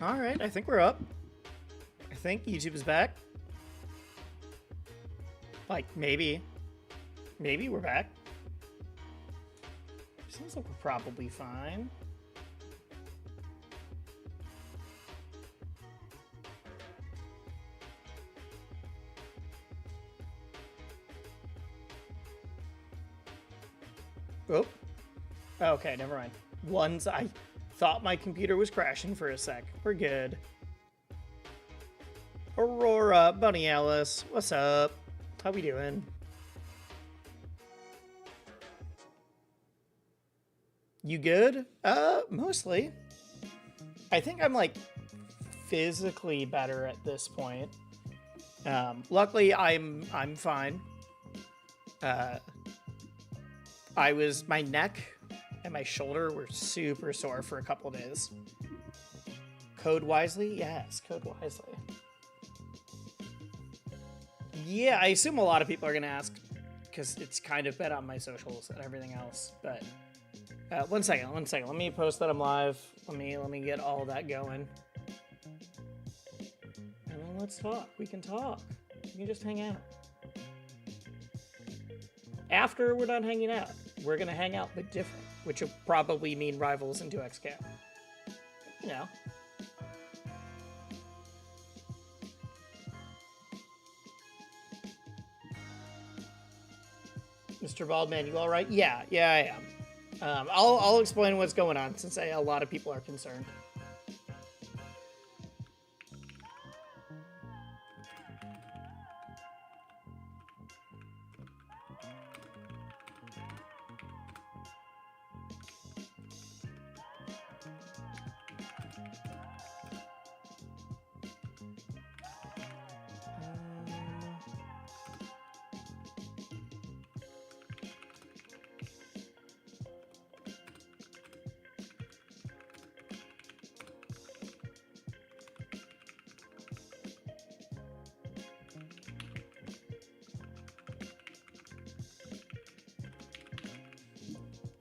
All right, I think we're up. I think YouTube is back. Like, maybe. Maybe we're back. Sounds like we're probably fine. Oh. Okay, never mind. I thought my computer was crashing for a sec. We're good. Aurora, Bunny Alice, what's up? How we doing? You good? Mostly. I think I'm like physically better at this point. Luckily I'm fine. My neck and my shoulder were super sore for a couple days. Code wisely? Yes, code wisely. Yeah, I assume a lot of people are going to ask because it's kind of been on my socials and everything else. But one second. Let me post that I'm live. Let me get all that going. And then let's talk. We can talk. We can just hang out. After we're done hanging out, we're going to hang out, but different, which will probably mean Rivals into XCAP. You know. Mr. Baldman, you all right? Yeah, I am. I'll explain what's going on since a lot of people are concerned.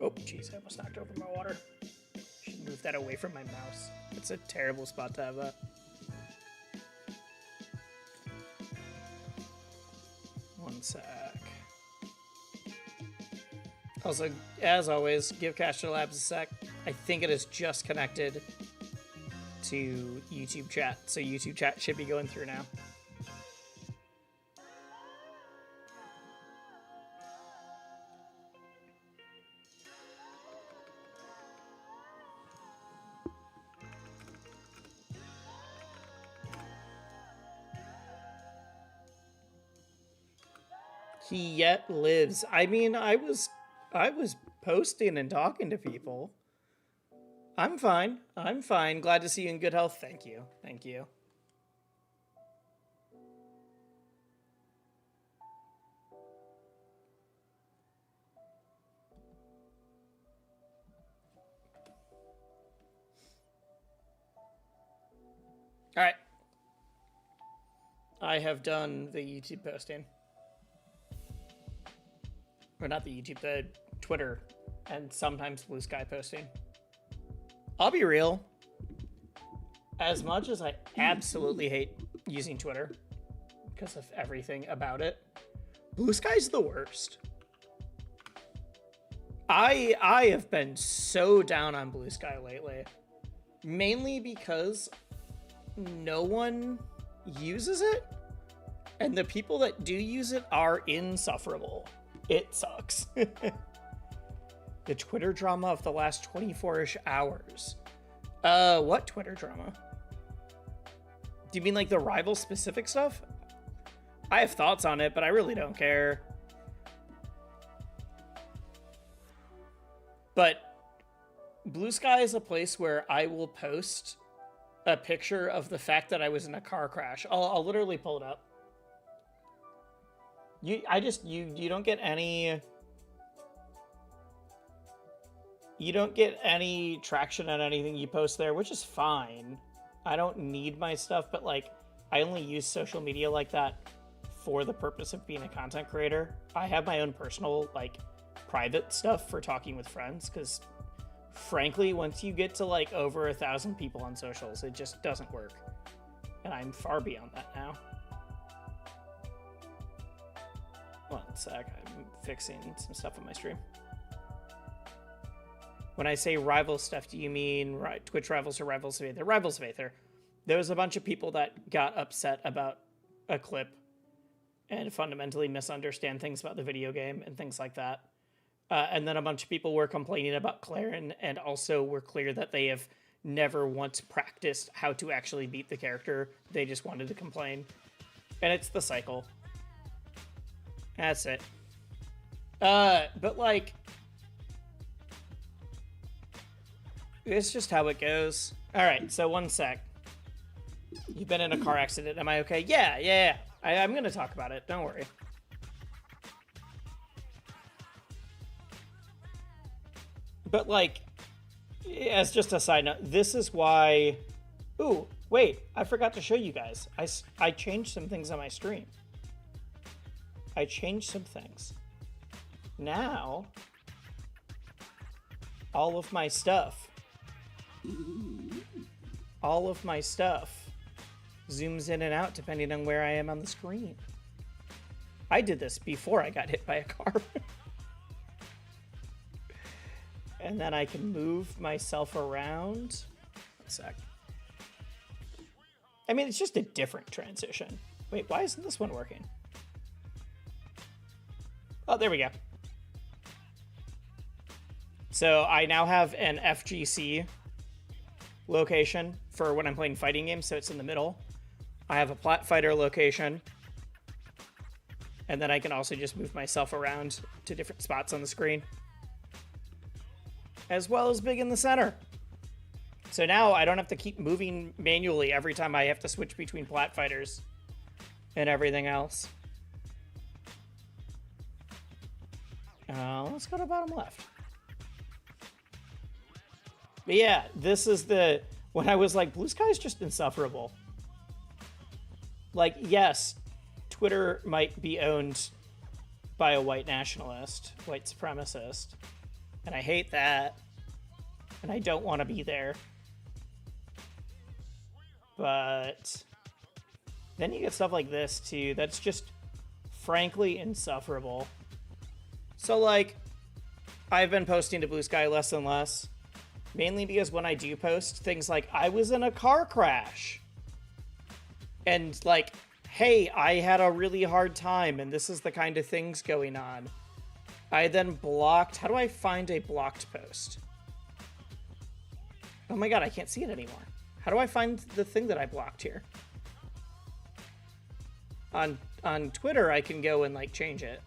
Oh, jeez, I almost knocked over my water. Should move that away from my mouse. It's a terrible spot to have that. One sec. Also, as always, give Caster Labs a sec. I think it is just connected to YouTube chat, so YouTube chat should be going through now. He yet lives. I mean, I was posting and talking to people. I'm fine. Glad to see you in good health. Thank you. All right. I have done the YouTube posting. Or not the YouTube, the Twitter, and sometimes Blue Sky posting. I'll be real. As much as I absolutely hate using Twitter because of everything about it, Blue Sky's the worst. I have been so down on Blue Sky lately. Mainly because no one uses it, and the people that do use it are insufferable. It sucks. The Twitter drama of the last 24-ish hours. What Twitter drama? Do you mean like the rival specific stuff? I have thoughts on it, but I really don't care. But Blue Sky is a place where I will post a picture of the fact that I was in a car crash. I'll literally pull it up. You don't get any traction on anything you post there, which is fine. I don't need my stuff, but like I only use social media like that for the purpose of being a content creator. I have my own personal like private stuff for talking with friends because frankly, once you get to like over 1,000 people on socials, it just doesn't work. And I'm far beyond that now. One sec, I'm fixing some stuff on my stream. When I say rival stuff, do you mean Twitch rivals or rivals of Aether? Rivals of Aether. There was a bunch of people that got upset about a clip and fundamentally misunderstand things about the video game and things like that. And then a bunch of people were complaining about Claren and also were clear that they have never once practiced how to actually beat the character. They just wanted to complain. And it's the cycle. That's it. But like, it's just how it goes. All right, so one sec. You've been in a car accident. Am I okay? Yeah. I'm going to talk about it. Don't worry. But like, as just a side note, this is why... Ooh, wait, I forgot to show you guys. I changed some things on my stream. I changed some things. Now, all of my stuff zooms in and out depending on where I am on the screen. I did this before I got hit by a car. And then I can move myself around. One sec. I mean, it's just a different transition. Wait, why isn't this one working? Oh, there we go. So I now have an FGC location for when I'm playing fighting games, so it's in the middle. I have a Plat Fighter location. And then I can also just move myself around to different spots on the screen. As well as big in the center. So now I don't have to keep moving manually every time I have to switch between Plat Fighters and everything else. Let's go to bottom left. But yeah, this is when I was like, Blue Sky is just insufferable. Like, yes, Twitter might be owned by a white nationalist, white supremacist, and I hate that, and I don't want to be there. But then you get stuff like this, too, that's just frankly insufferable. So, like, I've been posting to Blue Sky less and less, mainly because when I do post, things like, I was in a car crash, and, like, hey, I had a really hard time, and this is the kind of things going on. I then blocked... How do I find a blocked post? Oh my god, I can't see it anymore. How do I find the thing that I blocked here? On Twitter, I can go and, like, change it.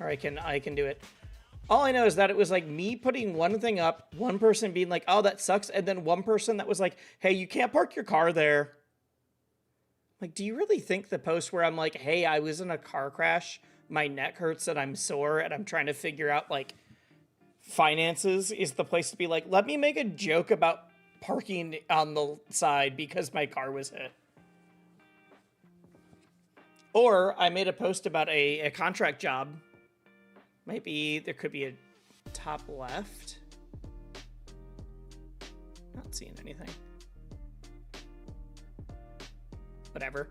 Or I can do it. All I know is that it was, like, me putting one thing up, one person being like, oh, that sucks, and then one person that was like, hey, you can't park your car there. Like, do you really think the post where I'm like, hey, I was in a car crash, my neck hurts and I'm sore and I'm trying to figure out, like, finances is the place to be like, let me make a joke about parking on the side because my car was hit? Or I made a post about a contract job. Maybe there could be a top left. Not seeing anything. Whatever.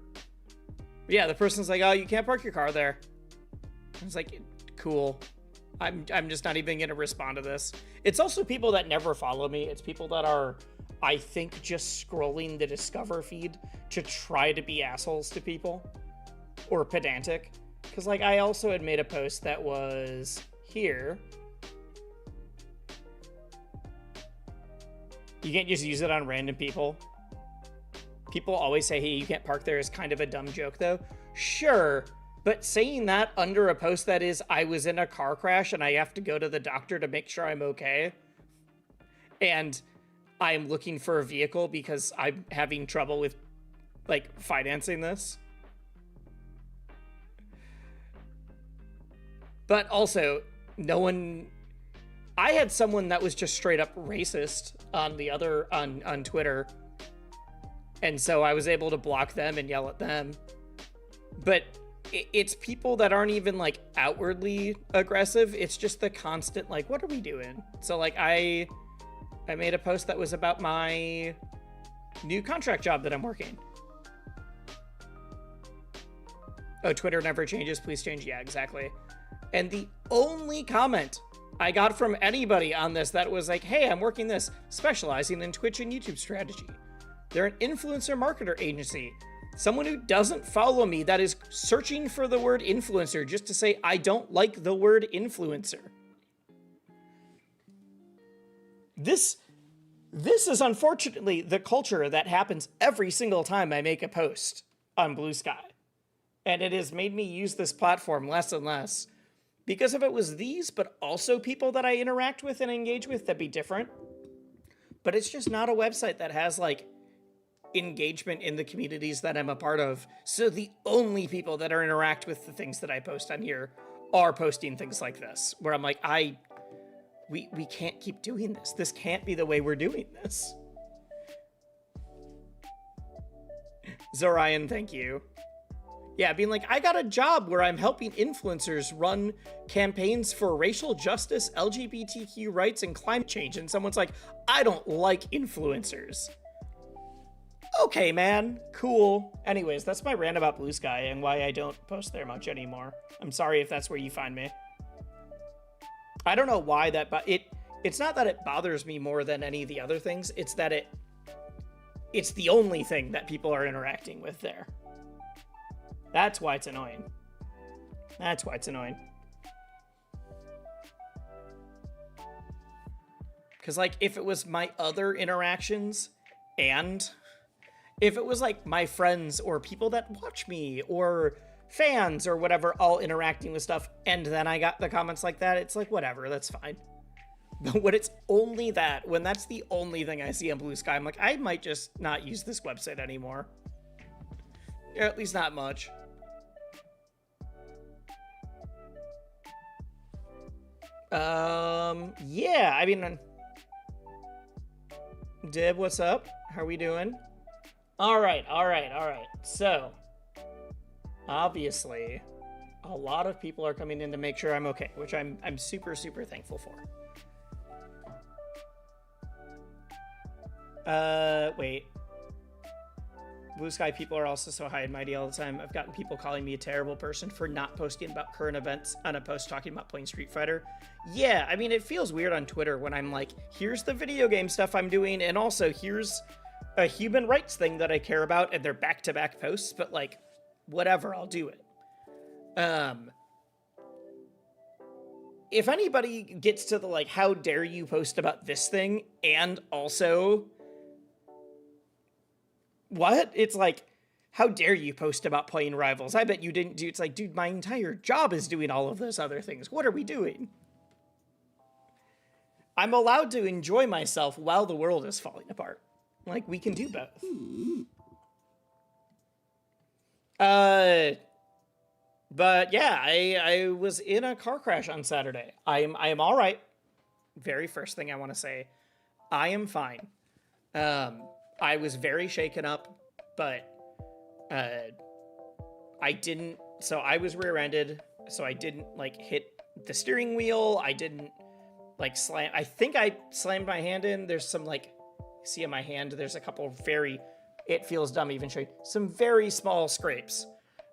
But yeah, the person's like, oh, you can't park your car there. I was like, cool. I'm just not even going to respond to this. It's also people that never follow me. It's people that are, I think, just scrolling the Discover feed to try to be assholes to people. Or pedantic. Because, like, I also had made a post that was here. You can't just use it on random people. People always say, hey, you can't park there is kind of a dumb joke, though. Sure, but saying that under a post that is, I was in a car crash and I have to go to the doctor to make sure I'm okay, and I'm looking for a vehicle because I'm having trouble with, like, financing this. But also, no one... I had someone that was just straight up racist on Twitter, and so I was able to block them and yell at them. But it's people that aren't even like outwardly aggressive. It's just the constant like, what are we doing? So like I made a post that was about my new contract job that I'm working. Oh, Twitter never changes, please change. Yeah, exactly. And the only comment I got from anybody on this that was like, hey, I'm working this, specializing in Twitch and YouTube strategy. They're an influencer marketer agency. Someone who doesn't follow me that is searching for the word influencer just to say, I don't like the word influencer. This is unfortunately the culture that happens every single time I make a post on Blue Sky. And it has made me use this platform less and less. Because if it was these, but also people that I interact with and engage with, that'd be different. But it's just not a website that has like engagement in the communities that I'm a part of. So the only people that are interact with the things that I post on here are posting things like this, where I'm like, we can't keep doing this. This can't be the way we're doing this. Zorian, thank you. Yeah, being like, I got a job where I'm helping influencers run campaigns for racial justice, LGBTQ rights, and climate change. And someone's like, I don't like influencers. Okay, man, cool. Anyways, that's my rant about Blue Sky and why I don't post there much anymore. I'm sorry if that's where you find me. I don't know why that, but it's not that it bothers me more than any of the other things. It's that it's the only thing that people are interacting with there. That's why it's annoying. That's why it's annoying. Because, like, if it was my other interactions, and if it was, like, my friends or people that watch me or fans or whatever all interacting with stuff, and then I got the comments like that, it's like, whatever, that's fine. But when it's only that, when that's the only thing I see on Blue Sky, I'm like, I might just not use this website anymore. Or at least not much. Yeah, I mean, Dib, what's up? How are we doing? All right. So, obviously, a lot of people are coming in to make sure I'm okay, which I'm super, super thankful for. Wait. Blue Sky people are also so high and mighty all the time. I've gotten people calling me a terrible person for not posting about current events on a post talking about playing Street Fighter. Yeah, I mean, it feels weird on Twitter when I'm like, here's the video game stuff I'm doing, and also here's a human rights thing that I care about, and they're back-to-back posts, but like, whatever, I'll do it. If anybody gets to the like, how dare you post about this thing, and also what? It's like, how dare you post about playing Rivals? I bet you didn't do... It's like, dude, my entire job is doing all of those other things. What are we doing? I'm allowed to enjoy myself while the world is falling apart. Like, we can do both. But yeah, I was in a car crash on Saturday. I am all right. Very first thing I want to say, I am fine. I was very shaken up, but I didn't, so I was rear-ended, so I didn't like hit the steering wheel. I didn't like slam. I think I slammed my hand in. There's some like, see on my hand, there's a couple very, it feels dumb even showing, some very small scrapes.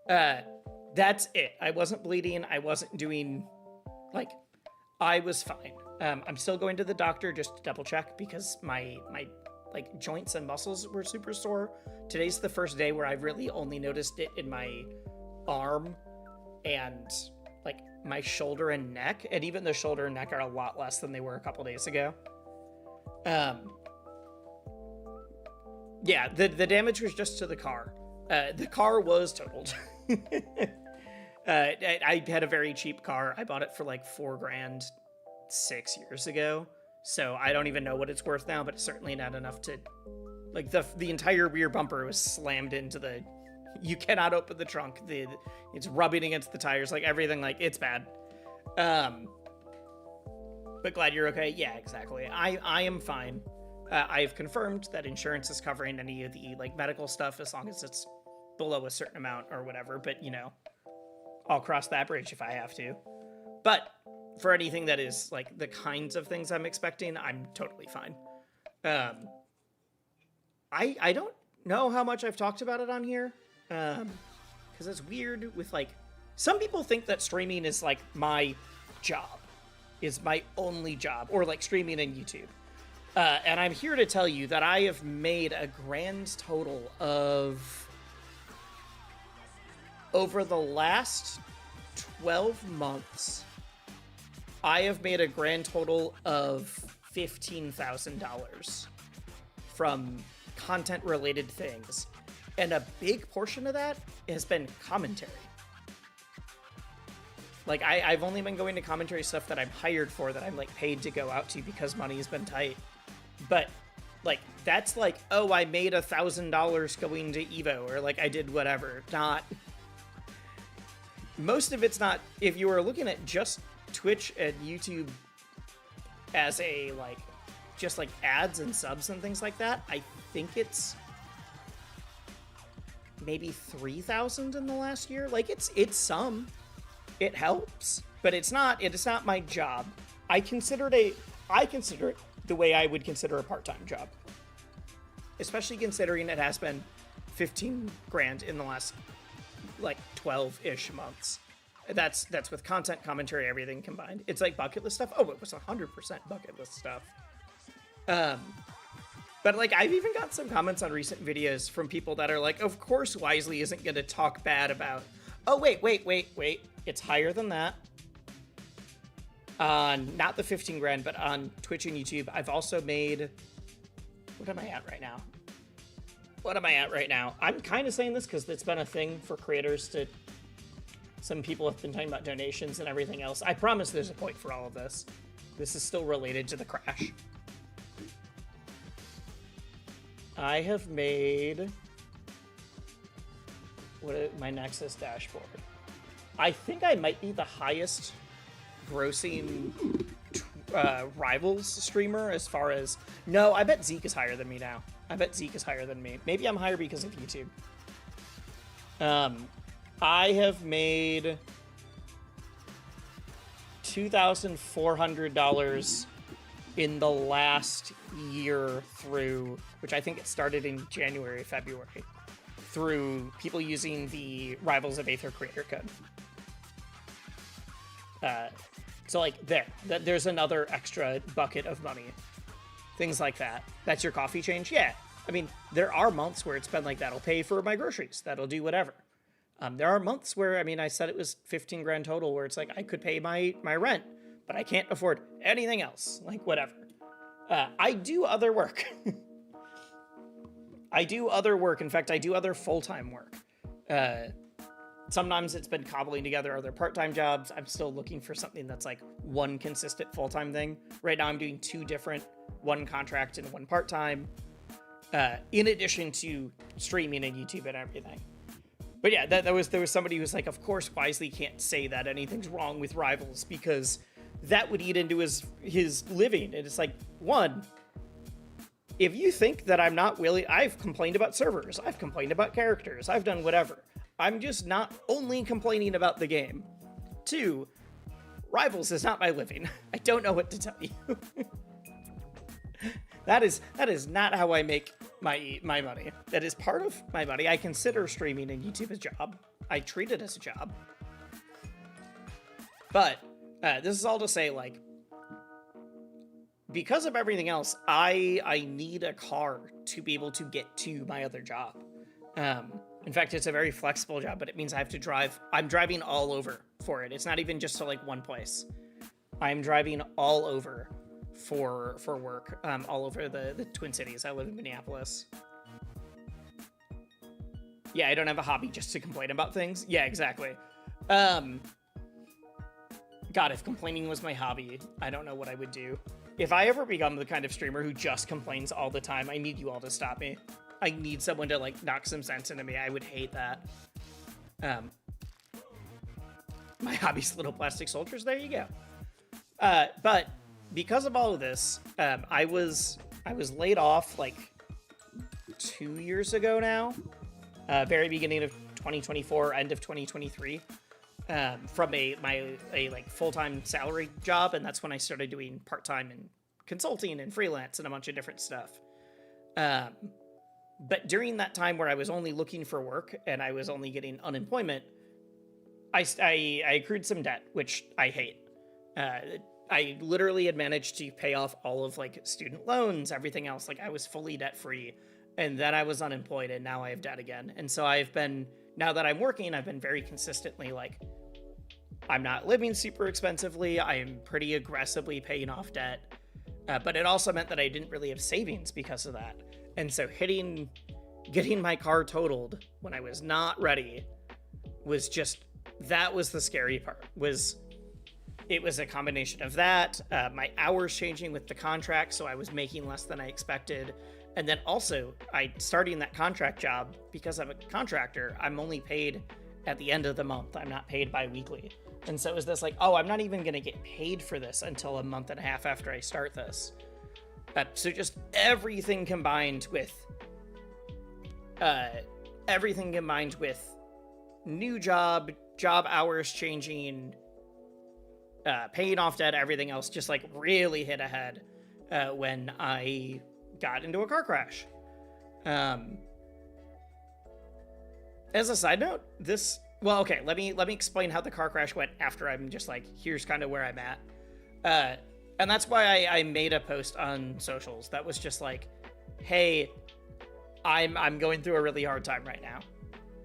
That's it. I wasn't bleeding. I wasn't doing, like, I was fine. I'm still going to the doctor just to double check because my like joints and muscles were super sore. Today's the first day where I've really only noticed it in my arm and like my shoulder and neck. And even the shoulder and neck are a lot less than they were a couple days ago. Yeah, the damage was just to the car. The car was totaled. I had a very cheap car. I bought it for like $4,000 6 years ago. So I don't even know what it's worth now, but it's certainly not enough to, like, the entire rear bumper was slammed into the, you cannot open the trunk. It's rubbing against the tires, like everything, like it's bad. But glad you're okay. Yeah, exactly. I am fine. I've confirmed that insurance is covering any of the like medical stuff as long as it's below a certain amount or whatever, but you know, I'll cross that bridge if I have to. But for anything that is like the kinds of things I'm expecting, I'm totally fine. I don't know how much I've talked about it on here, because it's weird with like, some people think that streaming is like my job, is my only job, or like streaming in YouTube. And I'm here to tell you that I have made a grand total of, over the last 12 months, I have made a grand total of $15,000 from content-related things. And a big portion of that has been commentary. Like, I've only been going to commentary stuff that I'm hired for, that I'm, like, paid to go out to because money has been tight. But, like, that's like, oh, I made $1,000 going to EVO, or, like, I did whatever. Not... Most of it's not... If you were looking at just Twitch and YouTube as a, like, just, like, ads and subs and things like that, I think it's maybe 3,000 in the last year. Like, it's some... It helps, but it's not my job. I consider it the way I would consider a part-time job. Especially considering it has been 15 grand in the last like 12-ish months. That's with content, commentary, everything combined. It's like bucket list stuff. Oh, it was 100% bucket list stuff. But like, I've even got some comments on recent videos from people that are like, of course Wisely isn't going to talk bad about... Oh, wait. It's higher than that. Not the 15 grand, but on Twitch and YouTube, I've also made... What am I at right now? I'm kind of saying this because it's been a thing for creators to... Some people have been talking about donations and everything else. I promise there's a point for all of this. This is still related to the crash. I have made... my Nexus dashboard. I think I might be the highest grossing Rivals streamer as far as... No, I bet Zeke is higher than me now. Maybe I'm higher because of YouTube. I have made $2,400 in the last year through, which I think it started in January, February, through people using the Rivals of Aether creator code. So like there's another extra bucket of money. Things like that. That's your coffee change? Yeah. I mean, there are months where it's been like, that'll pay for my groceries. That'll do whatever. There are months where, I mean, I said it was 15 grand total, where it's like, I could pay my rent, but I can't afford anything else. Like, whatever. I do other work. In fact, I do other full-time work. Sometimes it's been cobbling together other part-time jobs. I'm still looking for something that's like one consistent full-time thing. Right now I'm doing two different, one contract and one part-time, in addition to streaming and YouTube and everything. But yeah, there was somebody who was like, of course Wisely can't say that anything's wrong with Rivals because that would eat into his living. And it's like, one, if you think that I'm not willing, I've complained about servers, I've complained about characters, I've done whatever. I'm just not only complaining about the game. Two, Rivals is not my living. I don't know what to tell you. That is not how I make my money. That is part of my money. I consider streaming and YouTube a job. I treat it as a job. But this is all to say, like, because of everything else, I need a car to be able to get to my other job. In fact, it's a very flexible job, but it means I have to drive. I'm driving all over for it. It's not even just to like one place. I'm driving all over for work, all over the Twin Cities. I live in Minneapolis. Yeah, I don't have a hobby just to complain about things. Yeah, exactly. God, if complaining was my hobby, I don't know what I would do. If I ever become the kind of streamer who just complains all the time, I need you all to stop me. I need someone to like knock some sense into me. I would hate that. My hobby's little plastic soldiers. There you go. But because of all of this, I was laid off like 2 years ago now. Very beginning of 2024, end of 2023. from a like full-time salary job, and that's when I started doing part-time and consulting and freelance and a bunch of different stuff. But during that time where I was only looking for work and I was only getting unemployment, I accrued some debt, which I hate. I literally had managed to pay off all of like student loans, everything else. Like I was fully debt free, and then I was unemployed, and now I have debt again. And so now that I'm working, I've been very consistently like, I'm not living super expensively. I am pretty aggressively paying off debt. But it also meant that I didn't really have savings because of that. And so getting my car totaled when I was not ready was that was the scary part. It was a combination of that, my hours changing with the contract, so I was making less than I expected. And then also, starting that contract job, because I'm a contractor, I'm only paid at the end of the month. I'm not paid bi-weekly. And so it was this like, oh, I'm not even going to get paid for this until a month and a half after I start this. So just everything combined with new job hours changing, paying off debt, everything else just like really hit ahead when I got into a car crash. As a side note, let me explain how the car crash went after I'm just like, here's kind of where I'm at. And that's why I made a post on socials that was just like, hey, I'm going through a really hard time right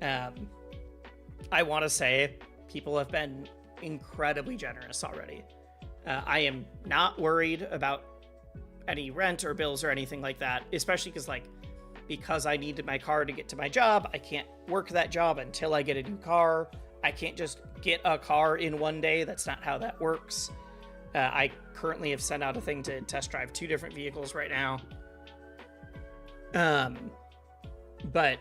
now. I want to say people have been incredibly generous already. I am not worried about any rent or bills or anything like that, especially because I needed my car to get to my job. I can't work that job until I get a new car. I can't just get a car in one day. That's not how that works. I currently have sent out a thing to test drive 2 different vehicles right now. But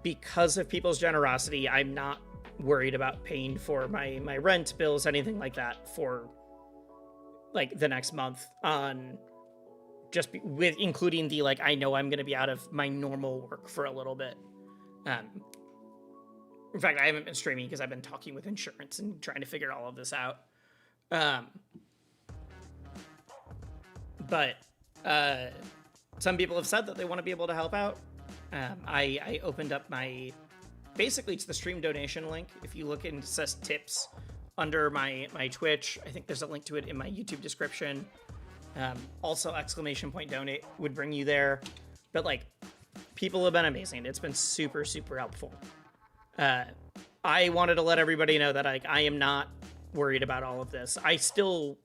because of people's generosity, I'm not worried about paying for my rent, bills, anything like that for like the next month on with including the like, I know I'm going to be out of my normal work for a little bit. In fact, I haven't been streaming because I've been talking with insurance and trying to figure all of this out. But some people have said that they want to be able to help out. I opened up basically it's the stream donation link. If you look and it says tips under my Twitch, I think there's a link to it in my YouTube description. Also !donate would bring you there. But like, people have been amazing. It's been super, super helpful. I wanted to let everybody know that I am not worried about all of this. I still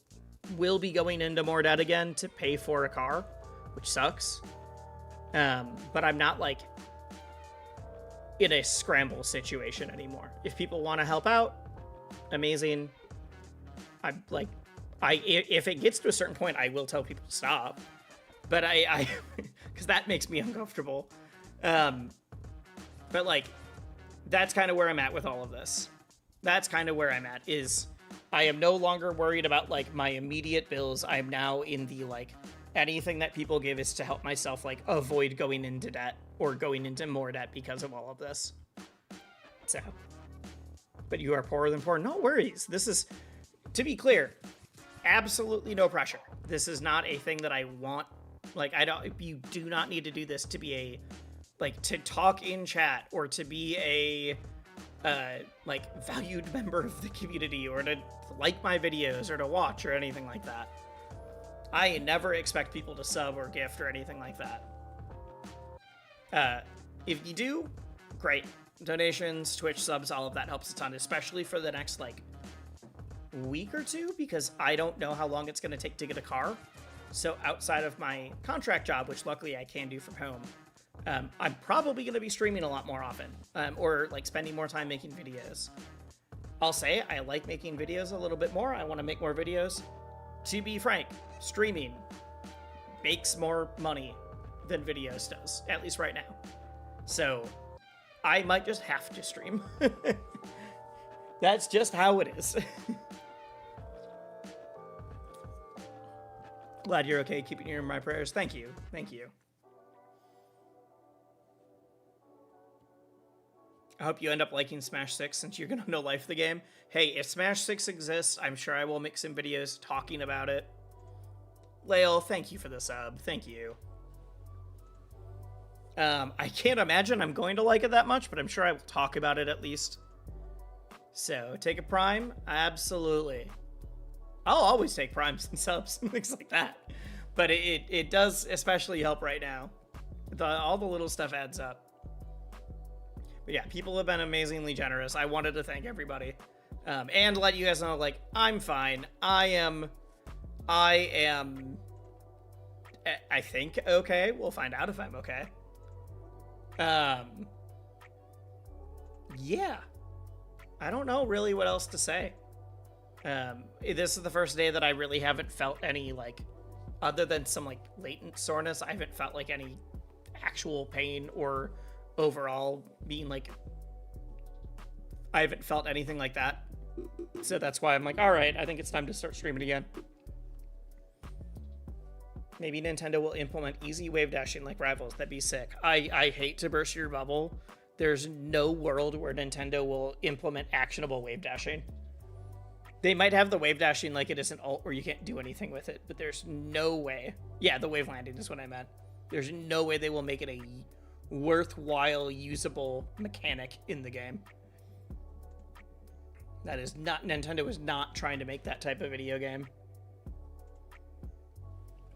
will be going into more debt again to pay for a car, which sucks. But I'm not like in a scramble situation anymore. If people want to help out, amazing. I'm like, if it gets to a certain point, I will tell people to stop. But because that makes me uncomfortable. But like, that's kind of where I'm at with all of this. That's kind of where I'm at, is I am no longer worried about like my immediate bills. I'm now in the like, anything that people give is to help myself like avoid going into debt or going into more debt because of all of this. So, but you are poorer than poor. No worries. This is, to be clear, absolutely no pressure. This is not a thing that I want. Like, you do not need to do this to be to talk in chat or to be a, like, valued member of the community or to like my videos or to watch or anything like that. I never expect people to sub or gift or anything like that. If you do, great. Donations, Twitch subs, all of that helps a ton, especially for the next, like, week or two, because I don't know how long it's going to take to get a car. So outside of my contract job, which luckily I can do from home, I'm probably going to be streaming a lot more often, or like spending more time making videos. I'll say I like making videos a little bit more. I want to make more videos. To be frank, streaming makes more money than videos does, at least right now. So I might just have to stream. That's just how it is. Glad you're okay, keeping you in my prayers. Thank you. Thank you. I hope you end up liking Smash 6 since you're gonna no life the game. Hey, if Smash 6 exists, I'm sure I will make some videos talking about it. Lael, thank you for the sub. Thank you. I can't imagine I'm going to like it that much, but I'm sure I will talk about it at least. So, take a Prime? Absolutely. I'll always take Primes and subs and things like that. But it does especially help right now. All the little stuff adds up. But yeah, people have been amazingly generous. I wanted to thank everybody. And let you guys know, like, I'm fine. I think okay. We'll find out if I'm okay. Yeah. I don't know really what else to say. This is the first day that I really haven't felt any, like, other than some, like, latent soreness, I haven't felt, like, any actual pain or overall being, like, I haven't felt anything like that. So that's why I'm like, all right, I think it's time to start streaming again. Maybe Nintendo will implement easy wave dashing like Rivals. That'd be sick. I hate to burst your bubble. There's no world where Nintendo will implement actionable wave dashing. They might have the wave dashing like it is an ult where you can't do anything with it, but there's no way. Yeah, the wave landing is what I meant. There's no way they will make it a worthwhile, usable mechanic in the game. That is not, Nintendo is not trying to make that type of video game.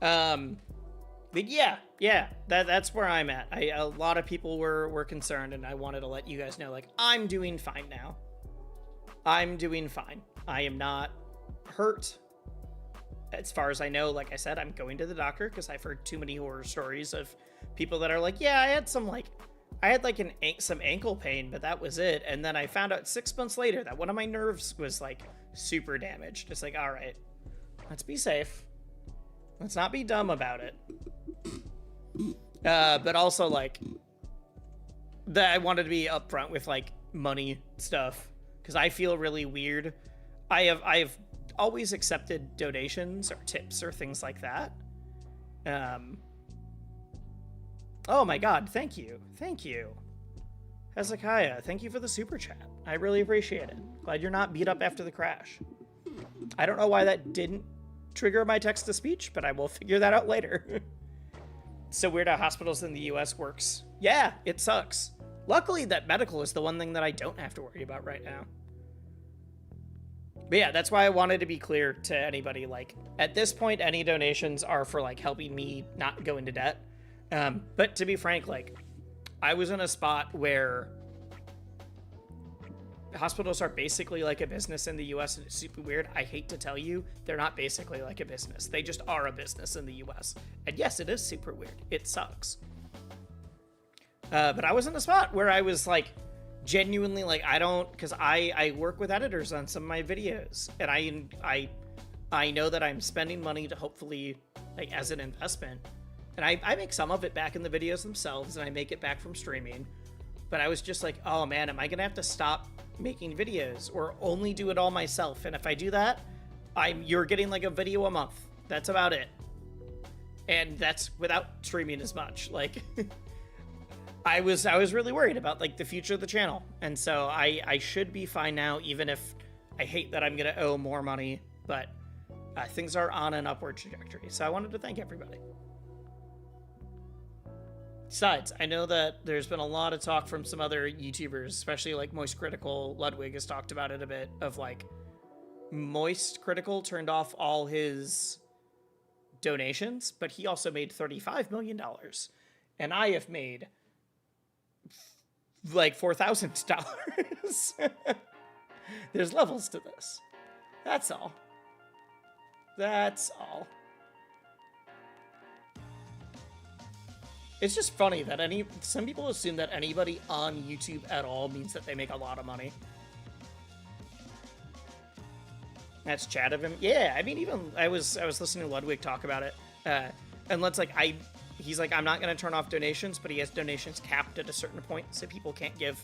But yeah, that's where I'm at. A lot of people were concerned, and I wanted to let you guys know, like, I'm doing fine now. I'm doing fine. I am not hurt. As far as I know, like I said, I'm going to the doctor because I've heard too many horror stories of people that are like, yeah, I had some, like, some ankle pain, but that was it. And then I found out 6 months later that one of my nerves was, like, super damaged. It's like, all right, let's be safe. Let's not be dumb about it. But also, like, I wanted to be upfront with, like, money stuff because I feel really weird. I've always accepted donations or tips or things like that. Oh my god, thank you. Thank you. Hezekiah, thank you for the super chat. I really appreciate it. Glad you're not beat up after the crash. I don't know why that didn't trigger my text-to-speech, but I will figure that out later. It's so weird how hospitals in the US works. Yeah, it sucks. Luckily, that medical is the one thing that I don't have to worry about right now. But yeah, that's why I wanted to be clear to anybody, like, at this point, any donations are for, like, helping me not go into debt. But to be frank, like, I was in a spot where hospitals are basically like a business in the US, and it's super weird. I hate to tell you, they're not basically like a business. They just are a business in the US. And yes, it is super weird. It sucks. But I was in a spot where I was, like, genuinely, like, because I work with editors on some of my videos, and I know that I'm spending money to hopefully, like, as an investment. And I make some of it back in the videos themselves, and I make it back from streaming. But I was just like, oh man, am I gonna have to stop making videos or only do it all myself? And if I do that, you're getting like a video a month. That's about it. And that's without streaming as much. Like, I was really worried about, like, the future of the channel. And so I should be fine now, even if I hate that I'm gonna owe more money, but things are on an upward trajectory. So I wanted to thank everybody. Besides, I know that there's been a lot of talk from some other YouTubers, especially like Moist Critical. Ludwig has talked about it a bit, of like, Moist Critical turned off all his donations, but he also made $35 million. And I have made like $4,000. There's levels to this. That's all. That's all. It's just funny that some people assume that anybody on YouTube at all means that they make a lot of money. That's chat of him. Yeah, I mean, even I was listening to Ludwig talk about it, and let's like he's like, I'm not gonna turn off donations, but he has donations capped at a certain point, so people can't give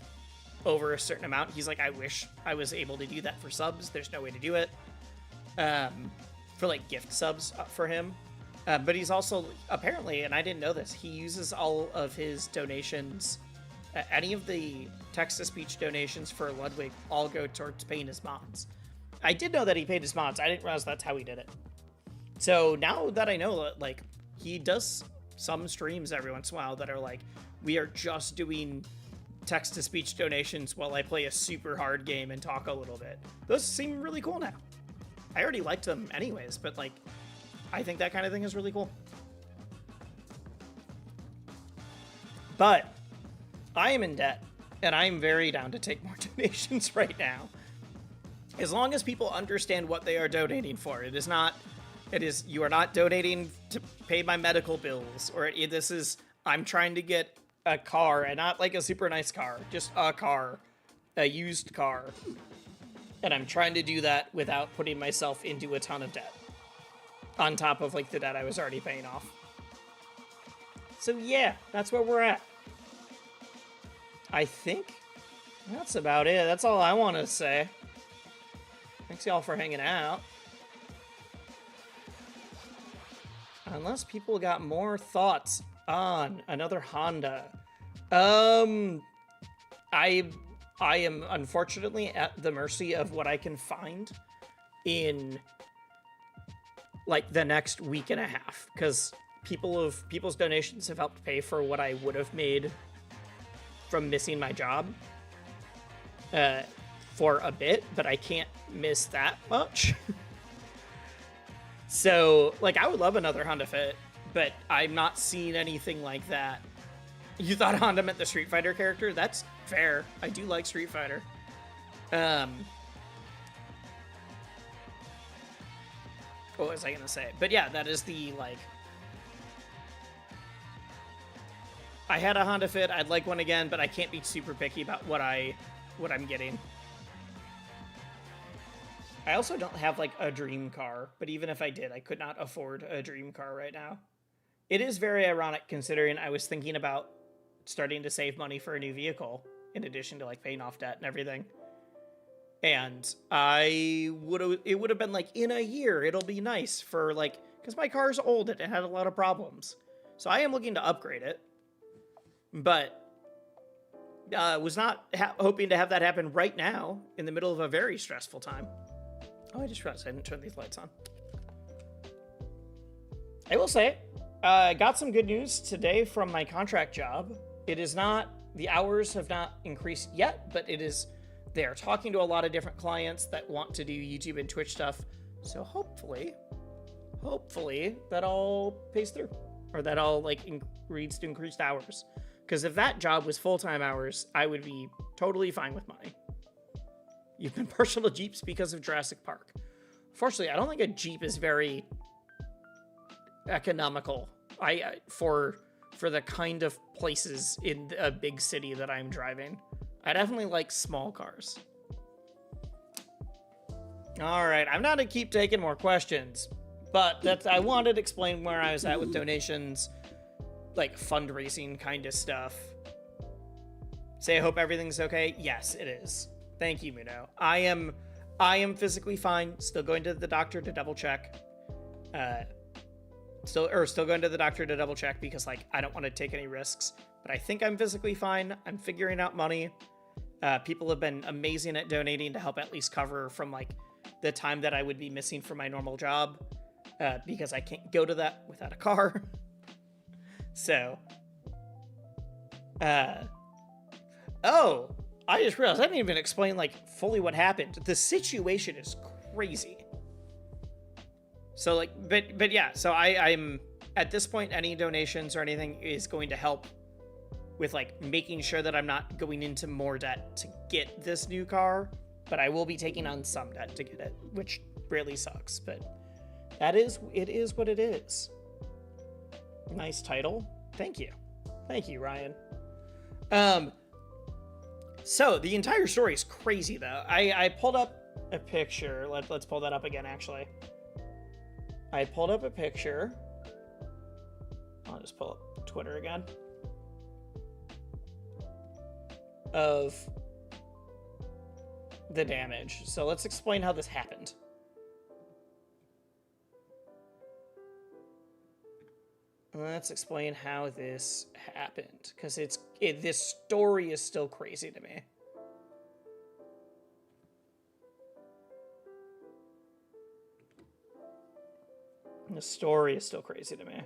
over a certain amount. He's like, I wish I was able to do that for subs. There's no way to do it. For like gift subs for him. But he's also, apparently, and I didn't know this, he uses all of his donations any of the text-to-speech donations for Ludwig all go towards paying his mods. I did know that he paid his mods. I didn't realize that's how he did it. So now that I know that, like, he does some streams every once in a while that are like, we are just doing text-to-speech donations while I play a super hard game and talk a little bit. Those seem really cool now. I already liked them anyways, but, like, I think that kind of thing is really cool. But I am in debt, and I'm very down to take more donations right now. As long as people understand what they are donating for. You are not donating to pay my medical bills, or this is, I'm trying to get a car, and not like a super nice car, just a car, a used car. And I'm trying to do that without putting myself into a ton of debt. On top of, like, the debt I was already paying off. So yeah, that's where we're at. I think that's about it. That's all I want to say. Thanks y'all for hanging out. Unless people got more thoughts on another Honda. I am unfortunately at the mercy of what I can find in, like, the next week and a half, because people's donations have helped pay for what I would have made from missing my job for a bit, but I can't miss that much. So, like, I would love another Honda Fit, but I'm not seeing anything like that. You thought Honda meant the Street Fighter character? That's fair. I do like Street Fighter. What was I gonna say? But yeah, that is the, like, I had a Honda Fit. I'd like one again, but I can't be super picky about what I'm getting. I also don't have, like, a dream car, but even if I did, I could not afford a dream car right now. It is very ironic considering I was thinking about starting to save money for a new vehicle in addition to, like, paying off debt and everything. And it would have been like, in a year, it'll be nice for, like, because my car's old and it had a lot of problems. So I am looking to upgrade it. But was not hoping to have that happen right now in the middle of a very stressful time. Oh, I just realized I didn't turn these lights on. I will say, I got some good news today from my contract job. It is not, the hours have not increased yet, but it is, they are talking to a lot of different clients that want to do YouTube and Twitch stuff. So hopefully that all pays through, or that all, like, reads to increased hours. Because if that job was full-time hours, I would be totally fine with money. You've been partial to Jeeps because of Jurassic Park. Fortunately, I don't think a Jeep is very economical. For the kind of places in a big city that I'm driving. I definitely like small cars. All right, I'm not gonna keep taking more questions, but I wanted to explain where I was at with donations, like fundraising kind of stuff. Say I hope everything's okay. Yes, it is. Thank you, Muno. I am physically fine. Still going to the doctor to double check. Still going to the doctor to double check because, like, I don't want to take any risks. But I think I'm physically fine. I'm figuring out money. People have been amazing at donating to help at least cover from, like, the time that I would be missing from my normal job, because I can't go to that without a car. So, oh, I just realized I didn't even explain, like, fully what happened. The situation is crazy. So, like, but yeah, so I'm, at this point, any donations or anything is going to help with, like, making sure that I'm not going into more debt to get this new car, but I will be taking on some debt to get it, which really sucks, but it is what it is. Nice title. Thank you, Ryan. So the entire story is crazy, though. I pulled up a picture. Let's pull that up again, actually. I pulled up a picture. I'll just pull up Twitter again. Of the damage. So let's explain how this happened. Let's explain how this happened, because this story is still crazy to me. The story is still crazy to me.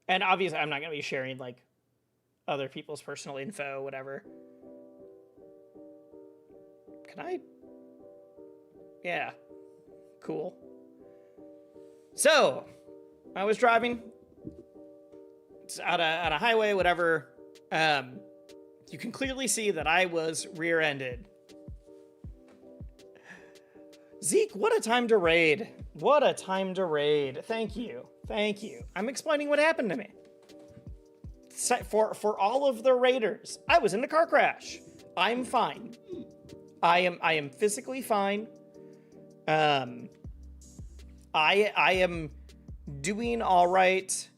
And obviously, I'm not going to be sharing, like, other people's personal info, whatever. Can I? Yeah. Cool. So, I was driving. It's on a highway, whatever. You can clearly see that I was rear-ended. Zeke, what a time to raid. What a time to raid. Thank you. Thank you. I'm explaining what happened to me. For all of the raiders, I was in a car crash. I'm fine. I am physically fine. I am doing all right.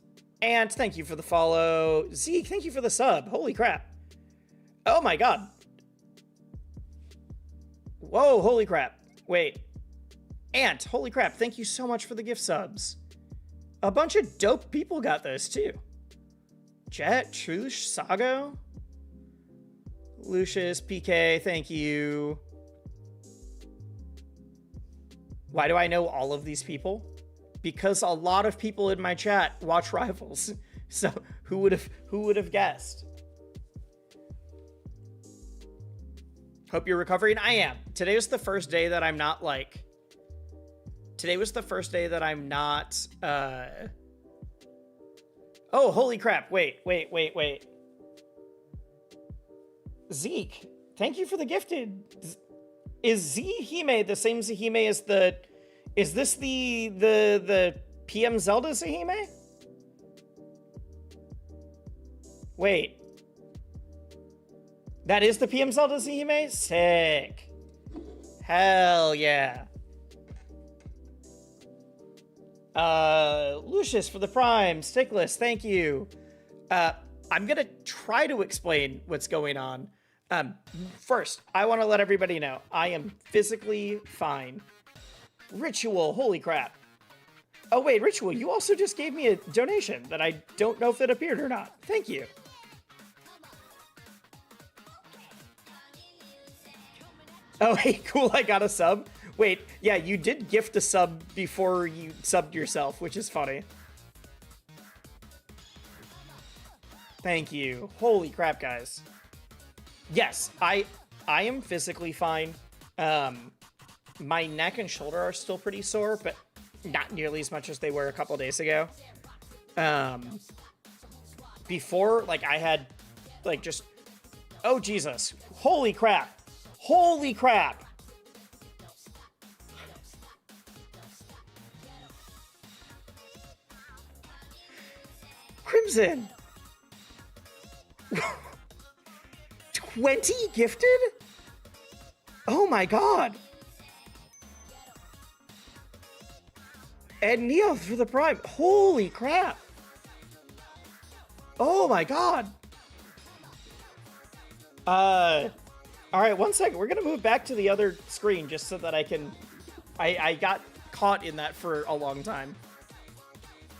And thank you for the follow. Zeke, thank you for the sub. Holy crap. Oh my god. Whoa, holy crap. Wait. Ant, holy crap, thank you so much for the gift subs. A bunch of dope people got those too. Jet, Trush, Sago, Lucius, PK, thank you. Why do I know all of these people? Because a lot of people in my chat watch Rivals. So who would have guessed? Hope you're recovering. I am. Today was the first day that I'm not like... Today was the first day that I'm not... Oh, holy crap. Wait. Zeke, thank you for the gifted. Is Zihime the same Zihime as the... Is this the PM Zelda Zihime? Wait. That is the PM Zelda Zihime? Sick. Hell yeah. Lucius for the Prime. Stickless, thank you. I'm gonna try to explain what's going on. First, I want to let everybody know I am physically fine. Ritual, holy crap. Oh wait, Ritual, you also just gave me a donation that I don't know if it appeared or not. Thank you. Oh hey, cool, I got a sub. Wait, yeah, you did gift a sub before you subbed yourself, which is funny. Thank you. Holy crap, guys. Yes, I am physically fine. My neck and shoulder are still pretty sore, but not nearly as much as they were a couple days ago. Before, like, I had, like, just... Oh, Jesus. Holy crap. Holy crap. Crimson. 20 gifted? Oh my god. And Neo for the Prime. Holy crap. Oh my god. All right, one second. We're gonna move back to the other screen just so that I can... I got caught in that for a long time.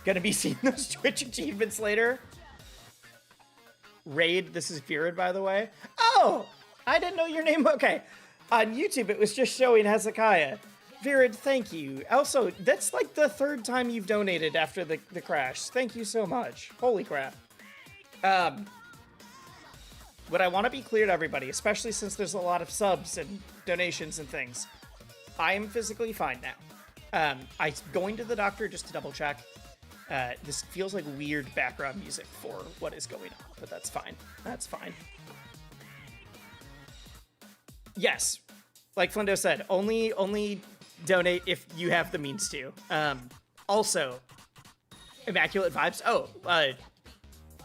Gonna be seeing those Twitch achievements later. Raid, this is Virid, by the way. Oh, I didn't know your name. Okay. On YouTube, it was just showing Hezekiah. Virid, thank you. Also, that's like the third time you've donated after the crash. Thank you so much. Holy crap. What I want to be clear to everybody, especially since there's a lot of subs and donations and things, I am physically fine now. I'm going to the doctor just to double check. This feels like weird background music for what is going on, but that's fine. That's fine. Yes, like Flindo said, only donate if you have the means to. Also, Immaculate Vibes. Oh,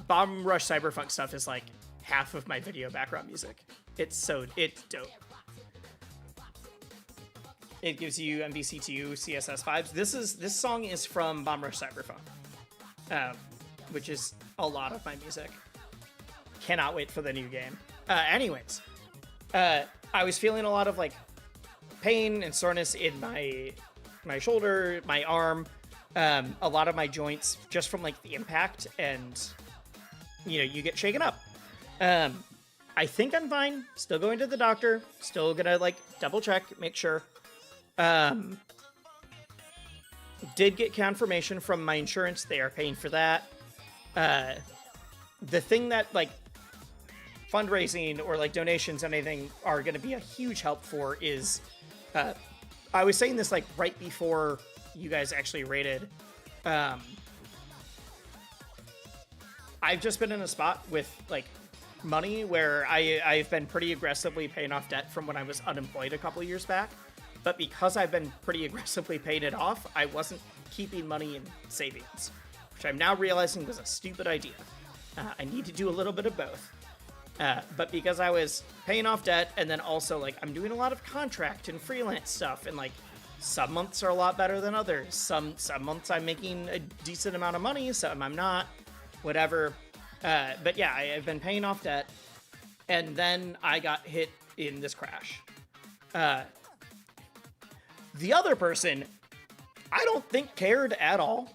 Bomb Rush Cyberpunk stuff is like half of my video background music. It's dope. It gives you MVC2 CSS vibes. This song is from Bomb Rush Cyberpunk, which is a lot of my music. Cannot wait for the new game. Anyways, I was feeling a lot of like pain and soreness in my shoulder, my arm. a lot of my joints just from like the impact, and you get shaken up. I think I'm fine. Still going to the doctor. Still gonna like double check, make sure. Did get confirmation from my insurance. They are paying for that. The thing that like fundraising or like donations, anything are going to be a huge help for is, I was saying this like right before you guys actually rated. I've just been in a spot with like money where I've been pretty aggressively paying off debt from when I was unemployed a couple years back. But because I've been pretty aggressively paying it off, I wasn't keeping money in savings, which I'm now realizing was a stupid idea. I need to do a little bit of both. But because I was paying off debt, and then also like I'm doing a lot of contract and freelance stuff, and like some months are a lot better than others. Some months I'm making a decent amount of money, some I'm not, whatever. But yeah, I've been paying off debt, and then I got hit in this crash. The other person, I don't think cared at all.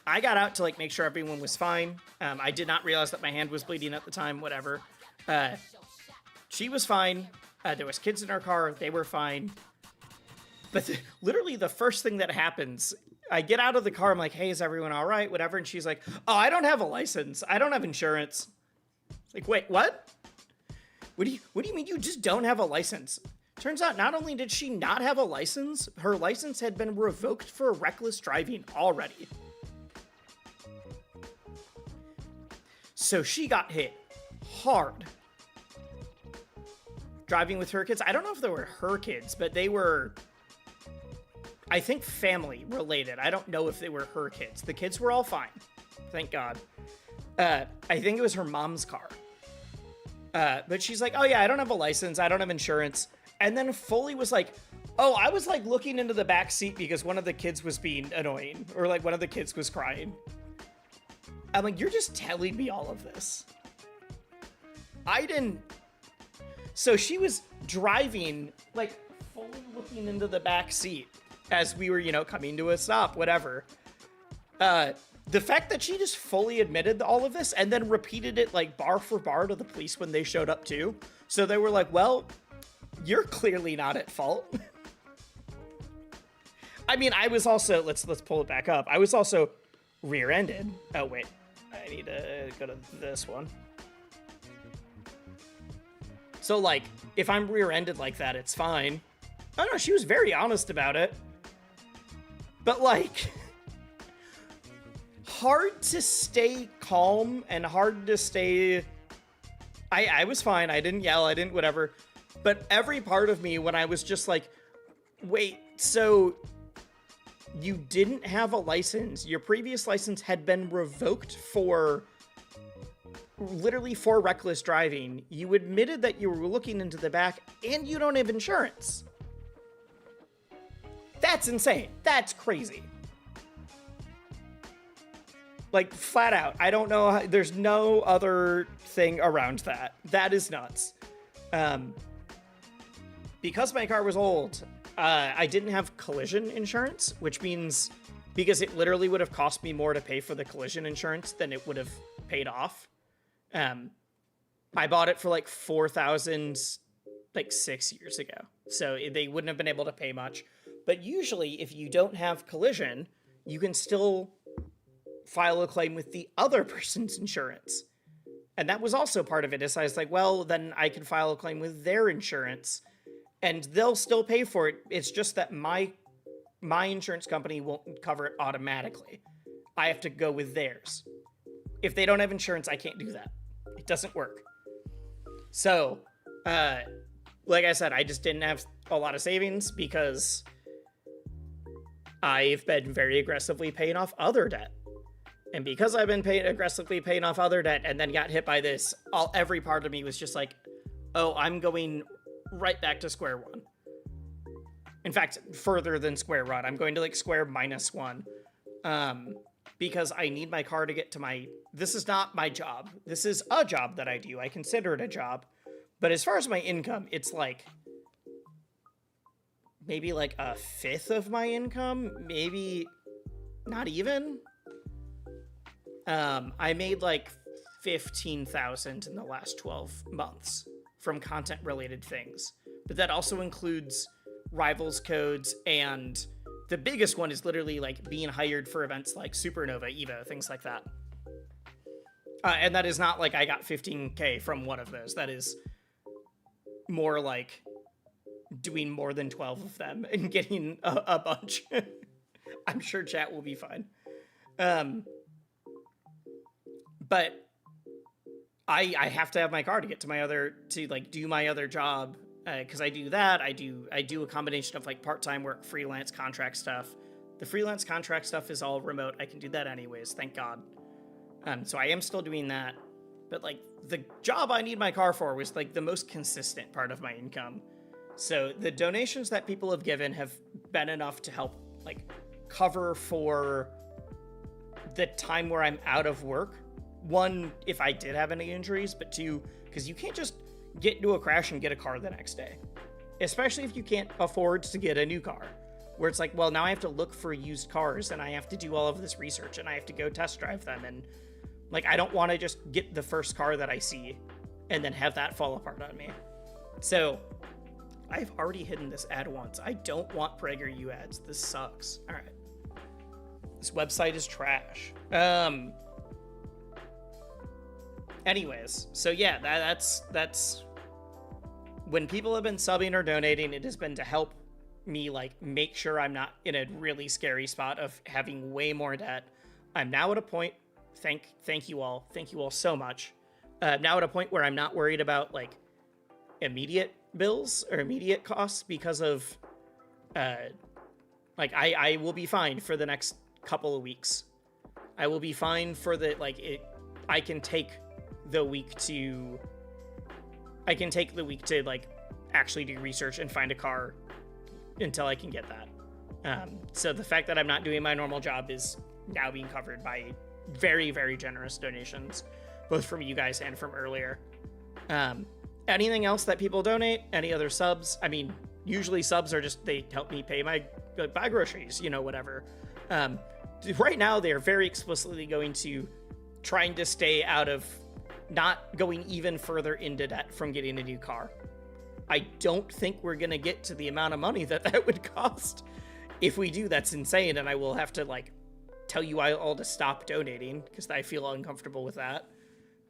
I got out to like make sure everyone was fine. I did not realize that my hand was bleeding at the time, whatever. She was fine. There was kids in our car. They were fine. But literally the first thing that happens, I get out of the car. I'm like, hey, is everyone all right? Whatever. And she's like, oh, I don't have a license. I don't have insurance. It's like, wait, what? What do you mean you just don't have a license? Turns out not only did she not have a license, her license had been revoked for reckless driving already. So she got hit hard. Driving with her kids. I don't know if they were her kids, but they were, I think, family related. I don't know if they were her kids. The kids were all fine. Thank God. I think it was her mom's car. But she's like, oh yeah, I don't have a license. I don't have insurance. And then fully was like, oh, I was like looking into the back seat because one of the kids was being annoying, or like one of the kids was crying. I'm like, you're just telling me all of this. I didn't. So she was driving, like fully looking into the back seat as we were, coming to a stop, whatever. The fact that she just fully admitted all of this and then repeated it like bar for bar to the police when they showed up too. So they were like, well, you're clearly not at fault. I mean, I was also, let's pull it back up. I was also rear-ended. Oh, wait. I need to go to this one. So, like, if I'm rear-ended like that, it's fine. Oh, no, she was very honest about it. But, like, hard to stay calm and hard to stay... I was fine. I didn't yell. I didn't whatever. But every part of me, when I was just like, wait, so you didn't have a license. Your previous license had been revoked for literally for reckless driving. You admitted that you were looking into the back and you don't have insurance. That's insane. That's crazy. Like, flat out. I don't know. There's no other thing around that. That is nuts. Because my car was old, I didn't have collision insurance, which means because it literally would have cost me more to pay for the collision insurance than it would have paid off. I bought it for like $4,000 like 6 years ago. So they wouldn't have been able to pay much. But usually if you don't have collision, you can still file a claim with the other person's insurance. And that was also part of it. Is I was like, well, then I can file a claim with their insurance and they'll still pay for it. It's just that my insurance company won't cover it automatically. I have to go with theirs. If they don't have insurance, I can't do that. It doesn't work. So, like I said, I just didn't have a lot of savings because I've been very aggressively paying off other debt. And because I've been aggressively paying off other debt and then got hit by this, every part of me was just like, oh, I'm going right back to square one. In fact, further than square one. I'm going to like square -1. Because I need my car to get to my... This is not my job. This is a job that I do. I consider it a job. But as far as my income, it's like... maybe like a fifth of my income. Maybe Not even. I made like 15,000 in the last 12 months from content related things, but that also includes rivals codes, and the biggest one is literally like being hired for events like Supernova, Evo, things like that. And that is not like I got 15K from one of those. That is more like doing more than 12 of them and getting a bunch. I'm sure chat will be fine. But I have to have my car to get to my other, to like do my other job. Cause I do that. I do a combination of like part-time work, freelance contract stuff. The freelance contract stuff is all remote. I can do that anyways. Thank God. So I am still doing that, but like the job I need my car for was like the most consistent part of my income. So the donations that people have given have been enough to help like cover for the time where I'm out of work. One, if I did have any injuries, but two, because you can't just get into a crash and get a car the next day, especially if you can't afford to get a new car, where it's like, well, now I have to look for used cars and I have to do all of this research and I have to go test drive them. And like, I don't want to just get the first car that I see and then have that fall apart on me. So I've already hidden this ad once. I don't want PragerU ads. This sucks. All right. This website is trash. Anyways, so yeah, that's when people have been subbing or donating, it has been to help me like make sure I'm not in a really scary spot of having way more debt. I'm now at a point, thank you all so much. Now at a point where I'm not worried about like immediate bills or immediate costs because of like I will be fine for the next couple of weeks. I will be fine for the like it. I can take the week to like actually do research and find a car until I can get that. So the fact that I'm not doing my normal job is now being covered by very, very generous donations, both from you guys and from earlier. Anything else that people donate? Any other subs? I mean, usually subs are just, they help me pay buy groceries, you know, whatever. Right now, they're very explicitly going to trying to stay out of not going even further into debt from getting a new car. I don't think we're going to get to the amount of money that would cost. If we do, that's insane, and I will have to like tell you all to stop donating because I feel uncomfortable with that.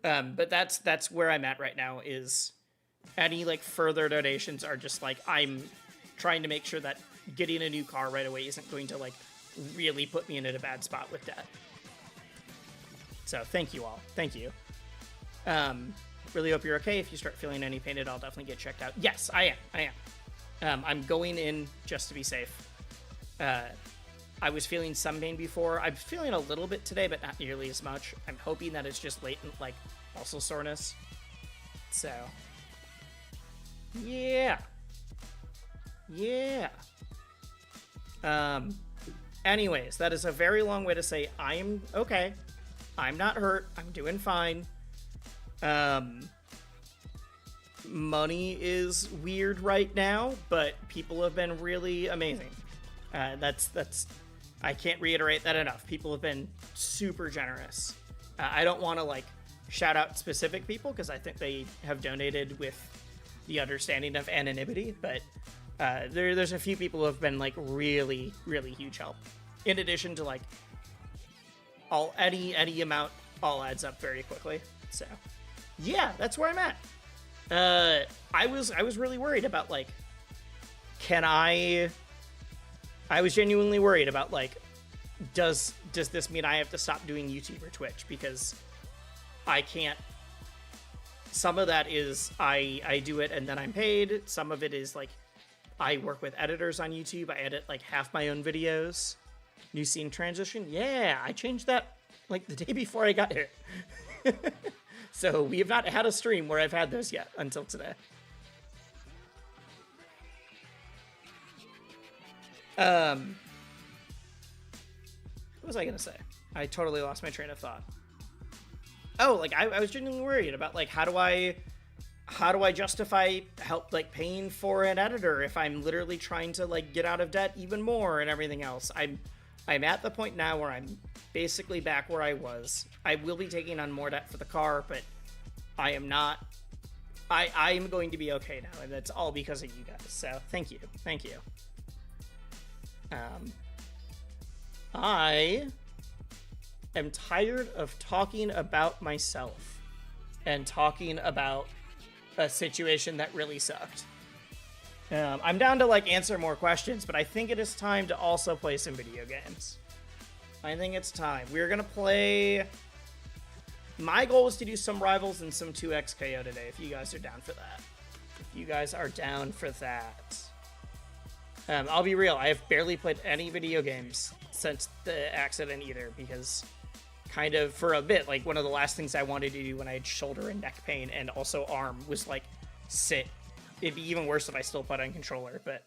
But that's where I'm at right now. Is any like further donations are just like I'm trying to make sure that getting a new car right away isn't going to like really put me in a bad spot with debt. So thank you all. Thank you. Really hope you're okay. If you start feeling any pain at all, definitely get checked out. Yes, I am. I'm going in just to be safe. I was feeling some pain before. I'm feeling a little bit today, but not nearly as much. I'm hoping that it's just latent, like, muscle soreness. So, yeah. Yeah. Anyways, that is a very long way to say I'm okay. I'm not hurt. I'm doing fine. Money is weird right now, but people have been really amazing. That's I can't reiterate that enough. People have been super generous. I don't want to like shout out specific people because I think they have donated with the understanding of anonymity, but there's a few people who have been like really, really huge help. In addition to like any amount all adds up very quickly. So yeah, that's where I'm at. I was really worried about like, I was genuinely worried about like, does this mean I have to stop doing YouTube or Twitch? Because I can't. Some of that is I do it and then I'm paid. Some of it is like I work with editors on YouTube. I edit like half my own videos. New scene transition. Yeah, I changed that like the day before I got here. So we have not had a stream where I've had those yet until today. What was I gonna say? I totally lost my train of thought. Oh, like I was genuinely worried about like how do I justify help like paying for an editor if I'm literally trying to like get out of debt even more and everything else. I'm at the point now where I'm basically back where I was. I will be taking on more debt for the car, but I am not. I am going to be okay now, and that's all because of you guys. So thank you. I am tired of talking about myself and talking about a situation that really sucked. I'm down to like answer more questions, but I think it is time to also play some video games. I think it's time. We're gonna play. My goal is to do some Rivals and some 2XKO today, if you guys are down for that. I'll be real, I have barely played any video games since the accident either, because kind of for a bit, like one of the last things I wanted to do when I had shoulder and neck pain and also arm was like sit. It'd be even worse if I still played on controller, but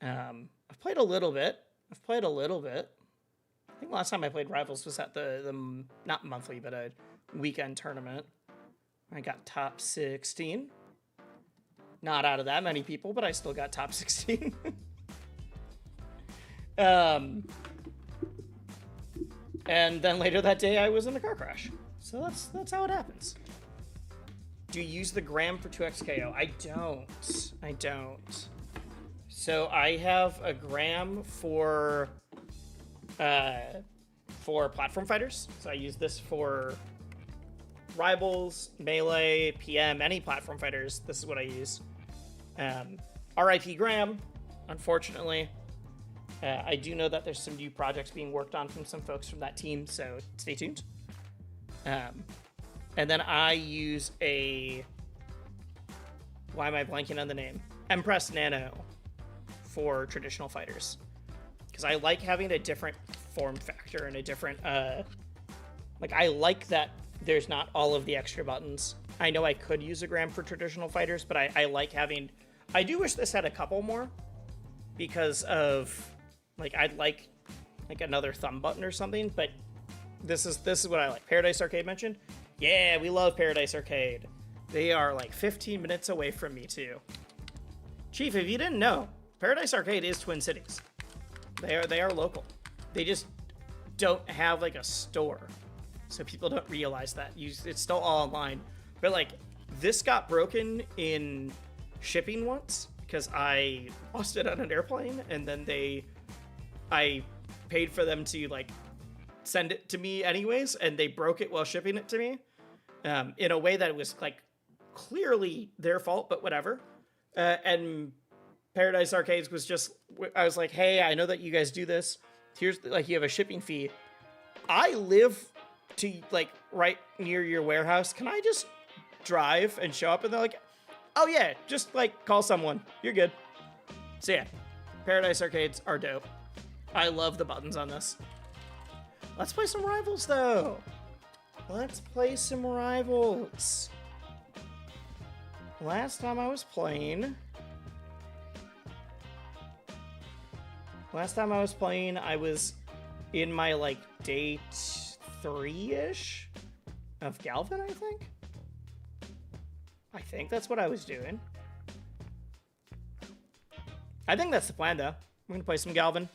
I've played a little bit. I think last time I played Rivals was at the not monthly, but a weekend tournament. I got top 16. Not out of that many people, but I still got top 16. And then later that day, I was in a car crash. So that's how it happens. Do you use the gram for 2XKO? I don't. So I have a gram for platform fighters. So I use this for Rivals, Melee, PM, any platform fighters. This is what I use. RIP Graham, unfortunately. I do know that there's some new projects being worked on from some folks from that team, so stay tuned. And then I use a... Why am I blanking on the name? Empress Nano for traditional fighters. Because I like having a different form factor and a different... like, I like that there's not all of the extra buttons. I know I could use a gram for traditional fighters, but I like having... I do wish this had a couple more, because of... Like, I'd like another thumb button or something, but this is what I like. Paradise Arcade mentioned? Yeah, we love Paradise Arcade. They are like 15 minutes away from me, too. Chief, if you didn't know, Paradise Arcade is Twin Cities. They are local. They just don't have like a store, so people don't realize that. It's still all online. But like, this got broken in shipping once because I lost it on an airplane, and then I paid for them to like send it to me anyways, and they broke it while shipping it to me in a way that was like clearly their fault, but whatever. And Paradise Arcades was just, I was like, hey, I know that you guys do this. Here's like, you have a shipping fee. I live to like right near your warehouse. Can I just drive and show up? And they're like, oh yeah, just like call someone. You're good. So yeah, Paradise Arcades are dope. I love the buttons on this. Let's play some Rivals though. Let's play some Rivals. Last time I was playing, I was in my like day 3-ish of Galvin, I think. I think that's what I was doing. I think that's the plan though. I'm gonna play some Galvin.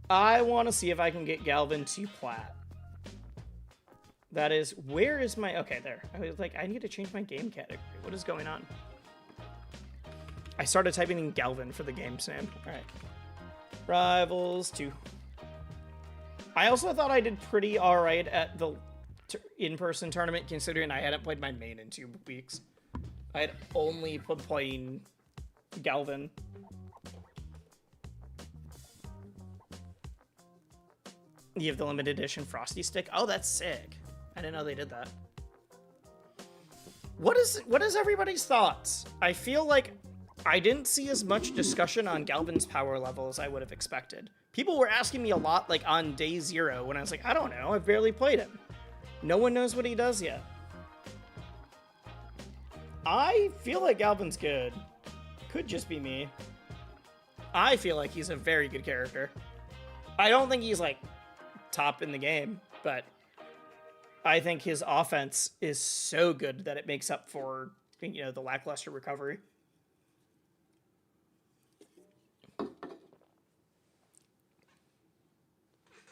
I want to see if I can get Galvin to plat. That is, where is my... Okay, there. I was like, I need to change my game category. What is going on? I started typing in Galvin for the game's name. All right. Rivals 2. I also thought I did pretty all right at the in-person tournament, considering I hadn't played my main in 2 weeks. I had only been playing Galvin. You have the limited edition Frosty stick. Oh, that's sick. I didn't know they did that. What is everybody's thoughts? I feel like I didn't see as much discussion on Galvin's power level as I would have expected. People were asking me a lot like on day 0 when I was like, I don't know, I've barely played him. No one knows what he does yet. I feel like Galvin's good. Could just be me. I feel like he's a very good character. I don't think he's like top in the game, but I think his offense is so good that it makes up for, you know, the lackluster recovery.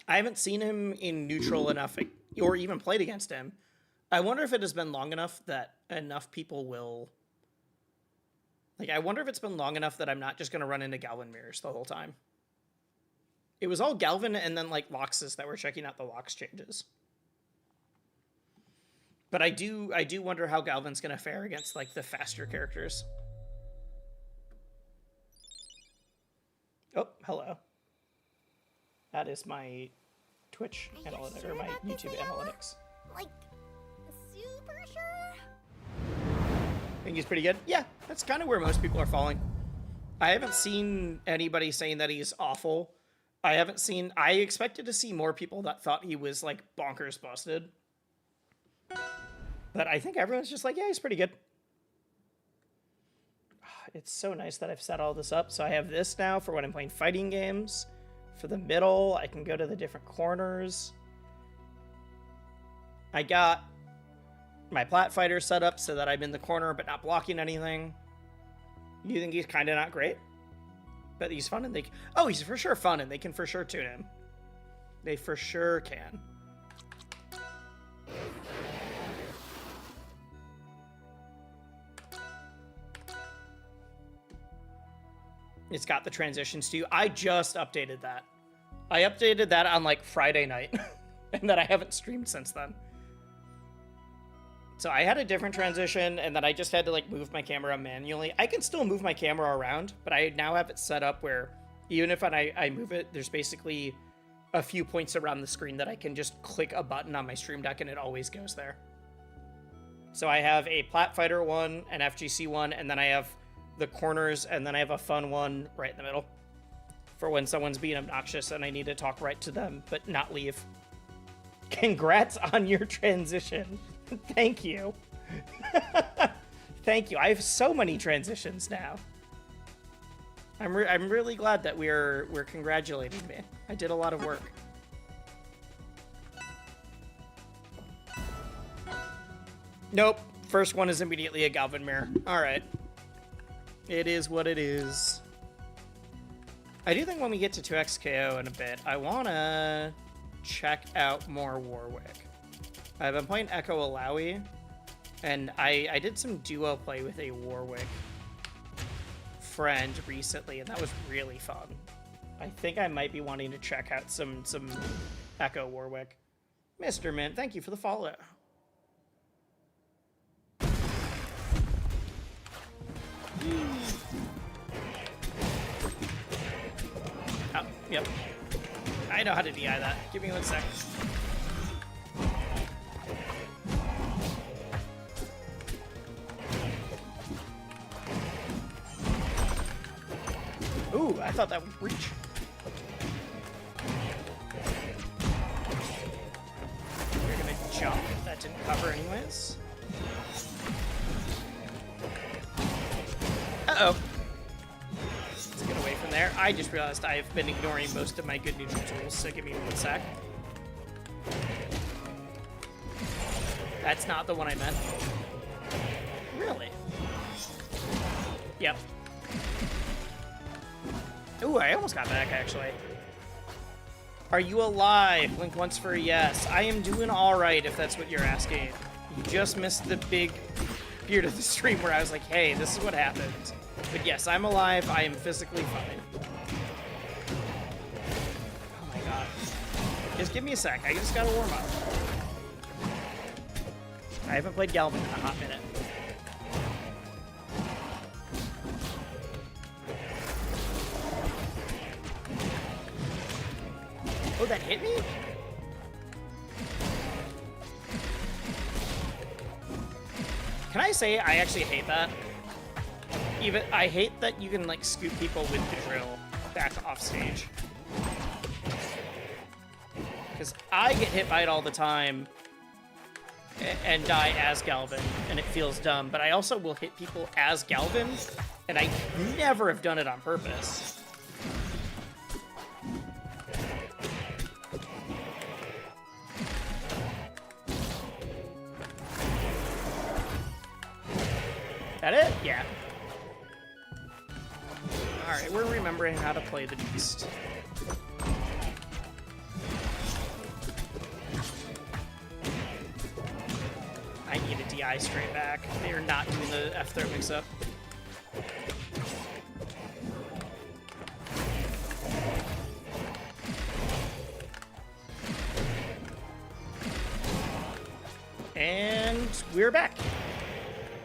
I haven't seen him in neutral enough or even played against him. I wonder if it has been long enough that enough people will... Like, I wonder if it's been long enough that I'm not just going to run into Galvin mirrors the whole time. It was all Galvin and then, like, Loxus that were checking out the Lox changes. But I do wonder how Galvin's going to fare against, like, the faster characters. Oh, hello. That is my Twitch analytics, or my YouTube analytics. Like, super sure? Think he's pretty good? Yeah, that's kind of where most people are falling. I haven't seen anybody saying that he's awful. I expected to see more people that thought he was, like, bonkers busted. But I think everyone's just like, yeah, he's pretty good. It's so nice that I've set all this up. So I have this now for when I'm playing fighting games. For the middle, I can go to the different corners. I got my plat fighter set up so that I'm in the corner but not blocking anything. You think he's kind of not great? But he's fun and he's for sure fun and they can for sure tune him. They for sure can. It's got the transitions too. I just updated that. I updated that on like Friday night and then I haven't streamed since then. So I had a different transition and then I just had to like move my camera manually. I can still move my camera around, but I now have it set up where even if I move it, there's basically a few points around the screen that I can just click a button on my stream deck and it always goes there. So I have a Plat Fighter one, an FGC one, and then I have the corners, and then I have a fun one right in the middle for when someone's being obnoxious and I need to talk right to them but not leave. Congrats on your transition. Thank you. Thank you. I have so many transitions now. I'm really glad that we're congratulating me. I did a lot of work. Nope. First one is immediately a Galvin mirror. All right. It is what it is. I do think when we get to 2x KO in a bit, I want to check out more Warwick. I've been playing Echo Alawi, and I did some duo play with a Warwick friend recently, and that was really fun. I think I might be wanting to check out some Echo Warwick. Mr. Mint, thank you for the follow. Oh, yep. I know how to DI that. Give me 1 sec. Ooh, I thought that would reach. You're gonna jump. That didn't cover anyways. Uh-oh. Let's get away from there. I just realized I've been ignoring most of my good neutral tools, so give me 1 sec. That's not the one I meant. Really? Yep. Ooh, I almost got back, actually. Are you alive? Blink once for a yes. I am doing all right, if that's what you're asking. You just missed the big period of the stream where I was like, hey, this is what happened. But yes, I'm alive. I am physically fine. Oh my god. Just give me a sec. I just gotta warm up. I haven't played Galvin in a hot minute. Oh, that hit me? Can I say I actually hate that? I hate that you can, like, scoop people with the drill back off stage. Because I get hit by it all the time and die as Galvin, and it feels dumb. But I also will hit people as Galvin, and I never have done it on purpose. That it? Yeah. Alright, we're remembering how to play the beast. fly straight back. They are not doing the F-throw mix-up. And we're back.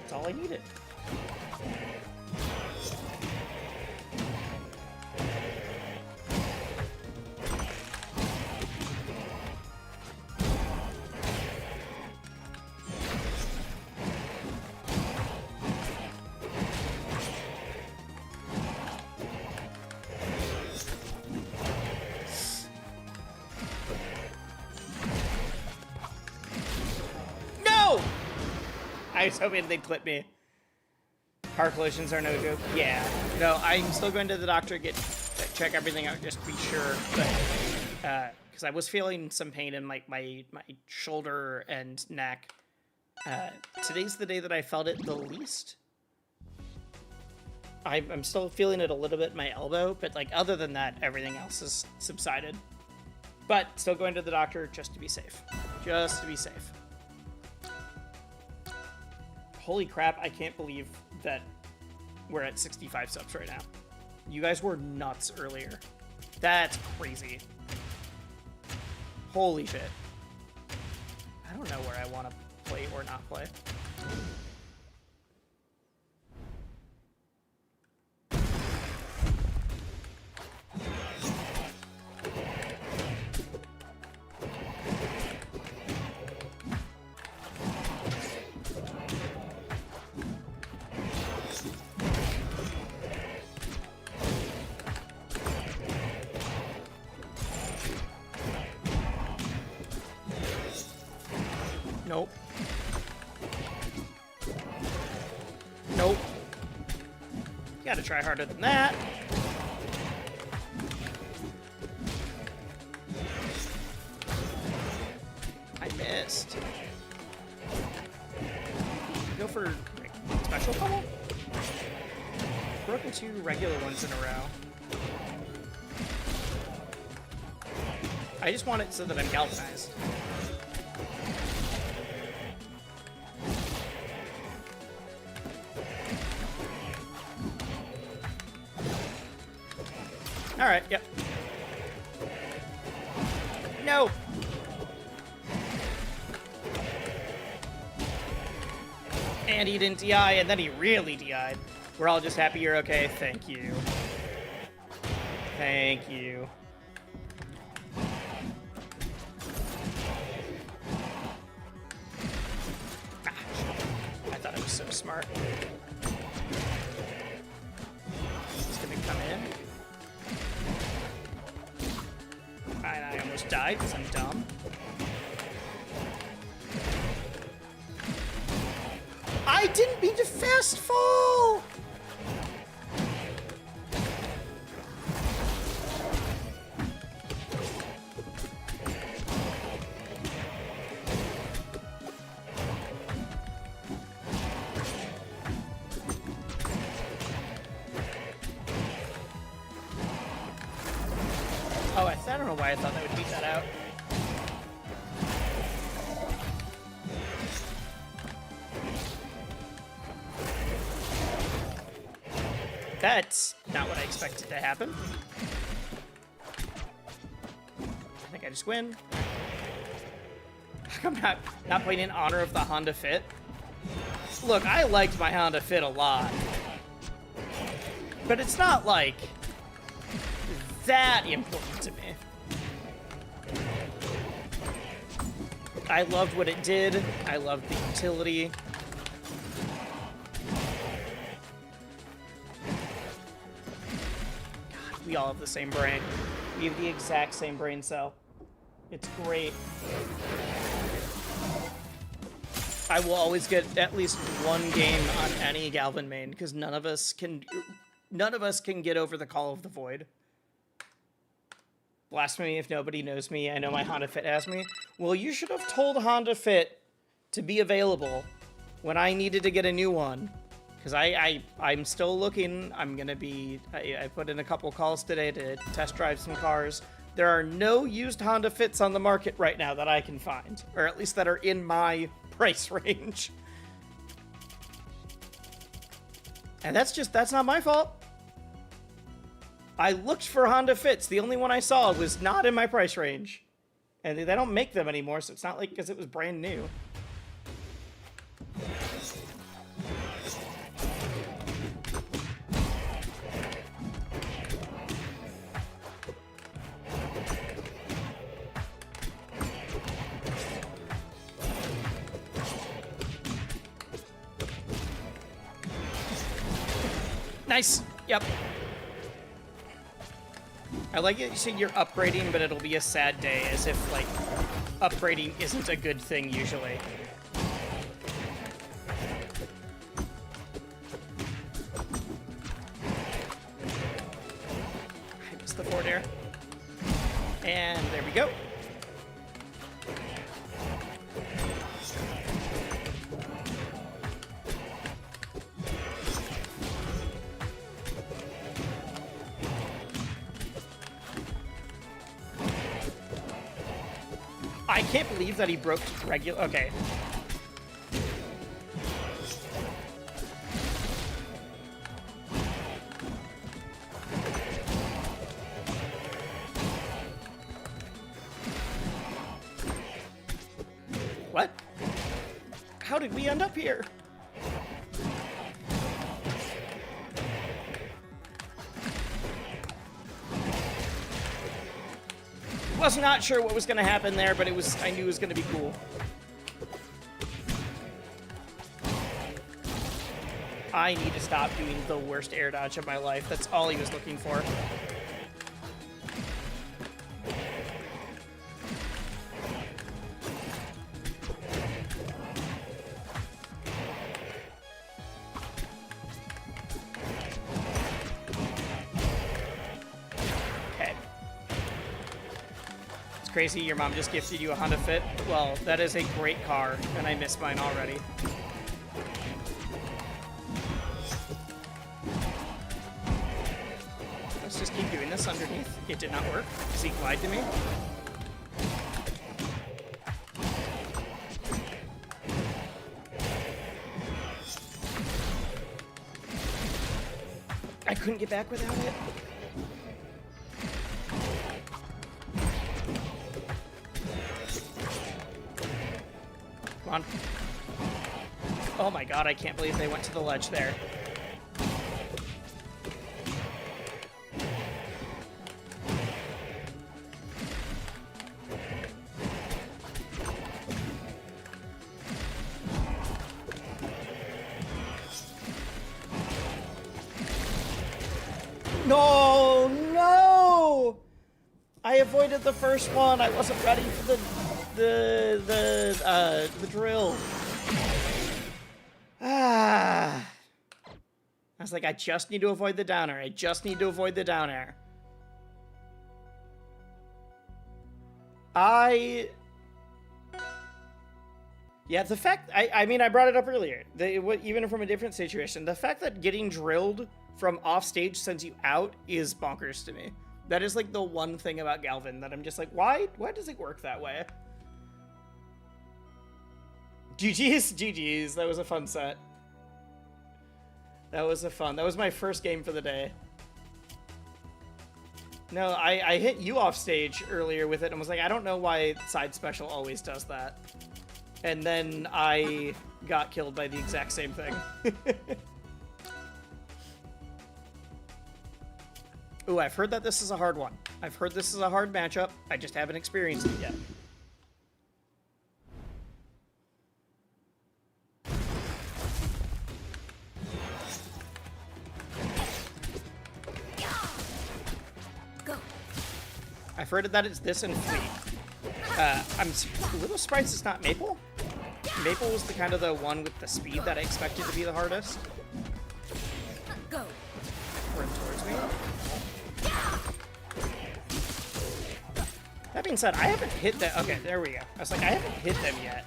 That's all I needed. I was hoping they'd clip me. Car collisions are no joke. Yeah. No, I'm still going to the doctor to check everything out just to be sure. But because I was feeling some pain in my shoulder and neck. Today's the day that I felt it the least. I'm still feeling it a little bit in my elbow, but like other than that, everything else has subsided. But still going to the doctor just to be safe. Just to be safe. Holy crap, I can't believe that we're at 65 subs right now. You guys were nuts earlier. That's crazy. Holy shit. I don't know where I want to play or not play. Nope. Nope. You gotta try harder than that. I missed. Go for like, special pummel? Broken 2 regular ones in a row. I just want it so that I'm galvanized. All right, yep. No. And he didn't DI, and then he really DI'd. We're all just happy you're okay. Thank you. Thank you. Ah, I thought I was so smart. He's gonna come in. And I almost died because I'm dumb. I didn't mean to fast fall! Oh, I don't know why I thought that would beat that out. That's not what I expected to happen. I think I just win. I'm not playing in honor of the Honda Fit. Look, I liked my Honda Fit a lot. But it's not like that important to me. I loved what it did. I loved the utility. God, we all have the same brain. We have the exact same brain cell. It's great. I will always get at least one game on any Galvin main because none of us can get over the Call of the Void. Blasphemy if nobody knows me. I know my Honda Fit has me. Well, you should have told Honda Fit to be available when I needed to get a new one. Because I'm still looking. I'm going to be... I put in a couple calls today to test drive some cars. There are no used Honda Fits on the market right now that I can find. Or at least that are in my price range. And that's not my fault. I looked for Honda Fits. The only one I saw was not in my price range. And they don't make them anymore, so it's not like because it was brand new. Nice. Yep. I like it. You say you're upgrading, but it'll be a sad day, as if, like, upgrading isn't a good thing usually. I missed the forward air. And there we go. I can't believe that he broke regular. Okay. What? How did we end up here? Was not sure what was going to happen there, but I knew it was going to be cool. I need to stop doing the worst air dodge of my life. That's all he was looking for. Crazy, your mom just gifted you a Honda Fit. Well, that is a great car, and I miss mine already. Let's just keep doing this underneath. It did not work. Zeke lied to me. I couldn't get back without it. Come on. Oh my god, I can't believe they went to the ledge there. No, no! I avoided the first one. I wasn't ready for the drill. I was like, I just need to avoid the down air. I just need to avoid the down air. Yeah, the fact, I mean, I brought it up earlier. Even from a different situation, the fact that getting drilled from off stage sends you out is bonkers to me. That is like the one thing about Galvin that I'm just like, why does it work that way? GG's. That was a fun set. That was my first game for the day. No, I hit you off stage earlier with it and was like, I don't know why side special always does that. And then I got killed by the exact same thing. Ooh, I've heard that this is a hard one. I've heard this is a hard matchup. I just haven't experienced it yet. I've heard that it's this and Fleet. I'm a little surprised it's not Maple. Maple was the kind of the one with the speed that I expected to be the hardest. Go. Run towards me. That being said, I haven't hit that. Okay, there we go. I was like, I haven't hit them yet.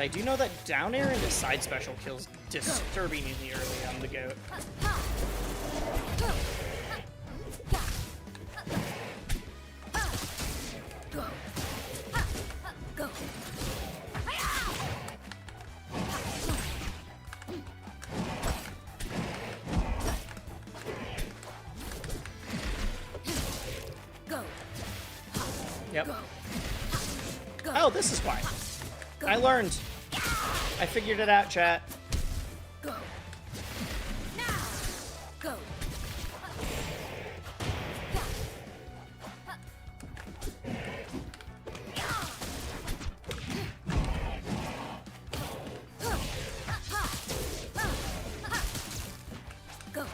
I do know that down air into side special kills disturbingly early on the goat. Yep. Oh, this is why. I learned. I figured it out, chat. Go. Now. Go. Go.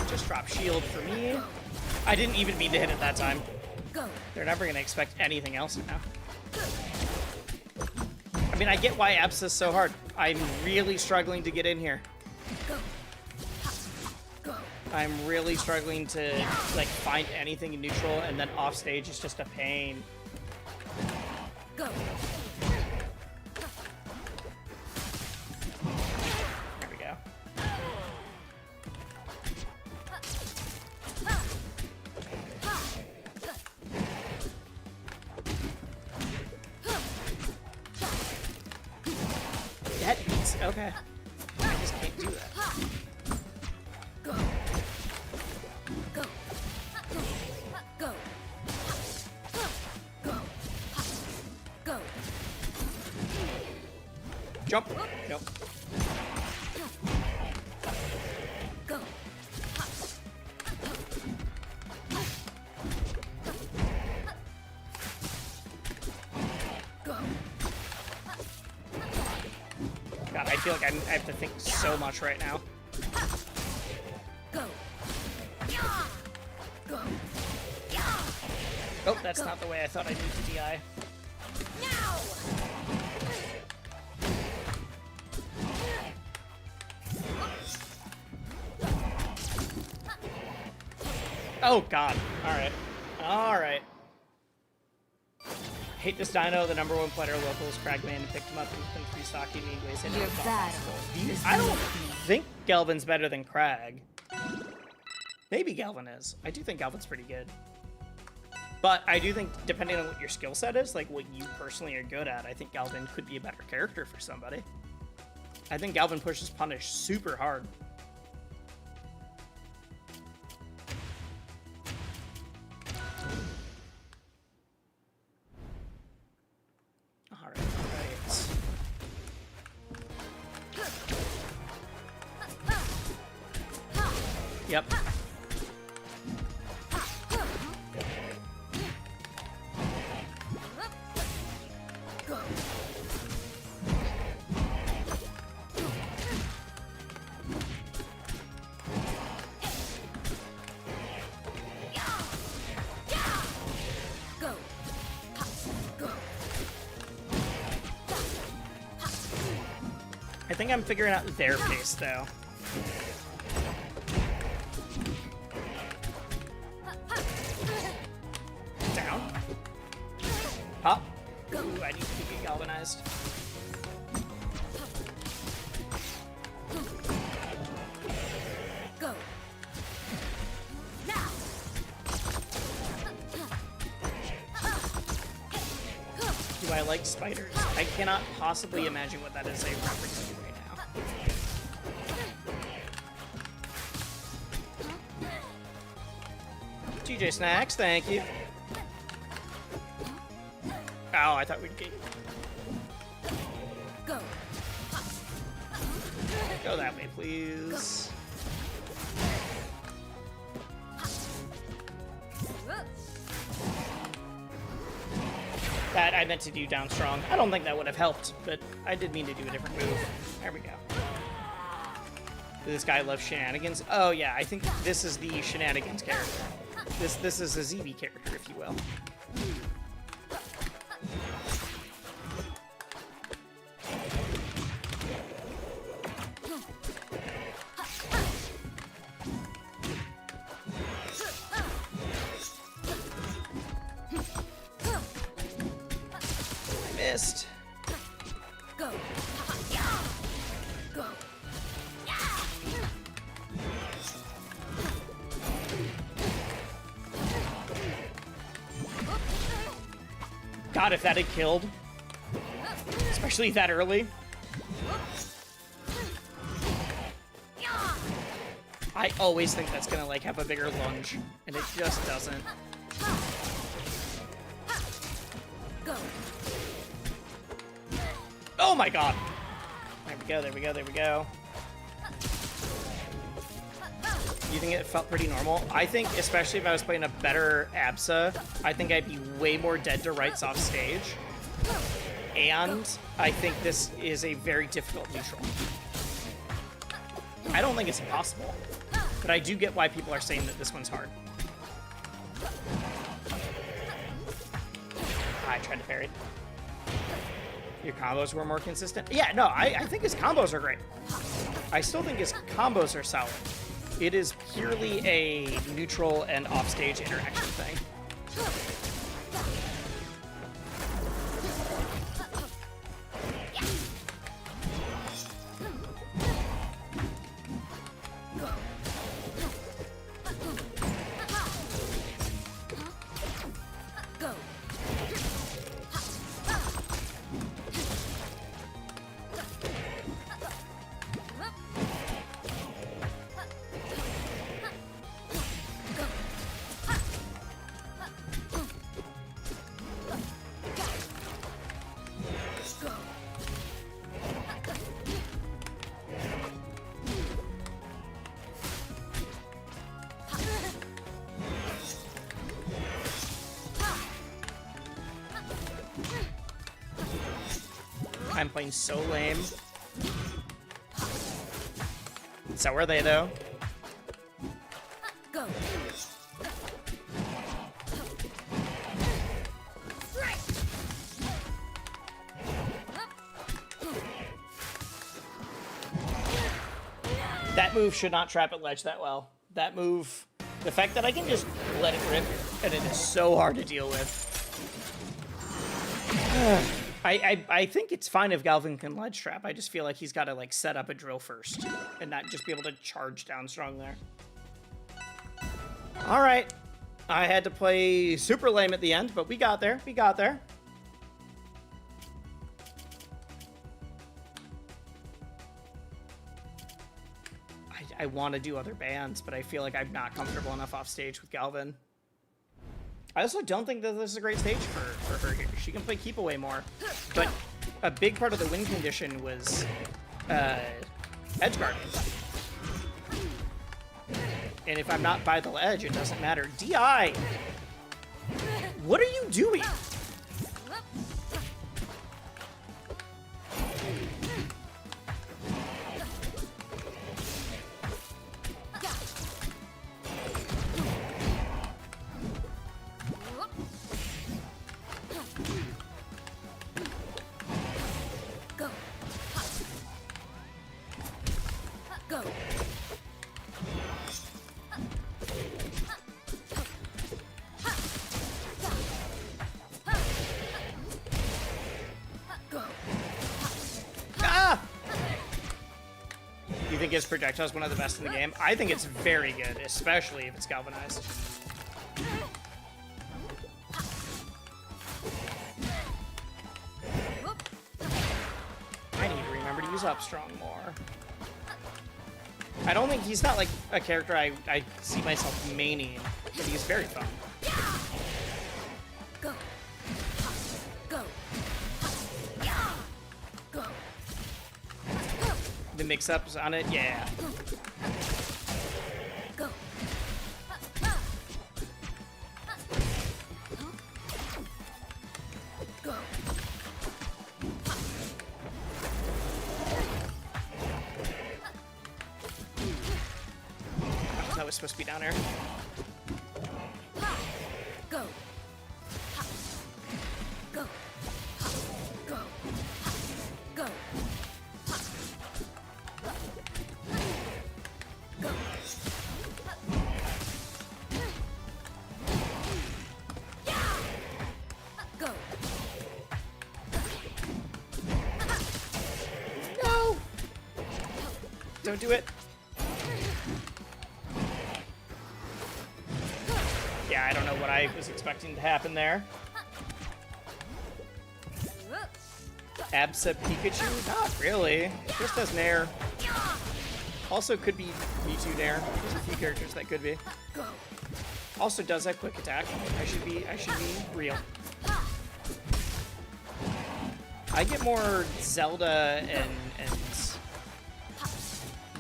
Just drop shield for me. I didn't even mean to hit it that time. Go. They're never going to expect anything else now. I mean, I get why Abs is so hard. I'm really struggling to get in here. Go. Go. I'm really struggling to, like, find anything in neutral, and then off stage is just a pain. Go. There we go. That beats. Okay. I just can't do that. Go. Go. Go. Go. Go. Jump. Nope. Go. Go. God, I feel like I have to think so much right now. Go. Go. Oh, that's not the way I thought I'd need to DI. Now. Oh, God. Alright. Alright. Hate this dino, the #1 player locals, Cragman, picked him up and been free stocking me ways into Your it's not battle possible. is I don't beneath me. think Galvin's better than Crag. Maybe Galvin is. I do think Galvin's pretty good. But I do think, depending on what your skill set is, like what you personally are good at, I think Galvin could be a better character for somebody. I think Galvin pushes punish super hard. Alright, alright. Yep. Go. Go. Go. I think I'm figuring out their pace, though. Down. Up. Ooh, I need to get galvanized. Go. Now. Do I like spiders? I cannot possibly imagine what that is a reference to right now. TJ Snacks, thank you. Oh, I thought we'd get... Go. Go that way, please. That I meant to do down strong. I don't think that would have helped, but I did mean to do a different move. There we go. This guy loves shenanigans. Oh yeah, I think this is the shenanigans character. This is a ZB character, if you will. missed. Go. Yeah. Go. Yeah. God, if that had killed, especially that early. I always think that's gonna like have a bigger lunge, and it just doesn't. Go. Oh my god! There we go, there we go, there we go. You think it felt pretty normal? I think, especially if I was playing a better ABSA, I think I'd be way more dead to rights off stage. And I think this is a very difficult neutral. I don't think it's impossible, but I do get why people are saying that this one's hard. I tried to parry. Your combos were more consistent? Yeah, no, I think his combos are great. I still think his combos are solid. It is purely a neutral and offstage interaction thing. I'm playing so lame. So are they, though? Go. That move should not trap at ledge that well. That move, the fact that I can just let it rip, and it is so hard to deal with. I think it's fine if Galvin can ledge trap. I just feel like he's got to like set up a drill first and not just be able to charge down strong there. All right. I had to play super lame at the end, but we got there. We got there. I want to do other bands, but I feel like I'm not comfortable enough off stage with Galvin. I also don't think that this is a great stage for her here. She can play keep away more, but a big part of the win condition was edge guarding. And if I'm not by the ledge, it doesn't matter. DI! What are you doing? You think his projectile is one of the best in the game? I think it's very good, especially if it's galvanized. I need to remember to use up strong more. I don't think he's not like a character I see myself maining, but he's very fun. Go. Go. Go. The mix-ups on it, yeah. Go. Go. That was supposed to be down there. Go. Go. Go. Go. Go. Don't do it. Yeah, I don't know what I was expecting to happen there. Absa Pikachu? Not really. Just as Nair. Also could be Mewtwo Nair. There's a few characters that could be. Also does have quick attack. I should be real. I get more Zelda and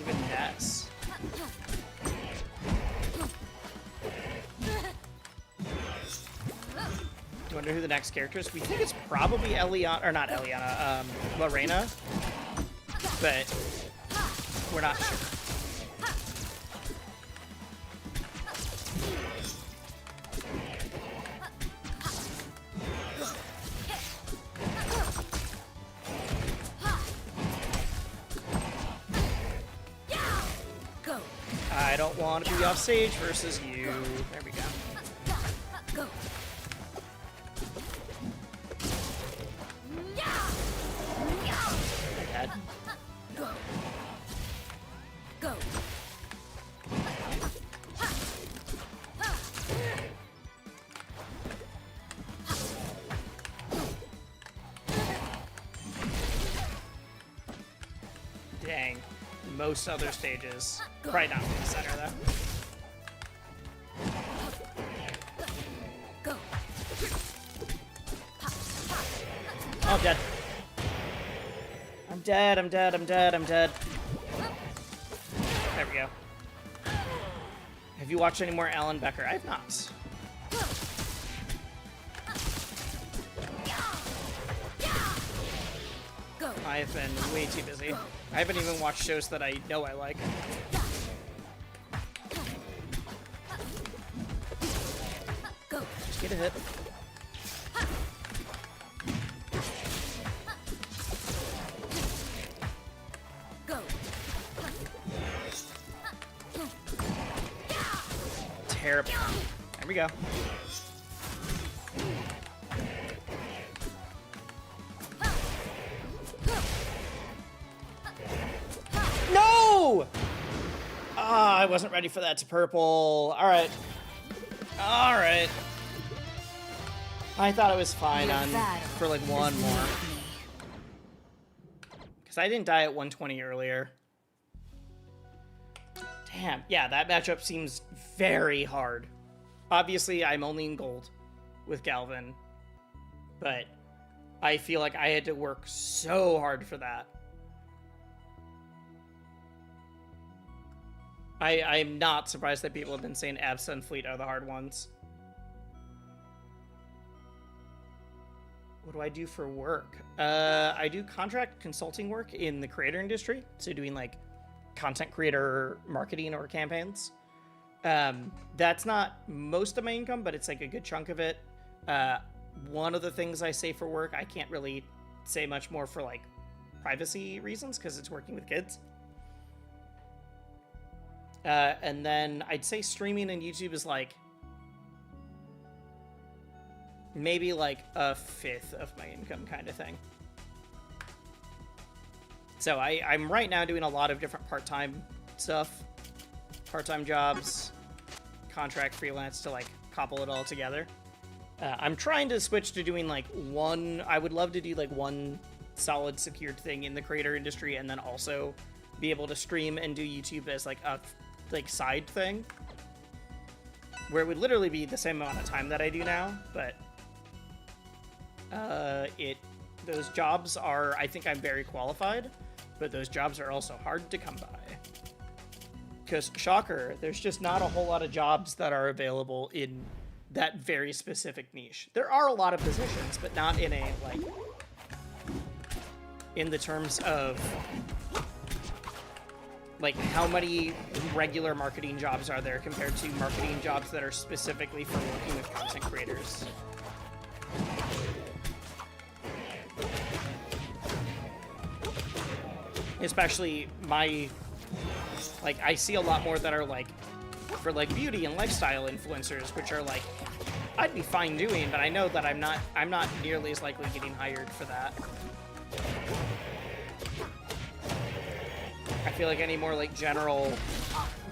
even Ness. Do you wonder who the next character is? We think it's probably Eliana, or not Eliana, Lorena, but we're not sure. I don't want to be off stage versus you. There we go. Go. Bad. Go. Go. Dang. Most other stages. Probably not in the center, though. Go. Oh, I'm dead. I'm dead, I'm dead, I'm dead, I'm dead. There we go. Have you watched any more Alan Becker? I have not. Go. I have been way too busy. I haven't even watched shows that I know I like. Go. Just get a hit. Go. Terrible. There we go. No! Ah, I wasn't ready for that to purple. All right. All right. I thought it was fine on for like one more. Because I didn't die at 120 earlier. Damn. Yeah, that matchup seems very hard. Obviously, I'm only in gold with Galvin. But I feel like I had to work so hard for that. I'm not surprised that people have been saying Absa and Fleet are the hard ones. What do I do for work? I do contract consulting work in the creator industry. So doing like content creator marketing or campaigns. That's not most of my income, but it's like a good chunk of it. One of the things I say for work, I can't really say much more for like privacy reasons because it's working with kids. And then I'd say streaming and YouTube is like maybe like a fifth of my income kind of thing. So I'm right now doing a lot of different part-time stuff, part-time jobs, contract freelance to like couple it all together. I'm trying to switch to doing like I would love to do like one solid secured thing in the creator industry and then also be able to stream and do YouTube as like a side thing where it would literally be the same amount of time that I do now, but those jobs are, I think I'm very qualified, but those jobs are also hard to come by. Because, shocker, there's just not a whole lot of jobs that are available in that very specific niche. There are a lot of positions, but not in a, like, in the terms of, like, how many regular marketing jobs are there compared to marketing jobs that are specifically for working with content creators. Especially I see a lot more that are like for like beauty and lifestyle influencers, which are like, I'd be fine doing, but I know that I'm not nearly as likely getting hired for that. I feel like any more like general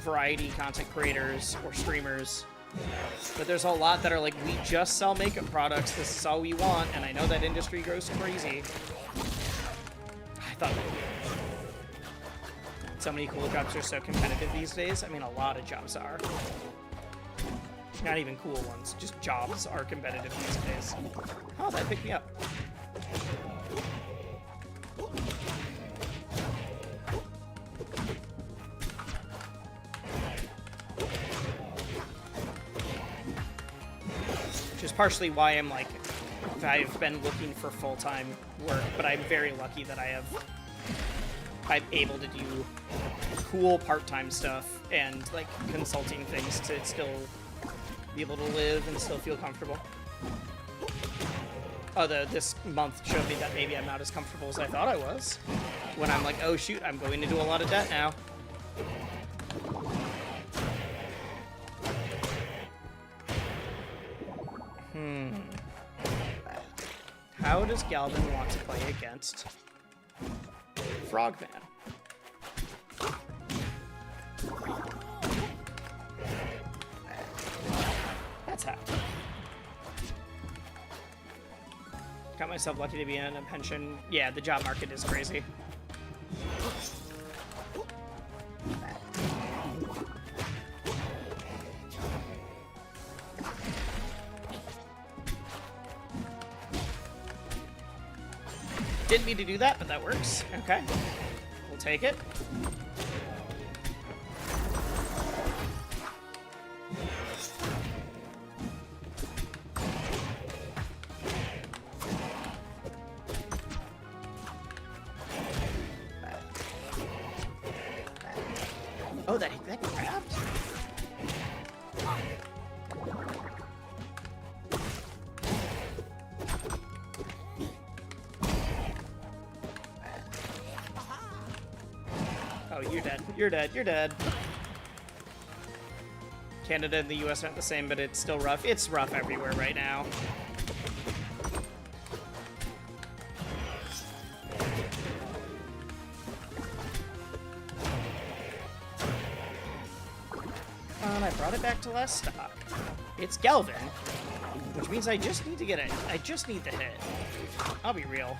variety content creators or streamers. But there's a lot that are like, we just sell makeup products, this is all we want, and I know that industry grows crazy. I thought so many cool jobs are so competitive these days. I mean, a lot of jobs are. Not even cool ones, just jobs are competitive these days. Oh, that picked me up. Which is partially why I've been looking for full-time work, but I'm very lucky that I'm able to do cool part-time stuff and like consulting things to still be able to live and still feel comfortable. Although this month showed me that maybe I'm not as comfortable as I thought I was. When I'm like, oh shoot, I'm going into a lot of debt now. How does Galvin want to play against Frogman? That's how. Got myself lucky to be in a pension. Yeah, the job market is crazy. Didn't mean to do that, but that works. Okay. We'll take it. Oh, that grabbed? Oh, you're dead. You're dead. You're dead. Canada and the US aren't the same, but it's still rough. It's rough everywhere right now. And I brought it back to last stock. It's Galvin, which means I just need to get it. I just need the hit. I'll be real.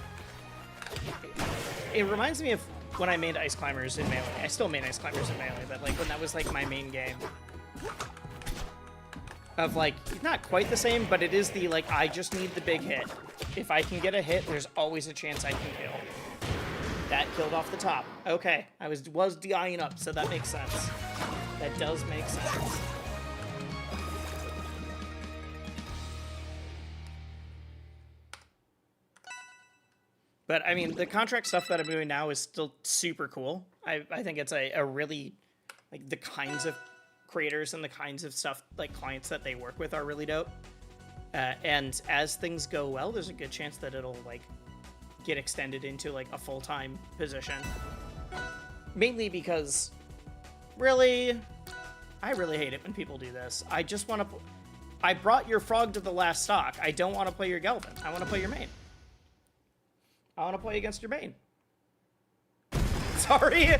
It reminds me of when I made Ice Climbers in Melee. I still made Ice Climbers in Melee, but like when that was like my main game. Of like, not quite the same, but it is the like, I just need the big hit. If I can get a hit, there's always a chance I can kill. That killed off the top. Okay, I was dying up, so that makes sense. That does make sense. But, I mean, the contract stuff that I'm doing now is still super cool. I think it's a really, like, the kinds of creators and the kinds of stuff, like, clients that they work with are really dope. And as things go well, there's a good chance that it'll, like, get extended into, like, a full-time position. Mainly because, really, I really hate it when people do this. I just want to... I brought your frog to the last stock. I don't want to play your Galvin. I want to play your main. I want to play against your main. Sorry.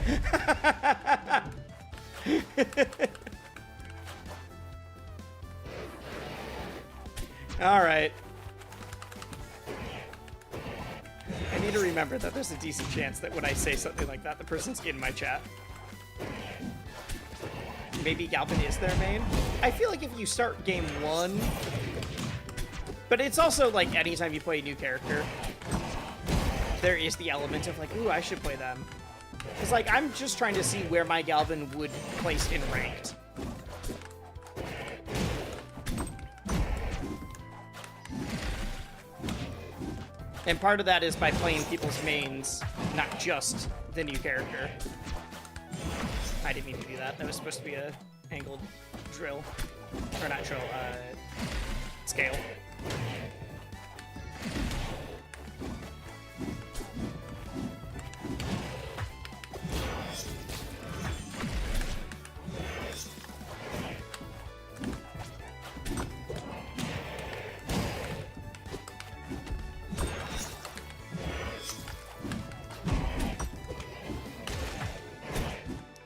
All right. I need to remember that there's a decent chance that when I say something like that, the person's in my chat. Maybe Galvin is their main. I feel like if you start game 1... But it's also like anytime you play a new character, there is the element of like, ooh, I should play them. It's like, I'm just trying to see where my Galvin would place in ranked. And part of that is by playing people's mains, not just the new character. I didn't mean to do that. That was supposed to be a angled drill. Or not drill, scale.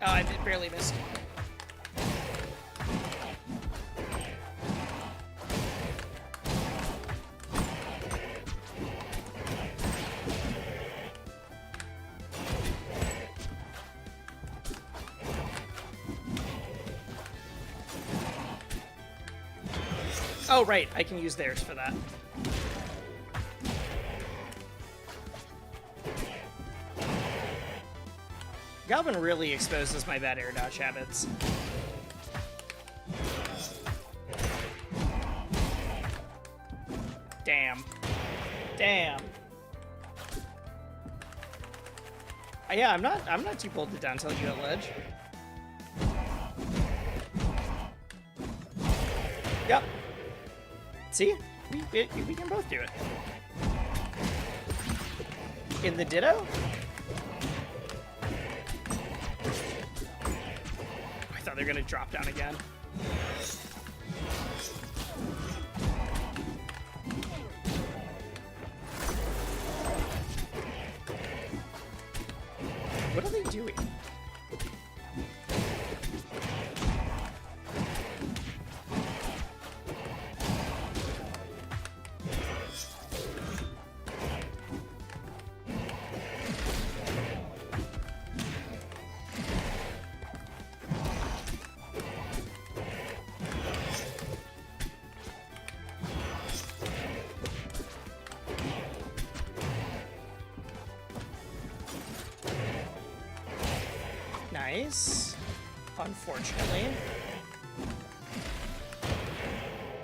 Oh, I barely missed. Oh, right. I can use theirs for that. Galvin really exposes my bad air dodge habits. Damn. Damn. Yeah, I'm not too bold to down tilt you at ledge. Yep. See? We can both do it. In the ditto? I thought they were gonna drop down again. What are they doing? Nice. Unfortunately.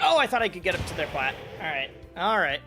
Oh, I thought I could get up to their plat. Alright. Alright.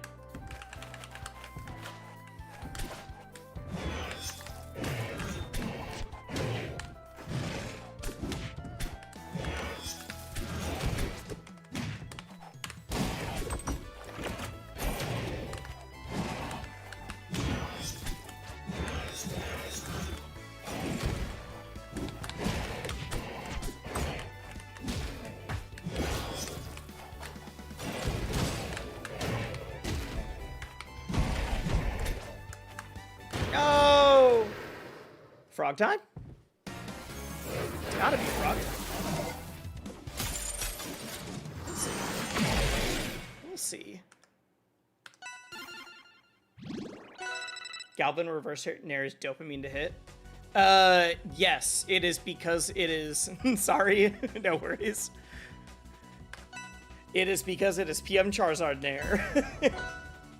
No! Frog time? It's gotta be frog time. We'll see. Galvin reverse nares dopamine to hit. Yes, it is because it is. Sorry, no worries. It is because it is PM Charizard Nair.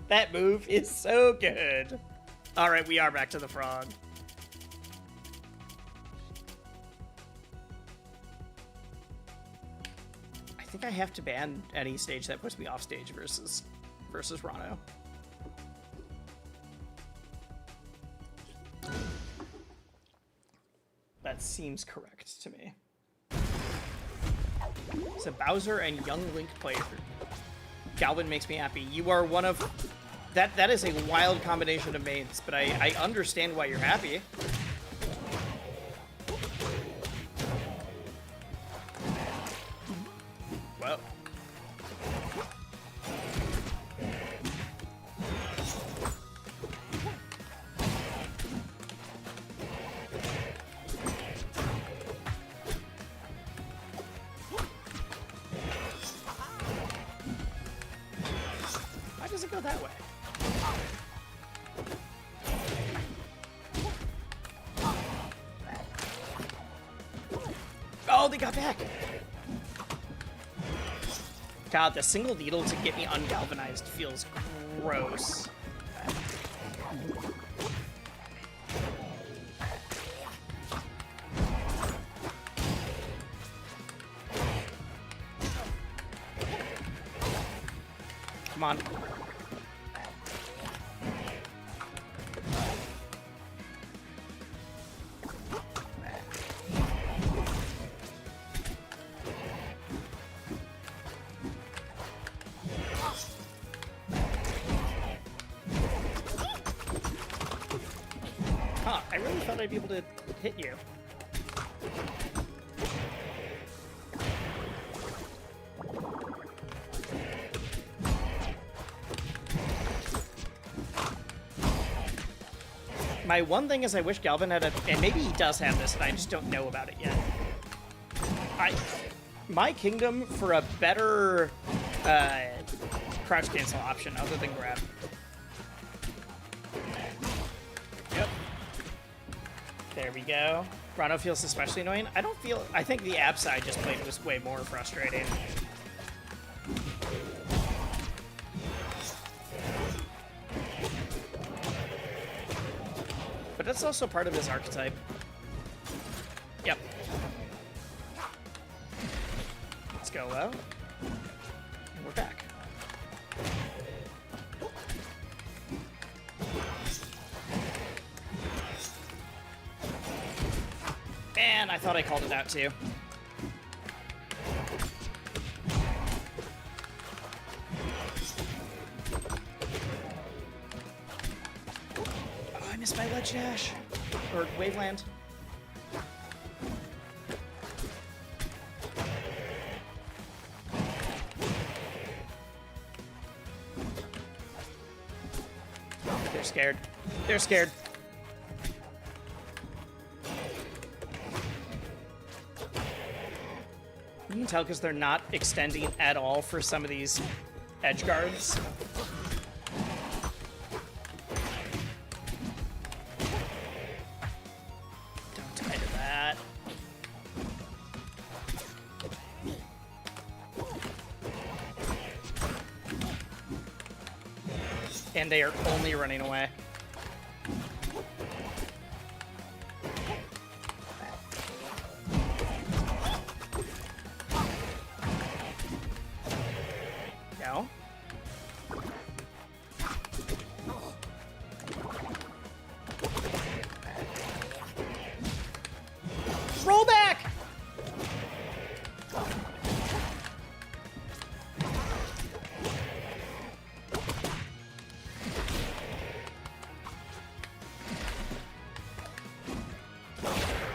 That move is so good. Alright, we are back to the frog. I think I have to ban any stage that puts me off stage versus Rano. That seems correct to me. So Bowser and Young Link player. Galvin makes me happy. You are one of... That is a wild combination of mains, but I understand why you're happy. Whoa. Why does it go that way? Oh, they got back. God, the single needle to get me ungalvanized feels gross. Come on. Huh, I really thought I'd be able to hit you. Come My one thing is I wish Galvin had a, and maybe he does have this, and I just don't know about it yet. My kingdom for a better crouch cancel option other than grab. Yep. There we go. Rano feels especially annoying. I think the app side just played was way more frustrating. But that's also part of this archetype. Yep. Let's go low. And we're back. And I thought I called it out too. Oh, I missed my ledge dash. Or waveland. They're scared. They're scared. You can tell because they're not extending at all for some of these edge guards. Don't tie to that. And they are only running away. No. Roll back!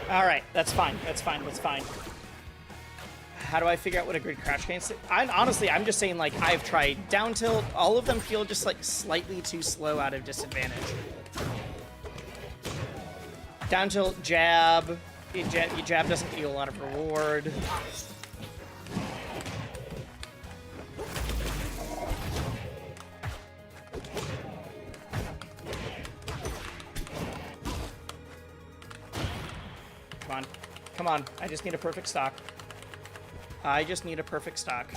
All right, that's fine. That's fine. That's fine. How do I figure out what a good crouch gains? Honestly, I'm just saying, like, I've tried down tilt. All of them feel just, like, slightly too slow out of disadvantage. Down tilt, jab. Your jab doesn't get you a lot of reward. Come on. Come on. I just need a perfect stock. I just need a perfect stock.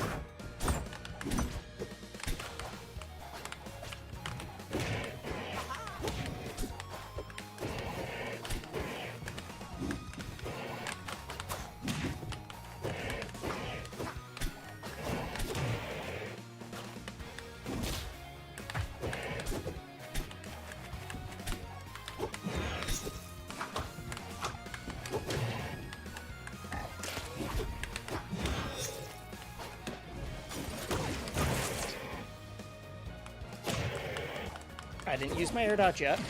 I didn't use my air dodge yet.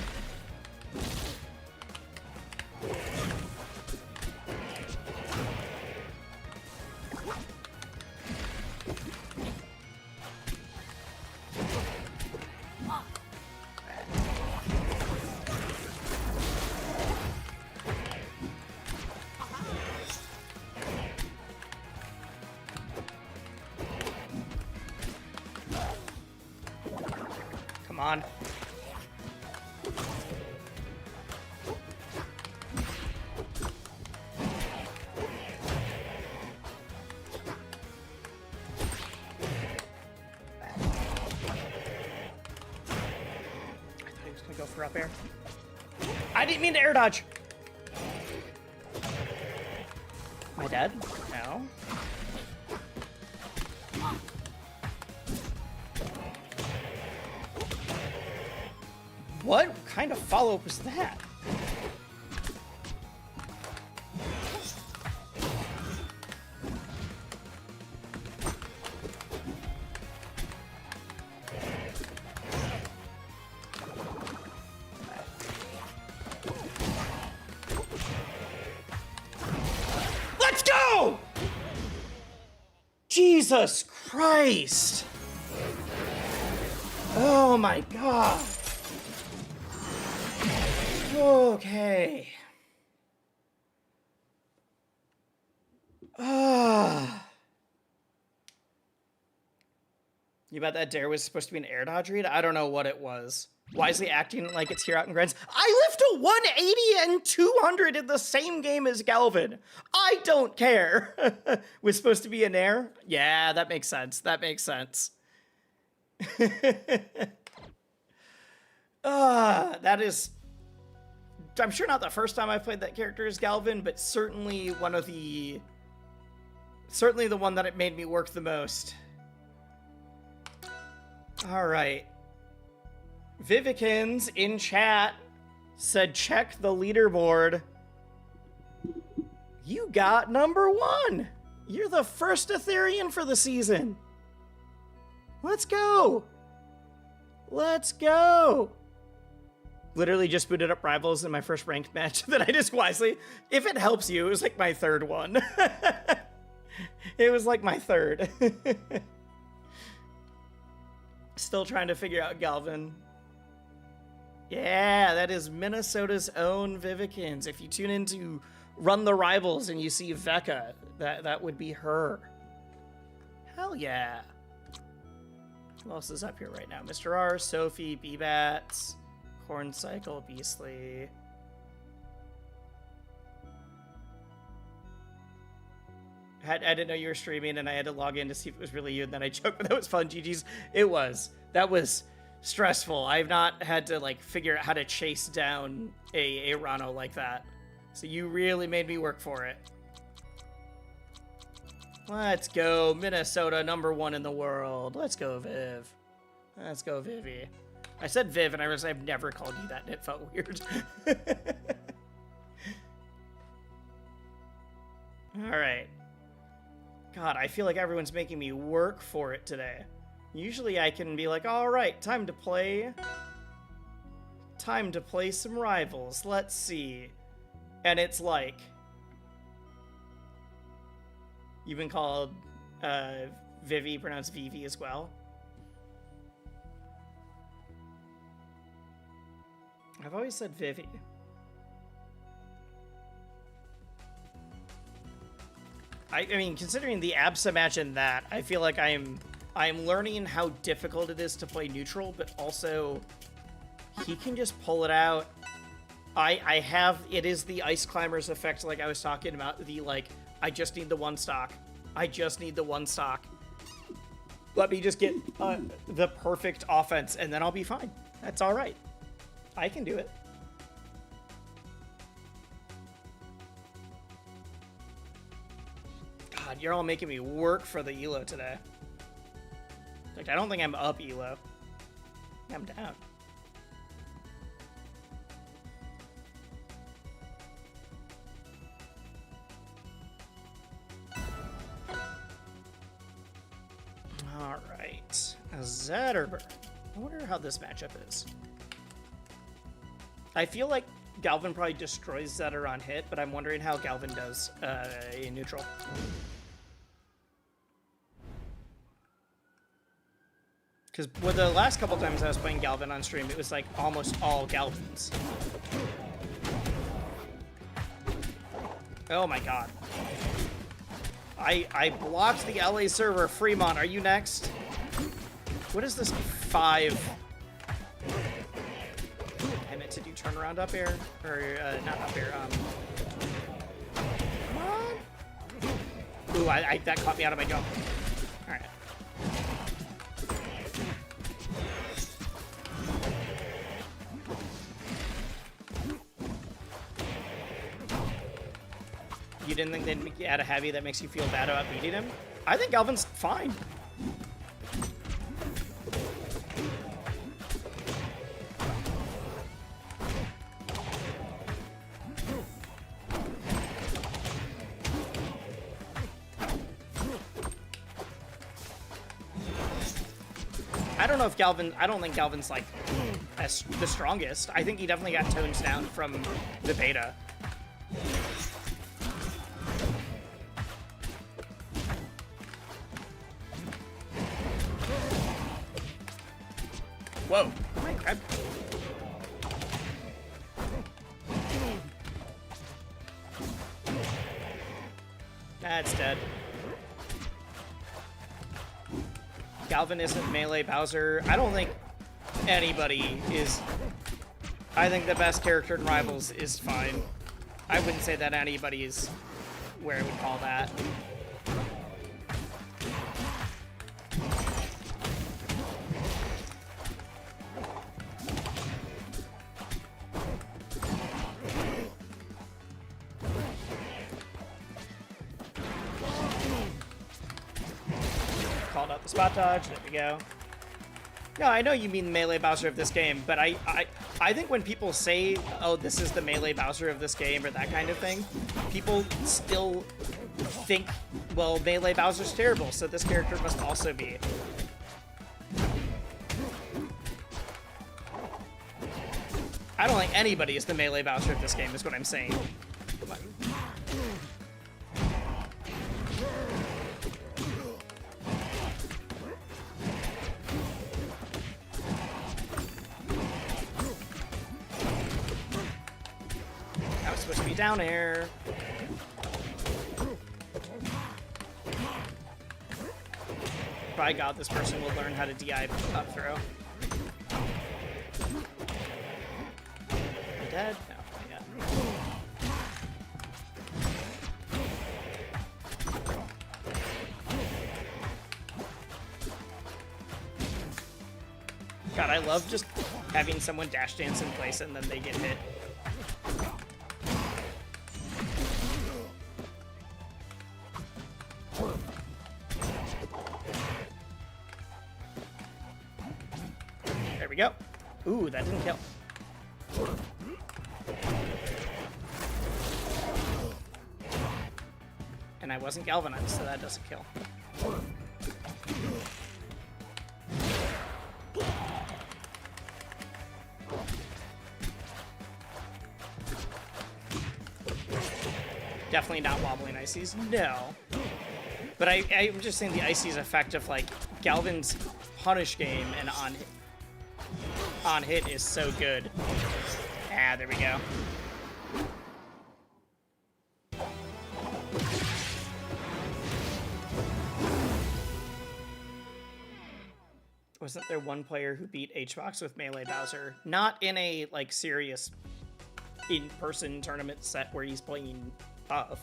Come on. Go for up air. I didn't mean to air dodge. Am I dead? No. What kind of follow-up was that? Let's go! Jesus Christ! Oh my God. Okay. You bet that dare was supposed to be an air dodge read? I don't know what it was. Wisely acting like it's here out in Grants. I lift a 180 and 200 in the same game as Galvin. I don't care. Was supposed to be an air? Yeah, that makes sense. That makes sense. That is... I'm sure not the first time I played that character as Galvin, but certainly one of the... Certainly the one that it made me work the most. Alright. Vivikins in chat said check the leaderboard. You got number 1! You're the first Etherean for the season! Let's go! Let's go! Literally just booted up Rivals in my first ranked match that I just wisely... If it helps you, it was like my third one. It was like my third. Still trying to figure out Galvin. Yeah, that is Minnesota's own Vivikins. If you tune into Run the Rivals and you see Vecca, that would be her. Hell yeah. Who else is up here right now? Mr. R, Sophie, B-Bats, Corn Cycle, Beastly. I didn't know you were streaming, and I had to log in to see if it was really you, and then I joked, but that was fun, GG's. It was. That was stressful. I've not had to, like, figure out how to chase down a Rano like that. So you really made me work for it. Let's go, Minnesota, number 1 in the world. Let's go, Viv. Let's go, Vivi. I said Viv, and I realized I've never called you that, and it felt weird. All right. God, I feel like everyone's making me work for it today. Usually I can be like, all right, time to play some Rivals. Let's see. And it's like, you've been called Vivi, pronounced Vivi as well. I've always said Vivi. I mean, considering the Absa match and that, I feel like I'm learning how difficult it is to play neutral, but also he can just pull it out. It is the Ice Climbers effect, like I was talking about, the like, I just need the one stock. I just need the one stock. Let me just get the perfect offense, and then I'll be fine. That's all right. I can do it. God, you're all making me work for the elo today. Like, I don't think I'm up elo. I'm down. All right, Zetterberg. I wonder how this matchup is. I feel like Galvin probably destroys Zetter on hit, but I'm wondering how Galvin does in neutral. Because with the last couple times I was playing Galvin on stream, it was like almost all Galvins. Oh my god. I blocked the LA server. Fremont, are you next? What is this 5? I meant to do turnaround up air, or not up air. Come on. Ooh, that caught me out of my jump. All right. You didn't think they'd add a heavy that makes you feel bad about beating him? I think Galvin's fine. I don't think Galvin's like the strongest. I think he definitely got tones down from the beta. Whoa. Oh my crap. That's dead. Galvin isn't melee Bowser. I don't think anybody is. I think the best character in Rivals is fine. I wouldn't say that anybody is where I would call that. Called out the spot dodge. There we go. No, I know you mean melee Bowser of this game, but I think when people say, oh, this is the melee Bowser of this game, or that kind of thing, people still think, well, melee Bowser's terrible, so this character must also be. I don't think anybody is the melee Bowser of this game, is what I'm saying. Supposed to be down air. By God, this person will learn how to DI up throw. You dead? No, yeah. God, I love just having someone dash dance in place and then they get hit. There we go. Ooh, that didn't kill. And I wasn't galvanized, so that doesn't kill. Definitely not wobbling ices, no. But I'm just saying the ices effect of like Galvin's punish game and on hit is so good. Ah, there we go. Wasn't there one player who beat HBox with melee Bowser? Not in a like serious in-person tournament set where he's playing tough.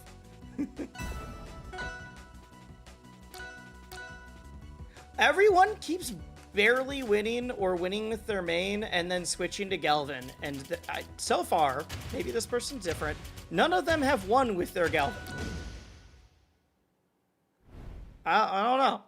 Everyone keeps barely winning or winning with their main and then switching to Galvin. And so far, maybe this person's different, none of them have won with their Galvin. I don't know.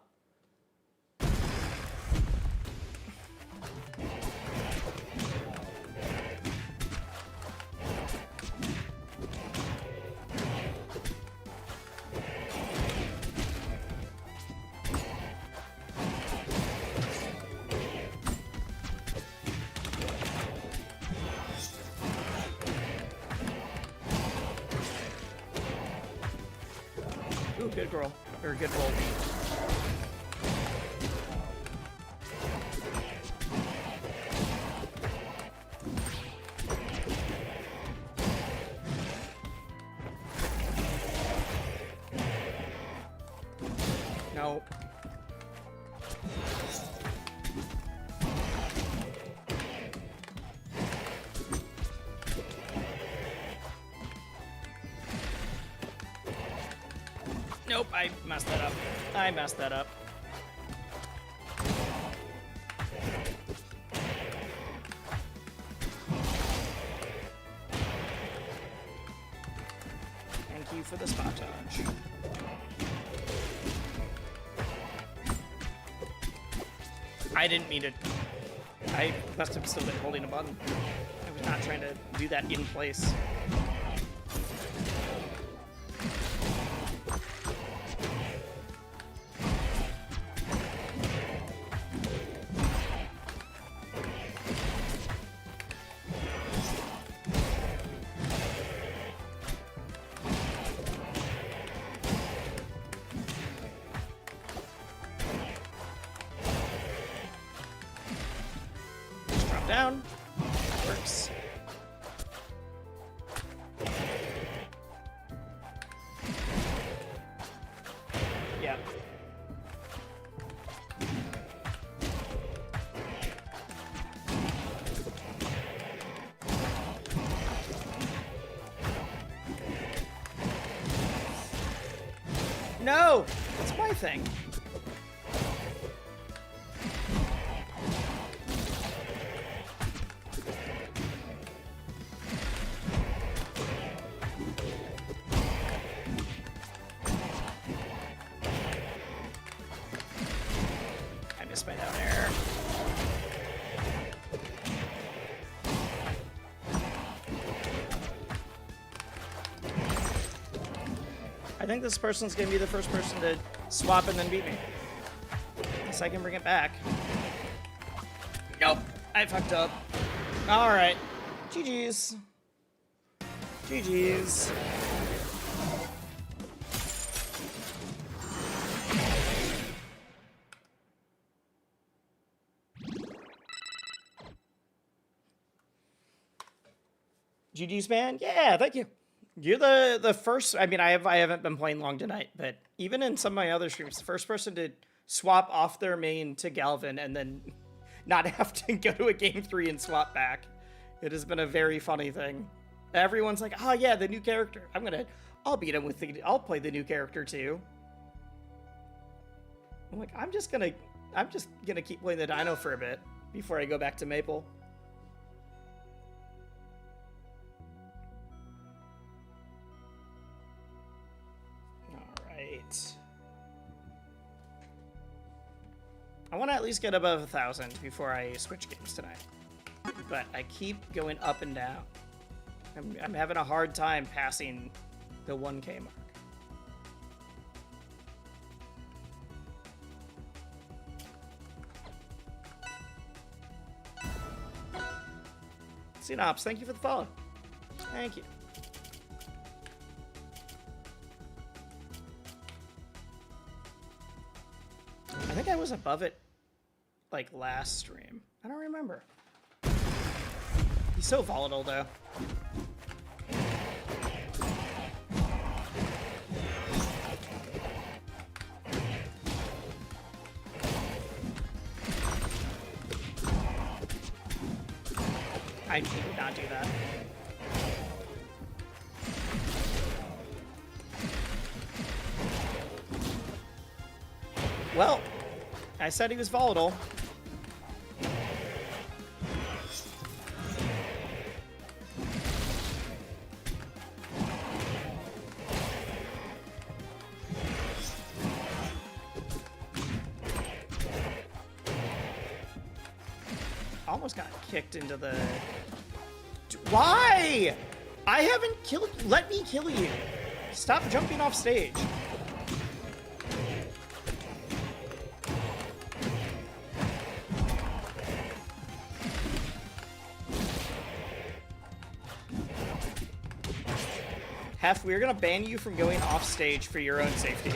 Ooh, good roll. Or good roll. No. Nope, I messed that up. I messed that up. Thank you for the spot dodge. I didn't mean to. I must have still been holding a button. I was not trying to do that in place. Down. Works. No! It's my thing. I missed my down air. I think this person's gonna be the first person to swap and then beat me. Unless I can bring it back. Nope, I fucked up. All right, GG's. GG's. GG's, man. Yeah, thank you. You're the first. I mean, I haven't been playing long tonight, but even in some of my other streams, the first person to swap off their main to Galvin and then not have to go to a game 3 and swap back. It has been a very funny thing. Everyone's like, "Oh yeah, the new character. I'll beat him with I'll play the new character too." I'm like, I'm just gonna keep playing the Dino for a bit before I go back to Maple. I want to at least get above 1,000 before I switch games tonight. But I keep going up and down. I'm having a hard time passing the 1K mark. Synops, thank you for the follow. Thank you. I think I was above it, like, last stream. I don't remember. He's so volatile, though. I did not do that. Well, I said he was volatile. Almost got kicked into the... Why? I haven't killed... Let me kill you. Stop jumping off stage. Hef, we're gonna ban you from going off stage for your own safety.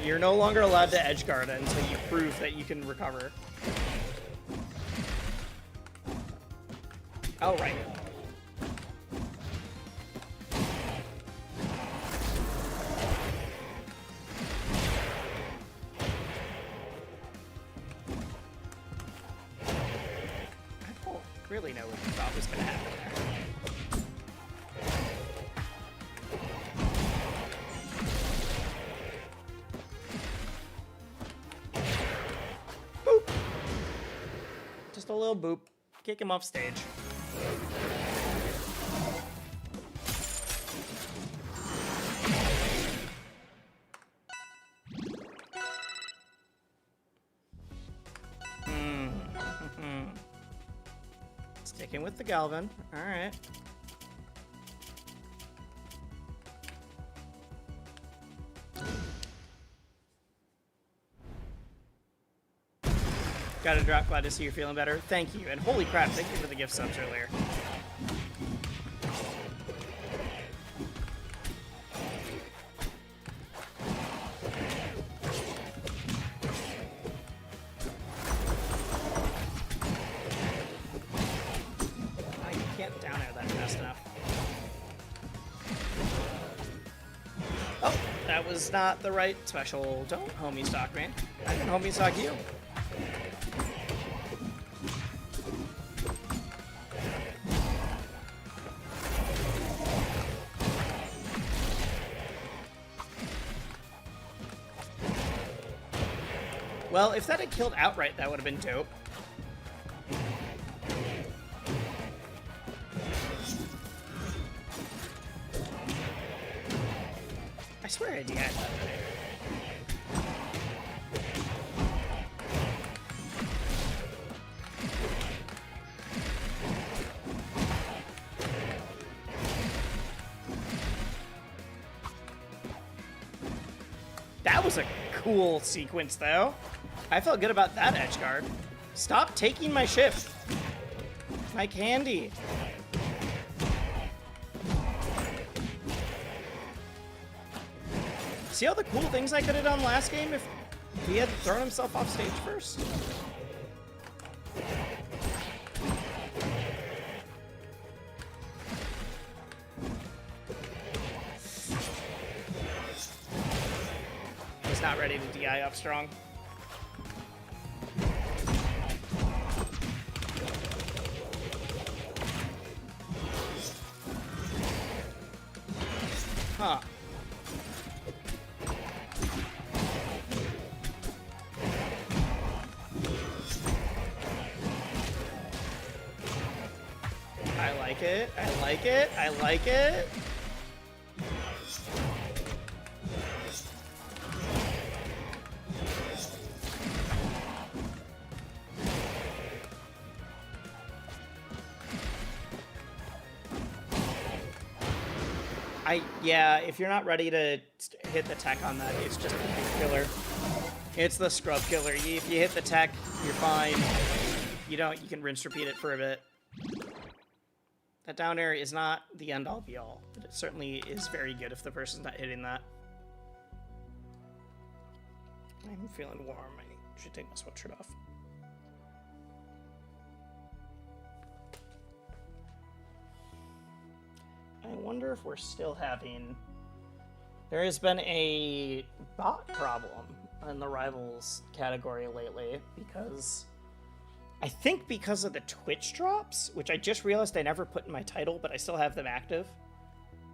You're no longer allowed to edge guard until you prove that you can recover. Oh, right. I don't really know what you thought was gonna happen there. Just a little boop. Kick him off stage. Sticking with the Galvin. All right. Got a drop. Glad to see you're feeling better. Thank you. And holy crap, thank you for the gift subs earlier. Oh, you can't down air that fast enough. Oh, that was not the right special. Don't homie stock me. I can homie stock you. Well, if that had killed outright, that would have been dope. I swear I DI'd that. That was a cool sequence, though. I felt good about that edge guard. Stop taking my ship. My candy. See all the cool things I could have done last game if he had thrown himself off stage first? He's not ready to DI up strong. Huh. I like it. I like it. I like it. Yeah, if you're not ready to hit the tech on that, it's just a big killer. It's the scrub killer. If you hit the tech, you're fine. You don't, you can rinse repeat it for a bit. That down air is not the end all be all, but it certainly is very good if the person's not hitting that. I'm feeling warm. I should take my sweatshirt off. I wonder if we're still having... There has been a bot problem in the Rivals category lately because... I think because of the Twitch drops, which I just realized I never put in my title, but I still have them active.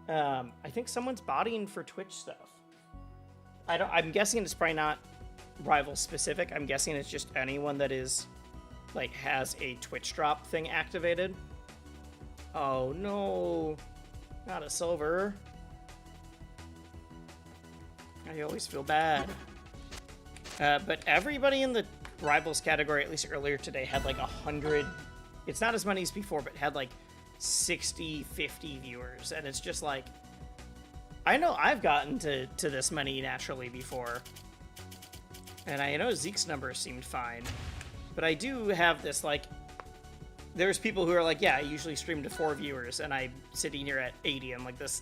I think someone's botting for Twitch stuff. I'm guessing it's probably not Rivals specific. I'm guessing it's just anyone that is, like, has a Twitch drop thing activated. Oh no. Not a silver. I always feel bad. But everybody in the Rivals category, at least earlier today, had like 100... It's not as many as before, but had like 60, 50 viewers. And it's just like... I know I've gotten to this many naturally before. And I know Zeke's numbers seemed fine. But I do have this, like... There's people who are like, yeah, I usually stream to 4 viewers, and I'm sitting here at 80. I'm like, this...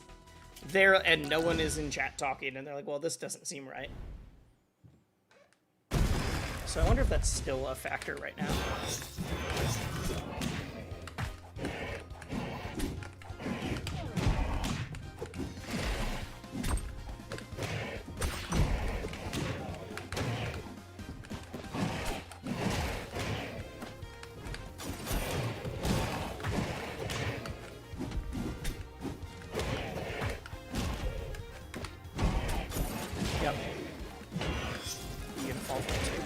There, and no one is in chat talking, and they're like, well, this doesn't seem right. So I wonder if that's still a factor right now. Yep. You can fall for it too.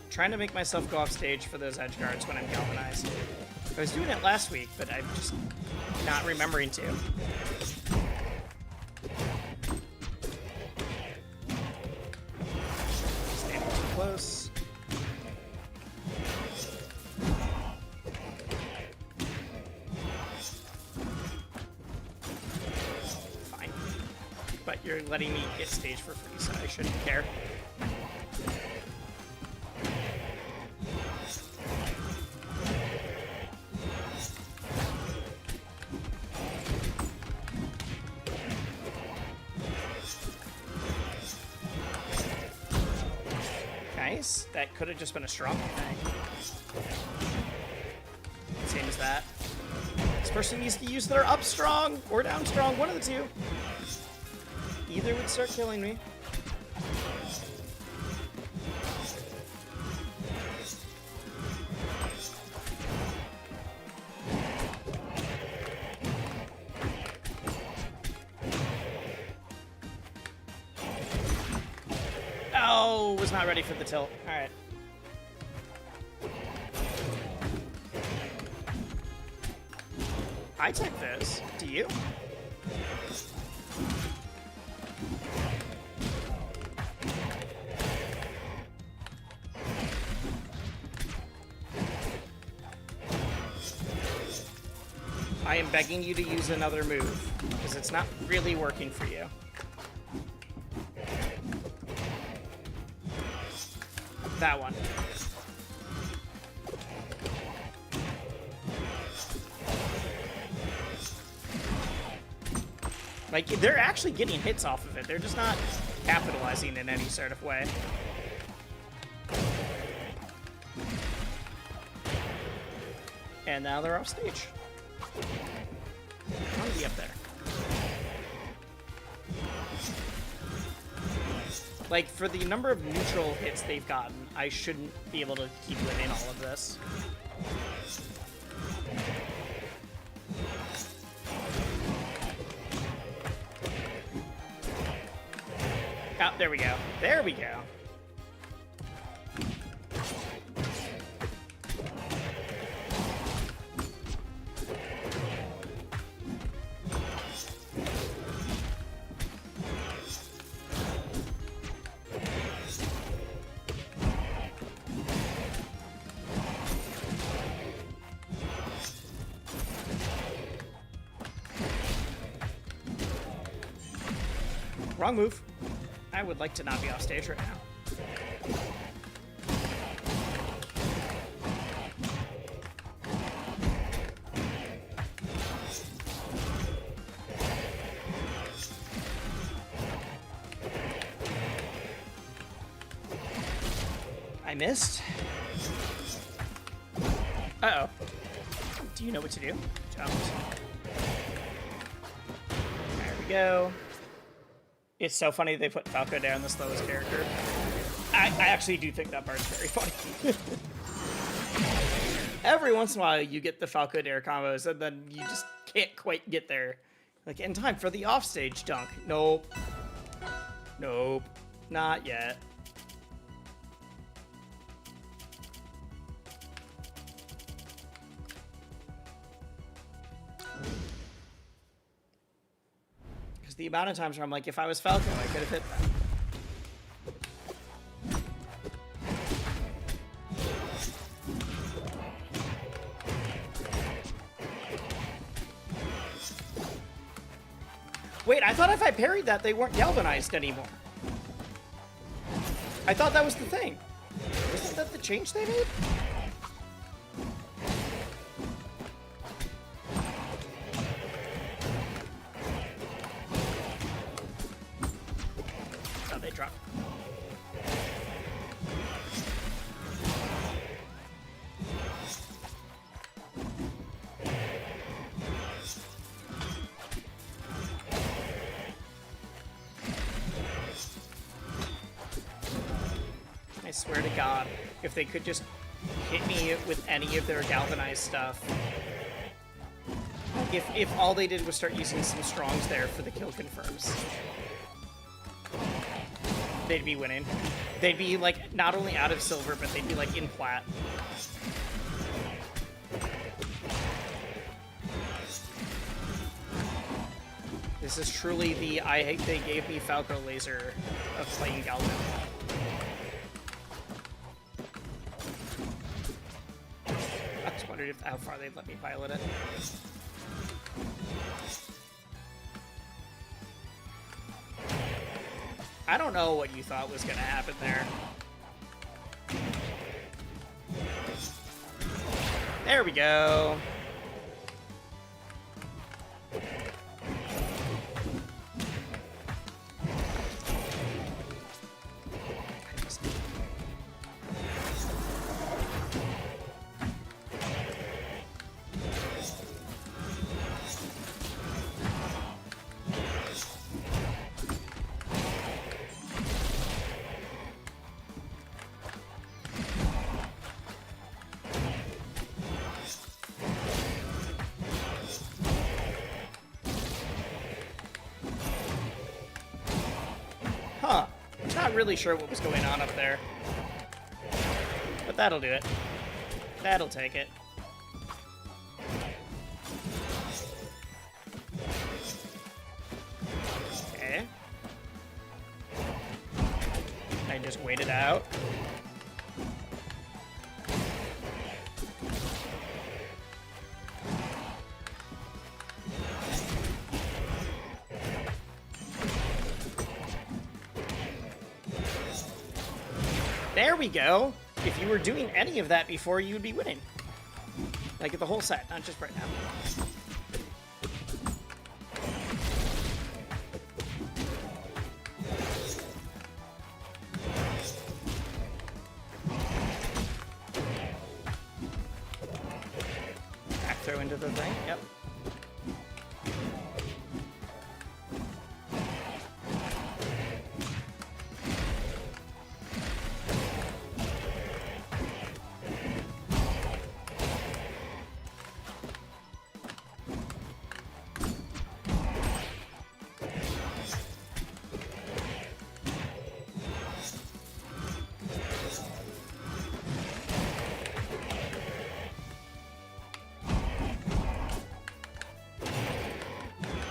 Trying to make myself go off stage for those edge guards when I'm galvanized. I was doing it last week, but I'm just not remembering to. Standing too close. Fine. But you're letting me get stage for free, so I shouldn't care. That could have just been a strong thing. Same as use that. This person needs to use their up strong or down strong, one of the two. Either would start killing me. Oh, was not ready for the tilt. All right. I take this. Do you? I am begging you to use another move, because it's not really working for you. That one. Like, they're actually getting hits off of it. They're just not capitalizing in any sort of way. And now they're off stage. I want to be up there. Like, for the number of neutral hits they've gotten, I shouldn't be able to keep winning all of this. Oh, there we go. There we go. Wrong move. I would like to not be off stage right now. I missed. Uh-oh. Do you know what to do? Jumped. There we go. It's so funny they put Falco down the slowest character. I actually do think that part's very funny. Every once in a while, you get the Falco Dare combos, and then you just can't quite get there. Like, in time for the offstage dunk. Nope. Nope. Not yet. The amount of times where I'm like, if I was Falco, I could have hit that. Wait, I thought if I parried that, they weren't galvanized anymore. I thought that was the thing. Isn't that the change they made? Drop. I swear to God, if they could just hit me with any of their galvanized stuff. If all they did was start using some strongs there for the kill confirms. They'd be winning. They'd be, like, not only out of silver, but they'd be, like, in plat. This is truly the they gave me Falco laser of playing Galvin. I just wondered how far they'd let me pilot it. I don't know what you thought was going to happen there. There we go. really sure what was going on up there. But that'll do it. That'll take it. Okay. I just wait it out. There we go. If you were doing any of that before, you would be winning. Like the whole set, not just right now. Back throw into the thing, yep.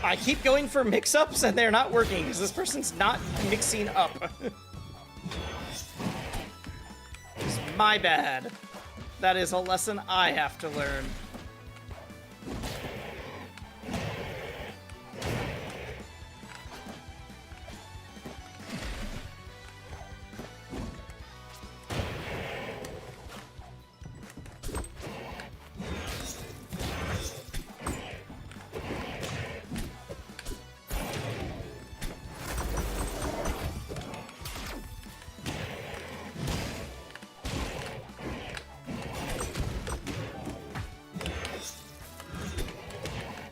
I keep going for mix-ups and they're not working because this person's not mixing up. It's my bad. That is a lesson I have to learn.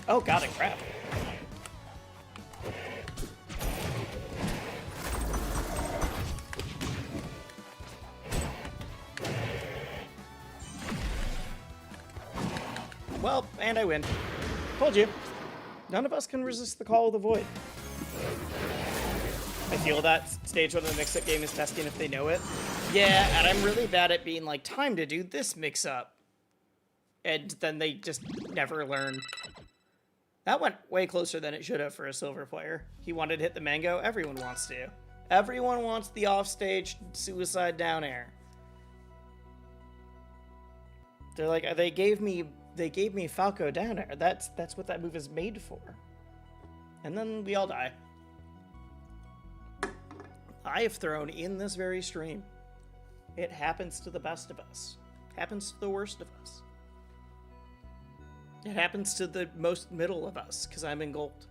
Oh, got it, crap. Well, and I win. Told you. None of us can resist the call of the void. I feel that stage 1 of the mix-up game is testing if they know it. Yeah, and I'm really bad at being like, time to do this mix-up. And then they just never learn. That went way closer than it should have for a silver player. He wanted to hit the mango. Everyone wants to. Everyone wants the offstage suicide down air. They're like, they gave me Falco down air. That's what that move is made for. And then we all die. I have thrown in this very stream. It happens to the best of us. Happens to the worst of us. It happens to the most middle of us, because I'm in gold.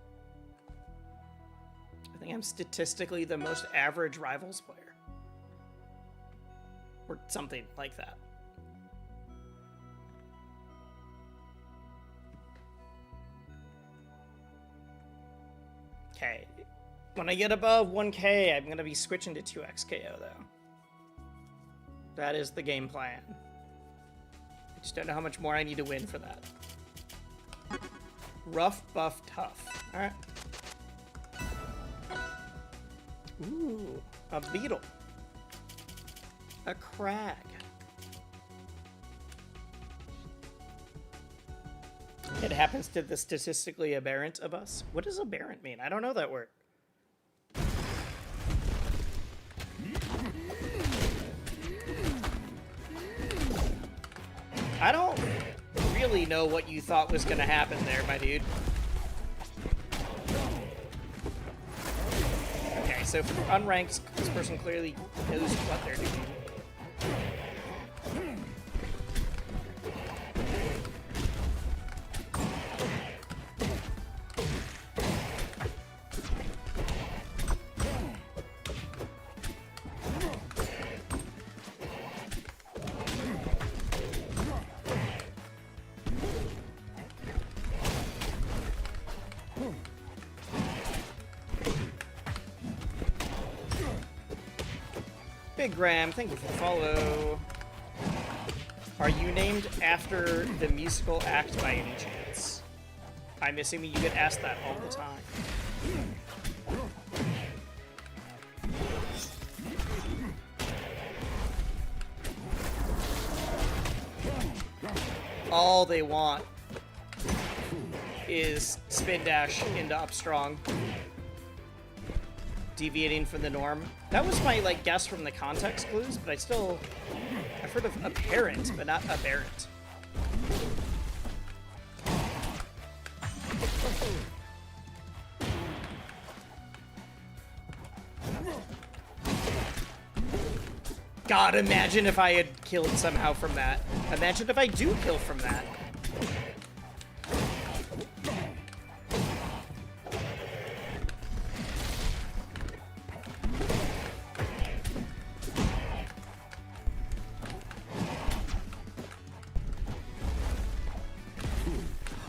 I think I'm statistically the most average Rivals player. Or something like that. Okay. When I get above 1K, I'm going to be switching to 2x KO, though. That is the game plan. I just don't know how much more I need to win for that. Rough, buff, tough. Alright. Ooh, a beetle. A crag. It happens to the statistically aberrant of us. What does aberrant mean? I don't know that word. I don't really know what you thought was going to happen there, my dude. Okay, so for unranked, this person clearly knows what they're doing. Big Graham, thank you for the follow. Are you named after the musical act by any chance? I'm assuming you get asked that all the time. all they want is spin dash into up strong. Deviating from the norm. That was my, like, guess from the context clues, but I've heard of apparent, but not aberrant. God, imagine if I had killed somehow from that. Imagine if I do kill from that.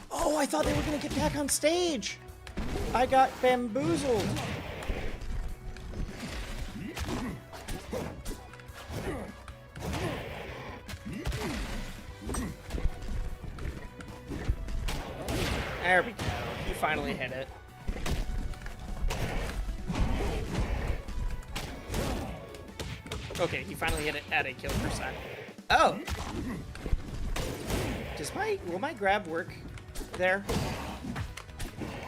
Oh, I thought they were gonna get back on stage. I got bamboozled. There we go. You finally hit it. Okay, he finally hit it at a kill percent. Oh! Will my grab work there?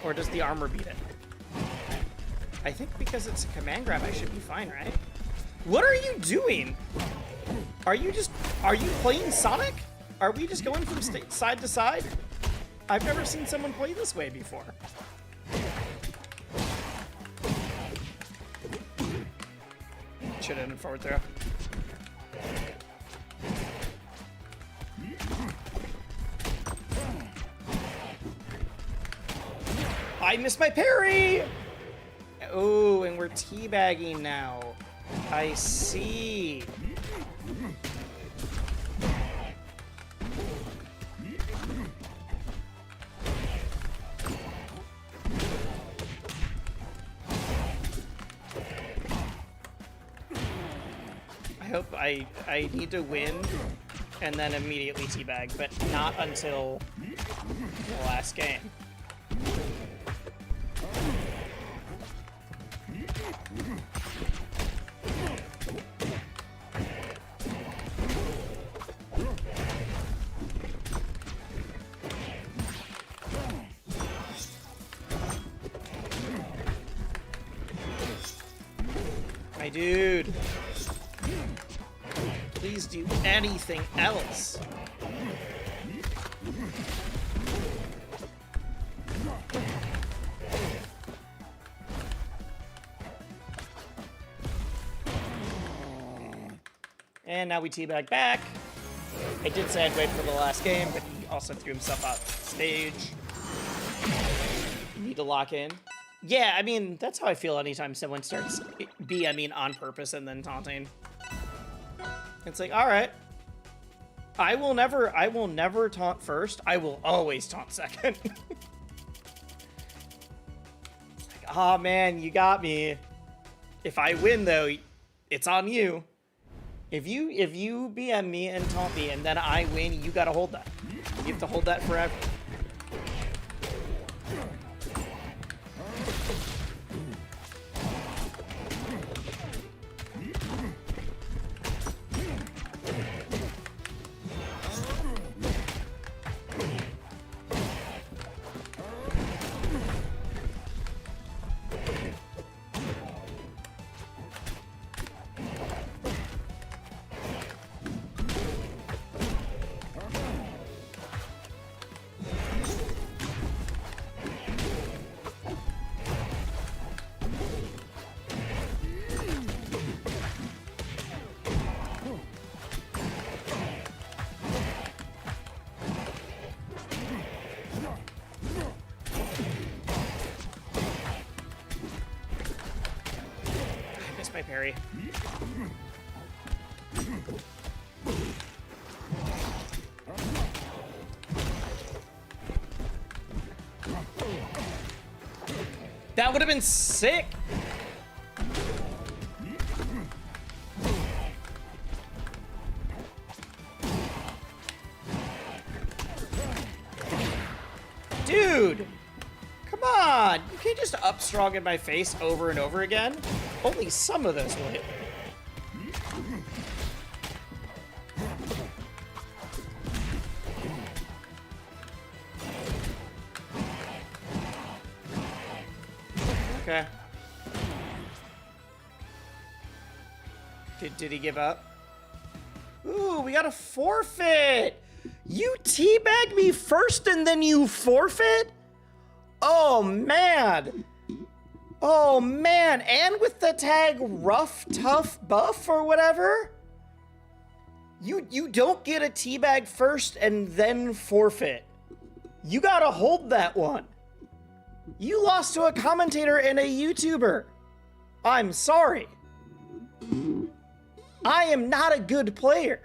Or does the armor beat it? I think because it's a command grab, I should be fine, right? What are you doing? Are you playing Sonic? Are we just going from side to side? I've never seen someone play this way before. Should have ended forward throw. I missed my parry! Oh, and we're teabagging now. I see. I need to win and then immediately teabag, but not until the last game. My dude. Please do anything else. And now we teabag back. I did say I'd wait for the last game, but he also threw himself out stage. You need to lock in. Yeah, I mean, that's how I feel anytime someone starts BMing on purpose and then taunting. It's like, all right, I will never taunt first. I will always taunt second. It's like, oh man, you got me. If I win though, it's on you. If you BM me and taunt me and then I win, you gotta hold that. You have to hold that forever. My parry. That would have been sick. Dude, come on. You can't just up strong in my face over and over again. Only some of those will hit me. Okay. Did he give up? Ooh, we got a forfeit! You teabag me first and then you forfeit? Oh, man! Oh, man! And with the tag rough, tough, buff or whatever? You don't get a teabag first and then forfeit. You gotta hold that one. You lost to a commentator and a YouTuber. I'm sorry. I am not a good player.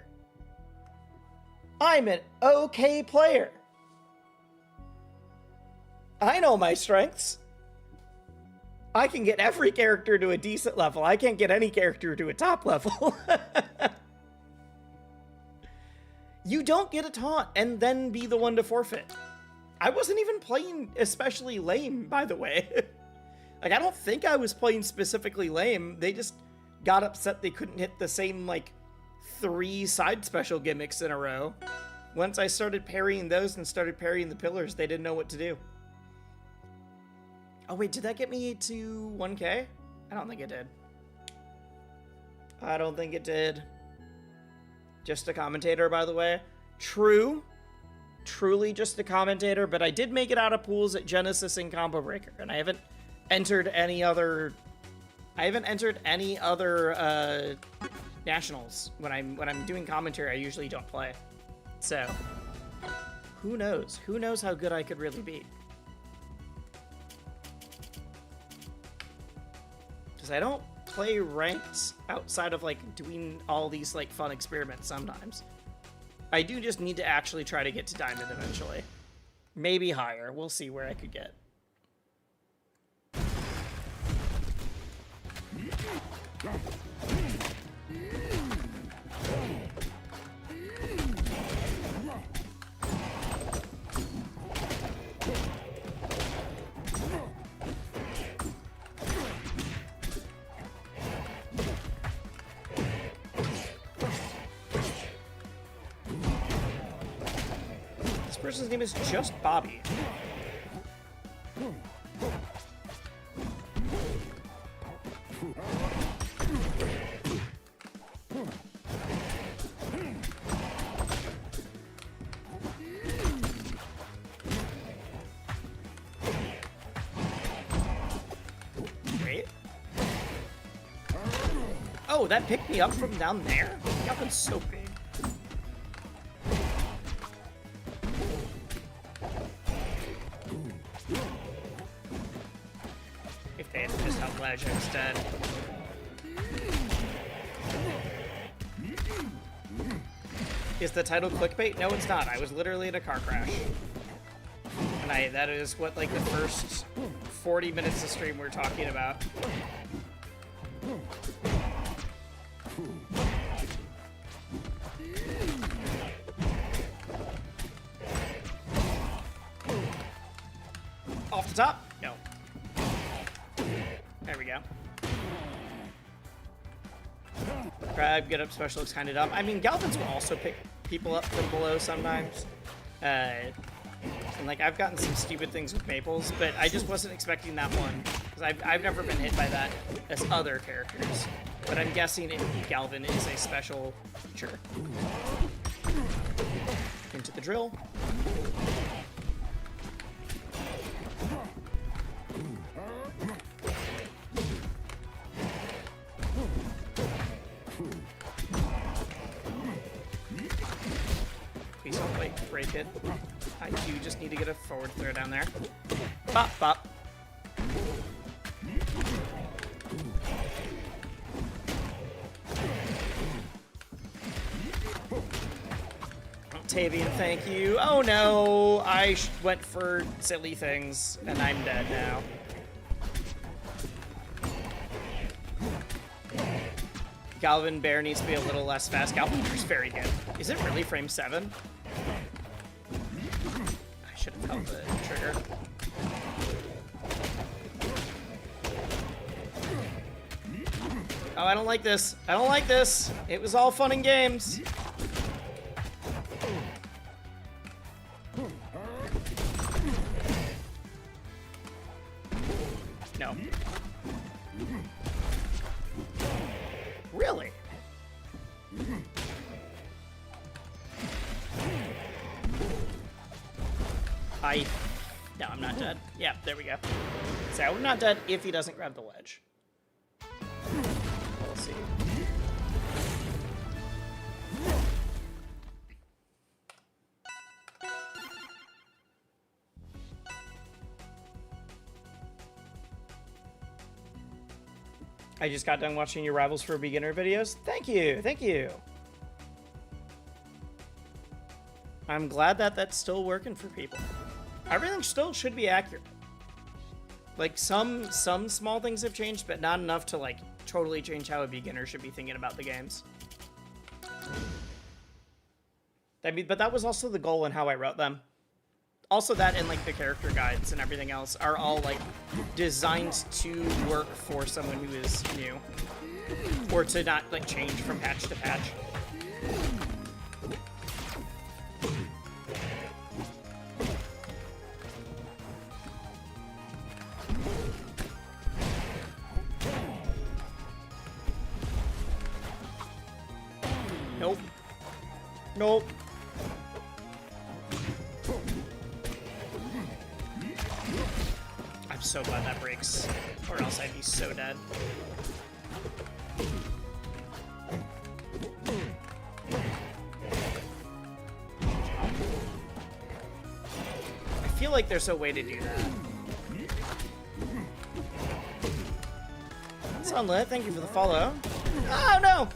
I'm an okay player. I know my strengths. I can get every character to a decent level. I can't get any character to a top level. You don't get a taunt and then be the one to forfeit. I wasn't even playing especially lame, by the way. Like, I don't think I was playing specifically lame. They just got upset they couldn't hit the same, like, 3 side special gimmicks in a row. Once I started parrying those and started parrying the pillars, they didn't know what to do. Oh, wait, did that get me to 1K? I don't think it did. I don't think it did. Just a commentator, by the way. True. Truly just a commentator, but I did make it out of pools at Genesis and Combo Breaker, and I haven't entered any other nationals. When I'm doing commentary, I usually don't play. So, who knows? Who knows how good I could really be? Because I don't play ranked outside of, like, doing all these, like, fun experiments sometimes. I do just need to actually try to get to Diamond eventually. Maybe higher. We'll see where I could get. This person's name is just Bobby. Wait. Oh, that picked me up from down there? That one's so big. If they had just held ledge instead. Is the title clickbait? No, it's not. I was literally in a car crash. And that is what, like, the first 40 minutes of stream we're talking about. Off the top? No. There we go. Crab, get up, special looks kind of dumb. I mean, Galvins will also pick people up from below sometimes. And, like, I've gotten some stupid things with Maples, but I just wasn't expecting that one. Because I've never been hit by that as other characters. But I'm guessing Galvin is a special feature. Into the drill. Please don't, like, break it. I do just need to get a forward throw down there. Bop, bop. Octavian, thank you. Oh no, I went for silly things, and I'm dead now. Galvin Bear needs to be a little less fast. Galvin Bear's very good. Is it really frame 7? I should have held the trigger. Oh, I don't like this. I don't like this. It was all fun and games. No. Really? No, I'm not dead. Yeah, there we go. So I'm not dead if he doesn't grab the ledge. We'll see. I just got done watching your Rivals for Beginner videos. Thank you, thank you. I'm glad that that's still working for people. Everything still should be accurate. Like, some small things have changed, but not enough to, like, totally change how a beginner should be thinking about the games. I mean, but that was also the goal in how I wrote them. Also that and, like, the character guides and everything else are all, like, designed to work for someone who is new. Or to not, like, change from patch to patch. Nope. Nope. I'm so glad that breaks, or else I'd be so dead. I feel like there's a way to do that. Sunlit, thank you for the follow. Oh no!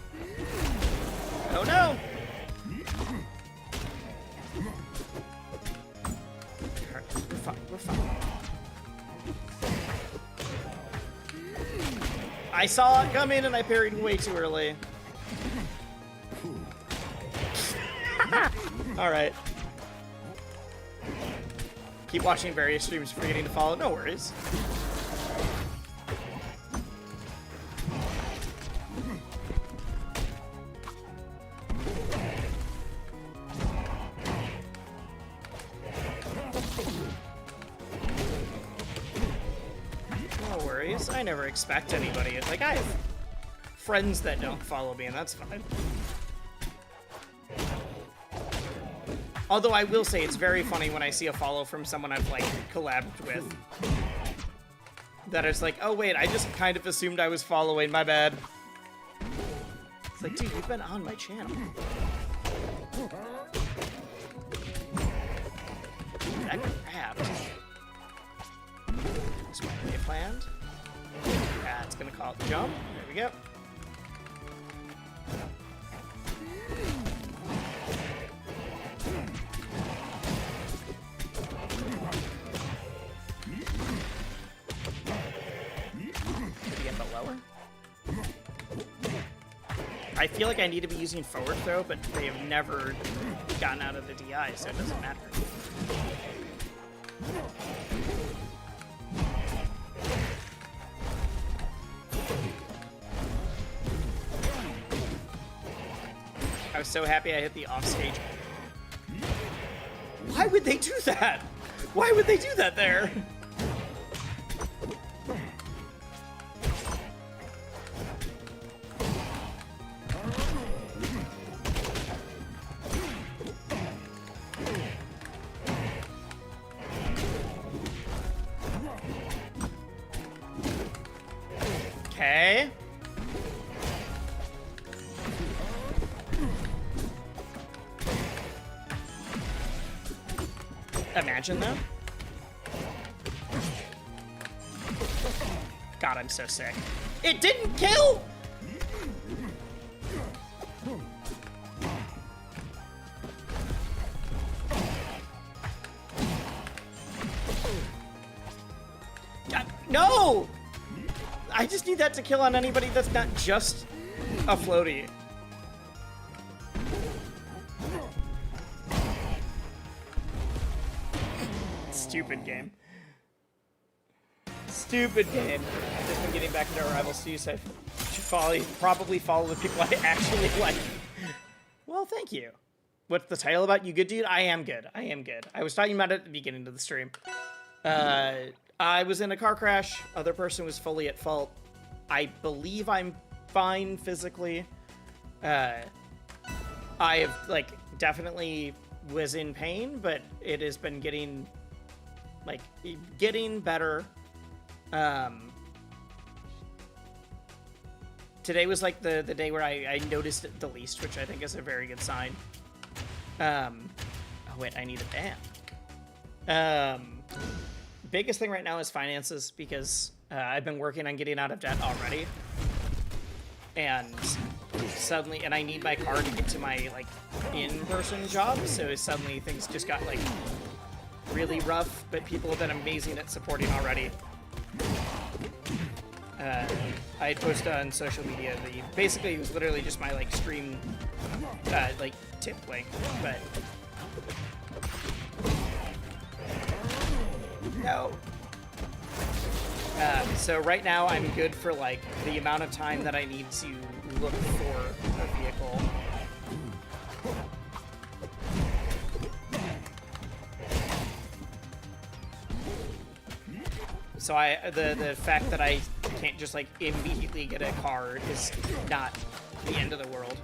Oh no! We're fine, we're fine. I saw it come in and I parried way too early. Alright. Keep watching various streams, forgetting to follow. No worries. No worries. I never expect anybody. Like, I have friends that don't follow me, and that's fine. Although I will say it's very funny when I see a follow from someone I've, like, collabed with. That it's like, oh wait, I just kind of assumed I was following, my bad. It's like, dude, you've been on my channel. That grabbed. That's what I planned. Yeah, it's gonna call it the jump. There we go. I feel like I need to be using forward throw, but they have never gotten out of the DI, so it doesn't matter. I was so happy I hit the offstage. Why would they do that? Why would they do that there? Okay. Imagine that. God, I'm so sick. It didn't kill! God, no! I just need that to kill on anybody that's not just a floaty. Stupid game. Stupid game. I've just been getting back into our Rivals too, so I should probably follow the people I actually like. Well, thank you. What's the title about? You good, dude? I am good. I am good. I was talking about it at the beginning of the stream. I was in a car crash. Other person was fully at fault. I believe I'm fine physically. I have, like, definitely was in pain, but it has been getting better. Today was, like, the day where I noticed it the least, which I think is a very good sign. Oh, wait, I need a dam. Biggest thing right now is finances, because I've been working on getting out of debt already. And suddenly, and I need my car to get to my, like, in-person job, so suddenly things just got, like, really rough, but people have been amazing at supporting already. I had posted on social media, basically it was literally just my, like, stream, like, tip link, but... No. So right now I'm good for, like, the amount of time that I need to look for a vehicle. So the fact that I can't just, like, immediately get a car is not the end of the world.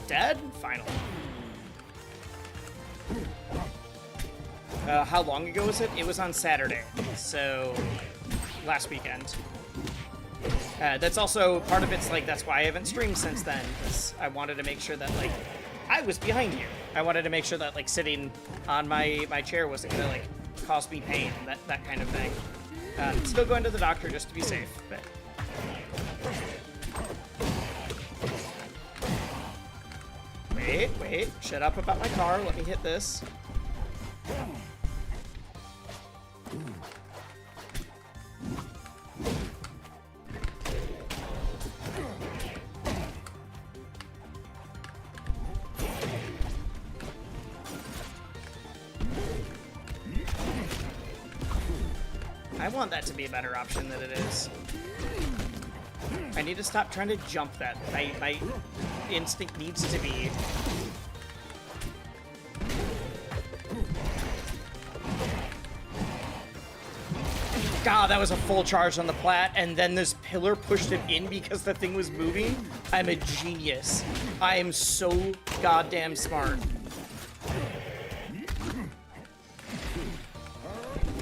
Dead? Finally. How long ago was it? It was on Saturday, so last weekend. That's also part of it's, like, that's why I haven't streamed since then, because I wanted to make sure that, like, I was behind you. I wanted to make sure that, like, sitting on my chair wasn't gonna, like, cause me pain, that kind of thing. Still going to the doctor just to be safe, but... Wait, shut up about my car, let me hit this. I want that to be a better option than it is. I need to stop trying to jump that. My instinct needs to be... God, that was a full charge on the plat, and then this pillar pushed him in because the thing was moving. I'm a genius. I am so goddamn smart.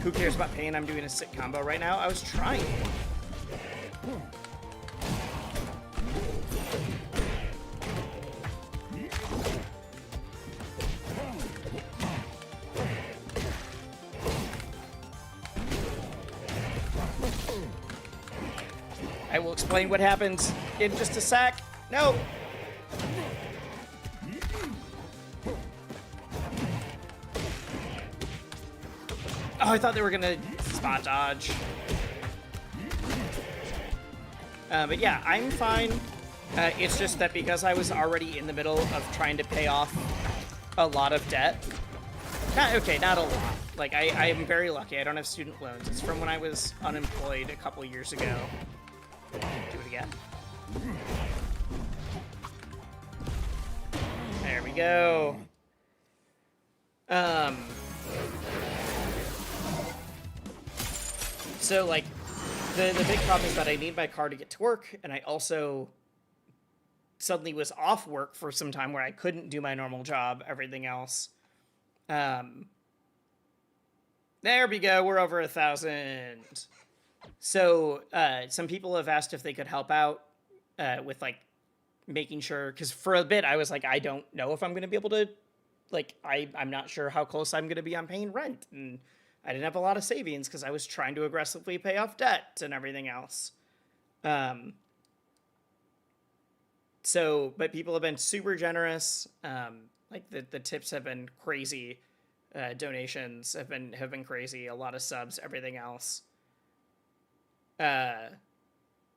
Who cares about pain? I'm doing a sick combo right now. I was trying. I will explain what happens in just a sec. No. Oh, I thought they were gonna spot dodge. But yeah, I'm fine. It's just that because I was already in the middle of trying to pay off a lot of debt. Not a lot. Like, I am very lucky. I don't have student loans. It's from when I was unemployed a couple years ago. Do it again. There we go. So, like, the big problem is that I need my car to get to work, and I also suddenly was off work for some time where I couldn't do my normal job, everything else. There we go, we're over 1,000. So, some people have asked if they could help out with, like, making sure, because for a bit I was like, I don't know if I'm going to be able to, like, I'm not sure how close I'm going to be on paying rent, and I didn't have a lot of savings because I was trying to aggressively pay off debt and everything else. So, but people have been super generous. Like, the tips have been crazy. Donations have been crazy. A lot of subs, everything else.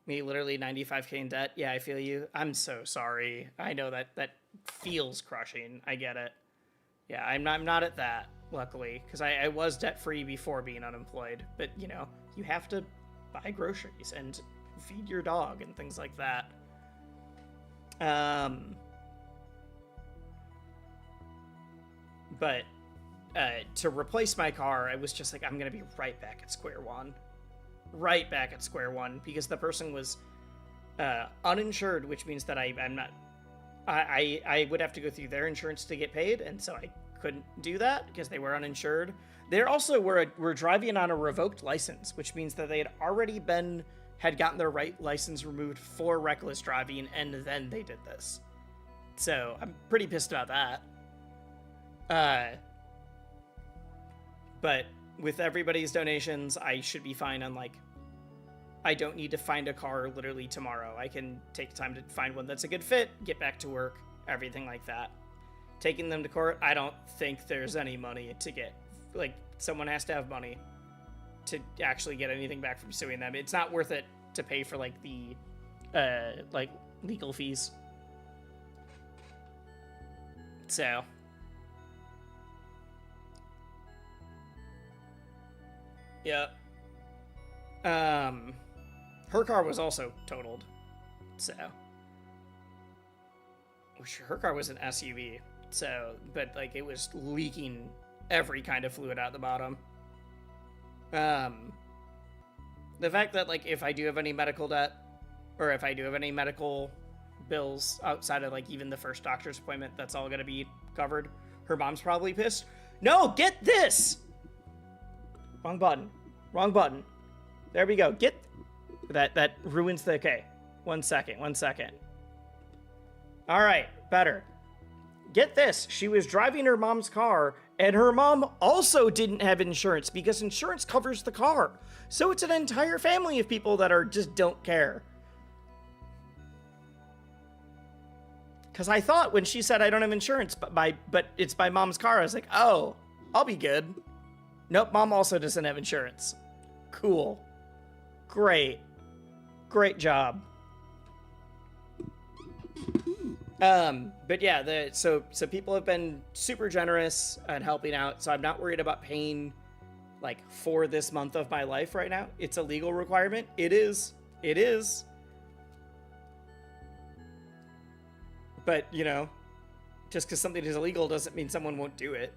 Me literally 95K in debt. Yeah, I feel you. I'm so sorry. I know that feels crushing. I get it. Yeah, I'm not at that, luckily, because I was debt-free before being unemployed. But, you know, you have to buy groceries and feed your dog and things like that. But to replace my car, I was just like, I'm gonna be right back at square one. Right back at square one, because the person was uninsured, which means that I'm not... I would have to go through their insurance to get paid, and so I couldn't do that because they were uninsured. They also were driving on a revoked license, which means that they had gotten their license removed for reckless driving, and then they did this. So I'm pretty pissed about that. But with everybody's donations, I should be fine on, like, I don't need to find a car literally tomorrow. I can take time to find one that's a good fit, get back to work, everything like that. Taking them to court, I don't think there's any money to get. Like, someone has to have money to actually get anything back from suing them. It's not worth it to pay for, like, the, like, legal fees. So... yeah. Her car was also totaled. So. Her car was an SUV. So, but, like, it was leaking every kind of fluid out the bottom. The fact that, like, if I do have any medical debt, or if I do have any medical bills outside of, like, even the first doctor's appointment, that's all gonna be covered. Her mom's probably pissed. No, get this! Wrong button. Wrong button. There we go. Get... That ruins the... Okay. 1 second. 1 second. Alright. Better. Get this. She was driving her mom's car, and her mom also didn't have insurance, because insurance covers the car. So it's an entire family of people that just don't care. Because I thought when she said I don't have insurance, but it's my mom's car, I was like, oh, I'll be good. Nope, mom also doesn't have insurance. Cool. Great. Great job. But yeah, so people have been super generous at helping out, so I'm not worried about paying, like, for this month of my life right now. It's a legal requirement. It is. It is. But, you know, just because something is illegal doesn't mean someone won't do it.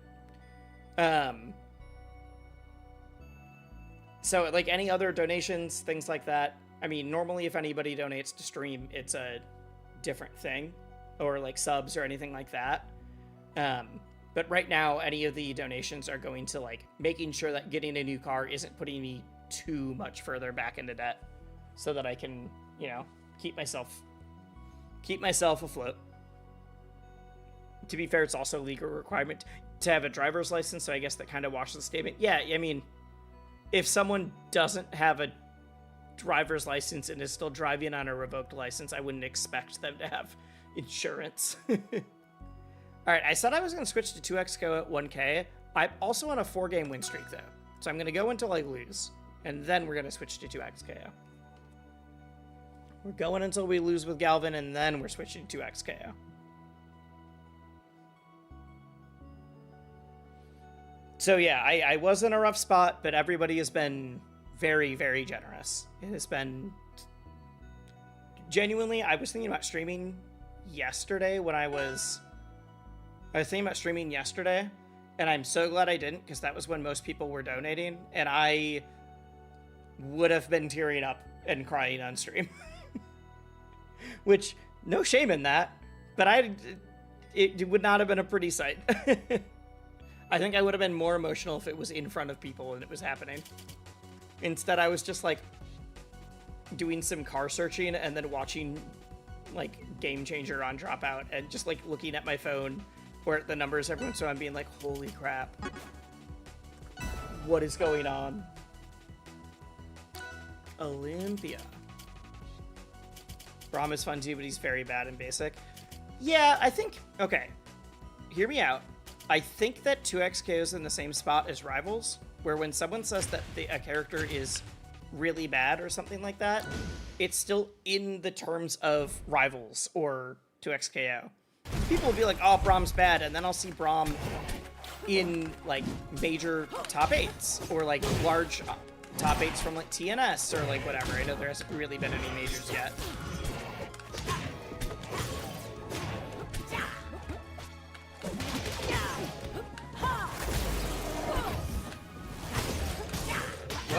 So, like, any other donations, things like that, I mean, normally if anybody donates to stream, it's a different thing, or, like, subs or anything like that. But right now, any of the donations are going to, like, making sure that getting a new car isn't putting me too much further back into debt, so that I can, you know, keep myself afloat. To be fair, it's also a legal requirement to have a driver's license, so I guess that kind of washes the statement. Yeah, I mean... if someone doesn't have a driver's license and is still driving on a revoked license, I wouldn't expect them to have insurance. All right, I said I was going to switch to 2x go at 1k. I'm also on a 4-game win streak, though. So I'm going to go until I lose, and then we're going to switch to 2x KO. We're going until we lose with Galvin, and then we're switching to 2x KO. So yeah, I was in a rough spot, but everybody has been very, very generous. It has been... genuinely, I was thinking about streaming yesterday when I was thinking about streaming yesterday, and I'm so glad I didn't, because that was when most people were donating, and I would have been tearing up and crying on stream. Which, no shame in that, but it would not have been a pretty sight. I think I would have been more emotional if it was in front of people and it was happening. Instead, I was just, like, doing some car searching and then watching, like, Game Changer on Dropout and just, like, looking at my phone or at the numbers every once in a while and being like, holy crap. What is going on? Olympia. Braum is fun too, but he's very bad in basic. Yeah, I think... okay. Hear me out. I think that 2XK is in the same spot as Rivals, where when someone says that a character is really bad or something like that, it's still in the terms of Rivals or 2XKO. People will be like, oh, Braum's bad, and then I'll see Braum in, like, major top 8s, or, like, large top 8s from, like, TNS, or, like, whatever. I know there hasn't really been any majors yet.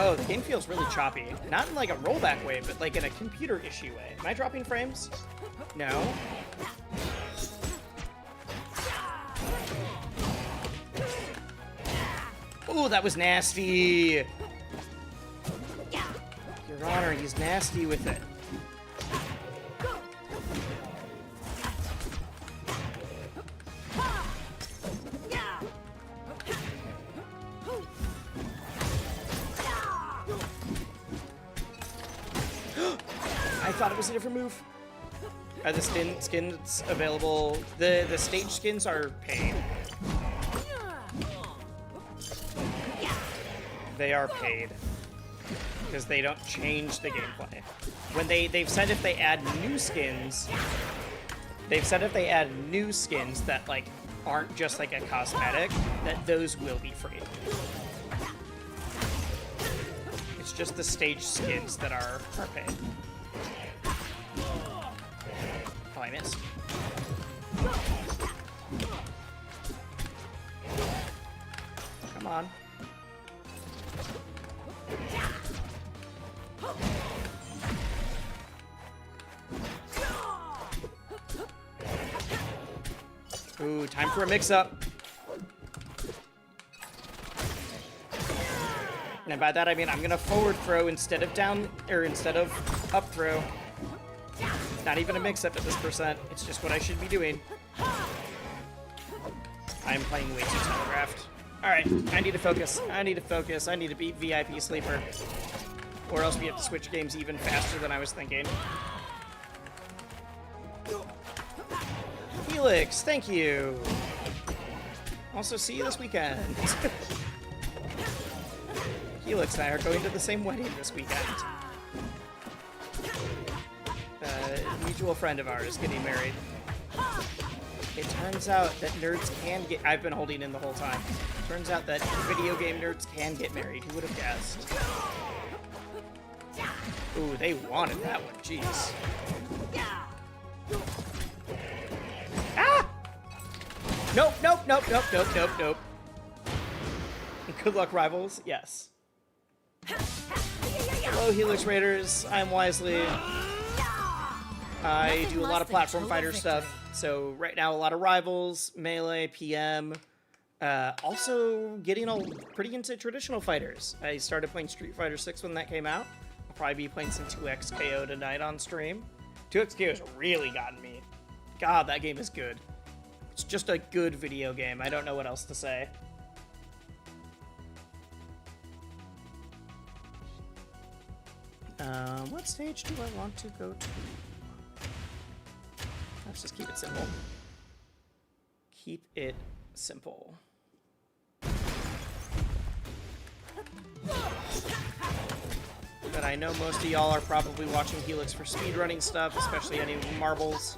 Oh, the game feels really choppy. Not in like a rollback way, but like in a computer issue way. Am I dropping frames? No. Ooh, that was nasty. Your Honor, he's nasty with it. I thought it was a different move. Are the skins available? The stage skins are paid. They are paid because they don't change the gameplay. When they've said if they add new skins, that like aren't just like a cosmetic, that those will be free. It's just the stage skins that are paid. Oh, I missed. Come on. Ooh, time for a mix-up. And by that I mean I'm gonna forward throw instead of down, or instead of up throw. It's not even a mix-up at this percent. It's just what I should be doing. I'm playing way too telegraphed. Alright, I need to focus. I need to beat VIP Sleeper. Or else we have to switch games even faster than I was thinking. Felix, thank you. Also, see you this weekend. Felix and I are going to the same wedding this weekend. A mutual friend of ours getting married. It turns out that nerds can get... I've been holding in the whole time. Turns out that video game nerds can get married. Who would have guessed? Ooh, they wanted that one. Jeez. Ah! Nope, nope, nope, nope, nope, nope, nope. Good luck, rivals. Yes. Hello, Helix Raiders. I'm Wisely. I do a lot of platform fighter stuff. So right now, a lot of Rivals, Melee, PM. Also getting pretty into traditional fighters. I started playing Street Fighter 6 when that came out. I'll probably be playing some 2XKO tonight on stream. 2XKO has really gotten me. God, that game is good. It's just a good video game. I don't know what else to say. What stage do I want to go to? Let's just keep it simple. Keep it simple. But I know most of y'all are probably watching Helix for speedrunning stuff, especially any marbles.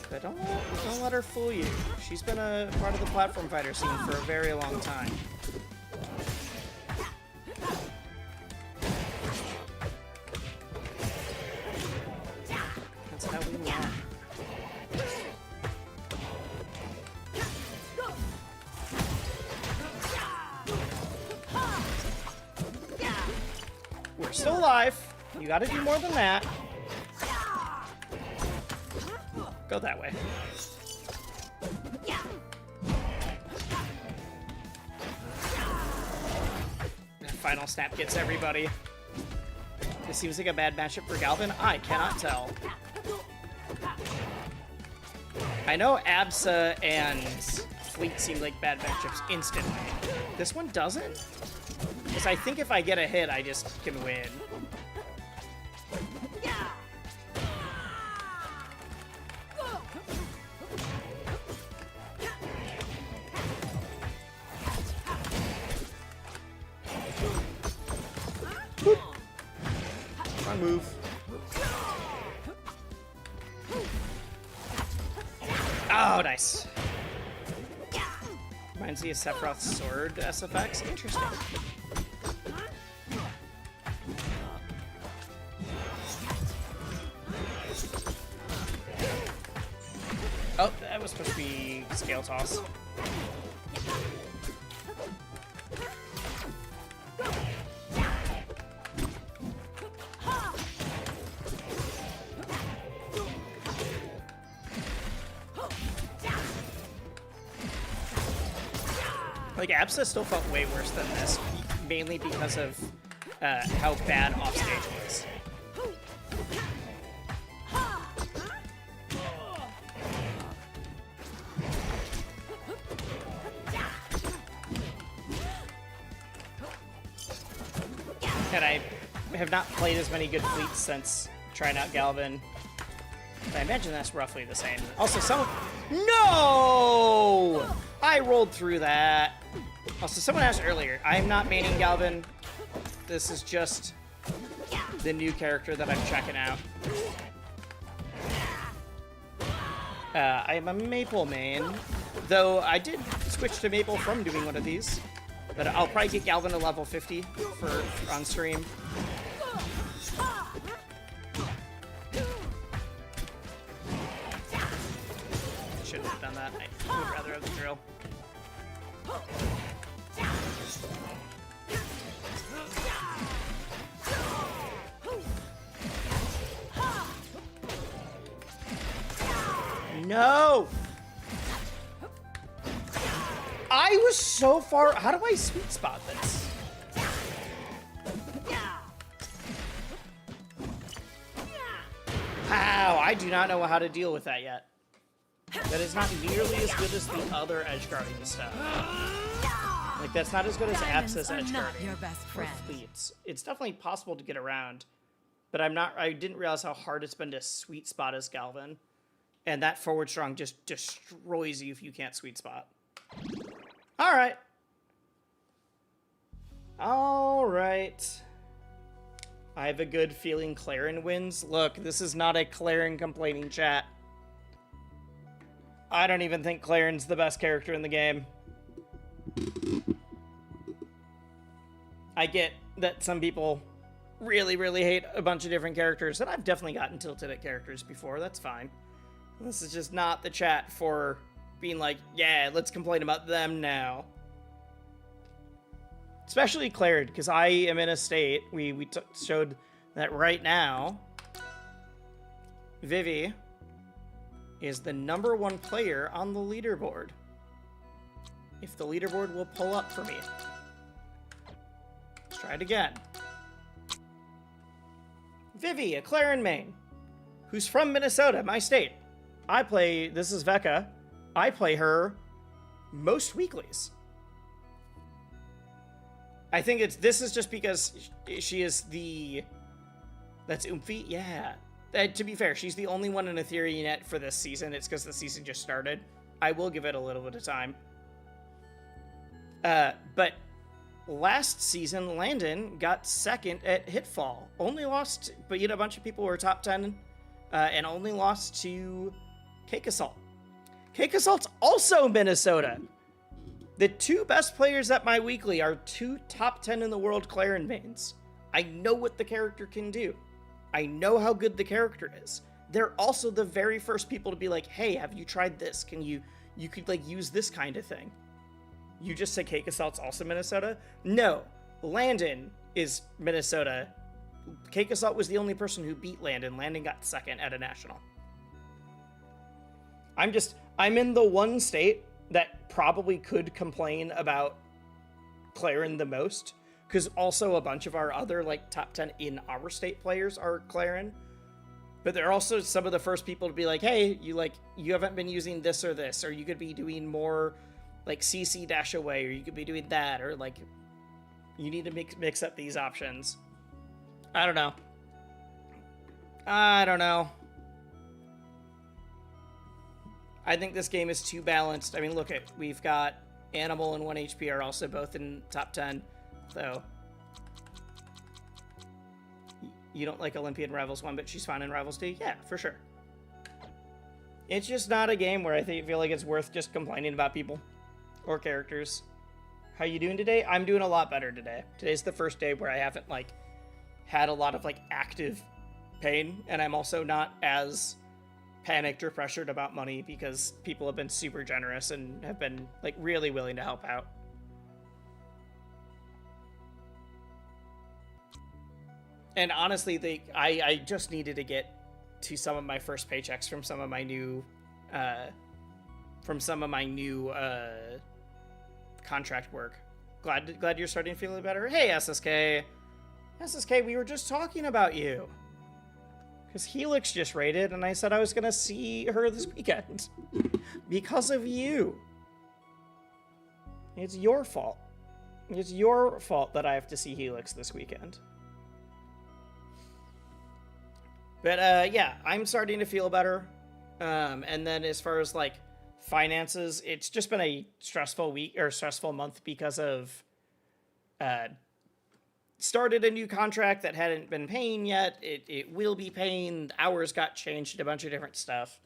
But don't let her fool you. She's been a part of the platform fighter scene for a very long time. That's how we learn. We're still alive. You gotta do more than that. Go that way. Final snap gets everybody. This seems like a bad matchup for Galvin. I cannot tell. I know Absa and Fleet seem like bad matchups instantly. This one doesn't? Because I think if I get a hit, I just can win. Wrong move. Oh, nice. Reminds me of Sephiroth's sword SFX. Interesting. Oh, that was supposed to be scale toss. Like, Absa still felt way worse than this, mainly because of how bad offstage was. And I have not played as many good fleets since trying out Galvin. But I imagine that's roughly the same. Also, someone... No! I rolled through that. Also, someone asked earlier, I'm not maining Galvin. This is just the new character that I'm checking out. I am a Maple main, though I did switch to Maple from doing one of these. But I'll probably get Galvin to level 50 for on stream. Shouldn't have done that. I would rather have the drill. No! I was so far. How do I sweet spot this? How? I do not know how to deal with that yet. That is not nearly as good as the other edge guarding stuff. Like, that's not as good as Absa's edge guarding. Your best friend. It's definitely possible to get around, but I didn't realize how hard it's been to sweet spot as Galvin. And that forward strong just destroys you if you can't sweet spot. Alright. Alright. I have a good feeling Clarin wins. Look, this is not a Clarin complaining chat. I don't even think Clarin's the best character in the game. I get that some people really, really hate a bunch of different characters, and I've definitely gotten tilted at characters before. That's fine. This is just not the chat for being like, yeah, let's complain about them now. Especially Clarid, because I am in a state, we showed that right now, Vivi is the #1 player on the leaderboard. If the leaderboard will pull up for me. Let's try it again. Vivi, a Clarin main, who's from Minnesota, my state. This is Vecca. I play her most weeklies. I think this is just because she is that's Oomphy? Yeah. To be fair, she's the only one in Ethereum for this season. It's because the season just started. I will give it a little bit of time. But last season, Landon got second at Hitfall. Only lost, but a bunch of people were top 10, and only lost to Cake Assault. Cake Assault's also Minnesota. The two best players at my weekly are two top 10 in the world Clarin mains. I know what the character can do. I know how good the character is. They're also the very first people to be like, hey, have you tried this? You could like use this kind of thing. You just said Cake Assault's also Minnesota? No, Landon is Minnesota. Cake Assault was the only person who beat Landon. Landon got second at a national. I'm in the one state that probably could complain about Clarin the most, because also a bunch of our other like top 10 in our state players are Clarin, but they're also some of the first people to be like, hey, you haven't been using this, or you could be doing more like CC dash away, or you could be doing that, or like you need to mix up these options. I don't know. I think this game is too balanced. I mean, look, we've got Animal and 1 HP are also both in top 10. So you don't like Olympian Rivals 1, but she's fine in Rivals 2? Yeah, for sure. It's just not a game where I feel like it's worth just complaining about people or characters. How you doing today? I'm doing a lot better today. Today's the first day where I haven't like had a lot of like active pain, and I'm also not as panicked or pressured about money because people have been super generous and have been like really willing to help out. And honestly, I just needed to get to some of my first paychecks from some of my new contract work. Glad you're starting to feel better. Hey, SSK. SSK, we were just talking about you. Because Helix just raided, and I said I was going to see her this weekend. Because of you. It's your fault. It's your fault that I have to see Helix this weekend. But, yeah, I'm starting to feel better. And then as far as, like, finances, it's just been a stressful week, or stressful month because of, started a new contract that hadn't been paying yet. It will be paying. Hours got changed, a bunch of different stuff.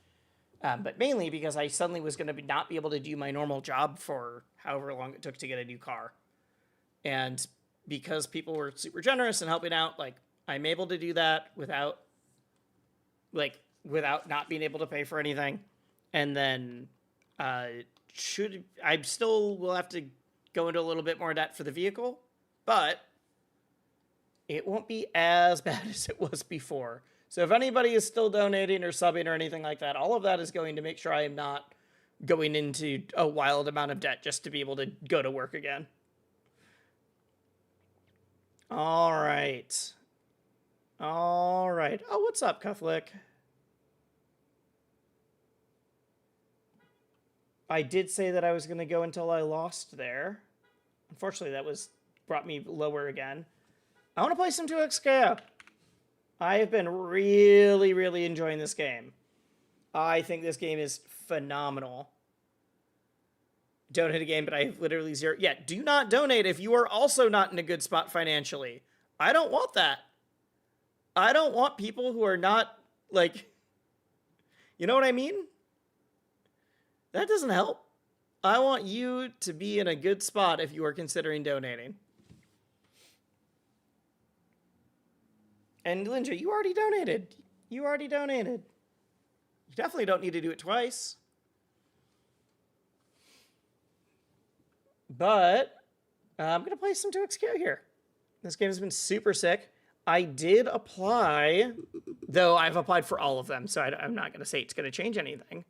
But mainly because I suddenly was going to not be able to do my normal job for however long it took to get a new car. And because people were super generous and helping out, like, I'm able to do that without not being able to pay for anything. And then I still will have to go into a little bit more debt for the vehicle, but it won't be as bad as it was before. So if anybody is still donating or subbing or anything like that, all of that is going to make sure I am not going into a wild amount of debt just to be able to go to work again. All right. All right. Oh, what's up, Cufflick? I did say that I was going to go until I lost there. Unfortunately, that brought me lower again. I want to play some 2XKO. I have been really, really enjoying this game. I think this game is phenomenal. Donate a game, but I have literally zero. Yeah, do not donate if you are also not in a good spot financially. I don't want that. I don't want people who are not, like, you know what I mean? That doesn't help. I want you to be in a good spot if you are considering donating. And Linja, you already donated. You already donated. You definitely don't need to do it twice. But I'm going to play some 2XKO here. This game has been super sick. I did apply, though I've applied for all of them, so I'm not going to say it's going to change anything.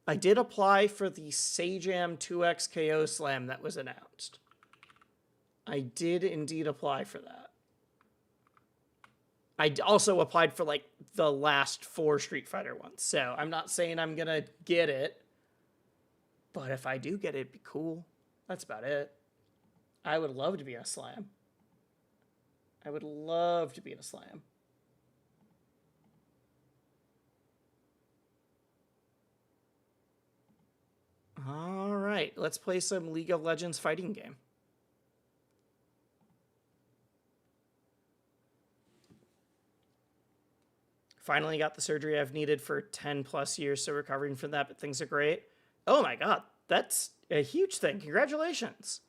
I did apply for the Sajam 2XKO Slam that was announced. I did indeed apply for that. I also applied for, like, the last 4 Street Fighter ones, so I'm not saying I'm going to get it, but if I do get it, it'd be cool. That's about it. I would love to be in a Slam. I would love to be in a Slam. All right, let's play some League of Legends fighting game. Finally got the surgery I've needed for 10 plus years, so recovering from that, but things are great. Oh my god, that's a huge thing. Congratulations.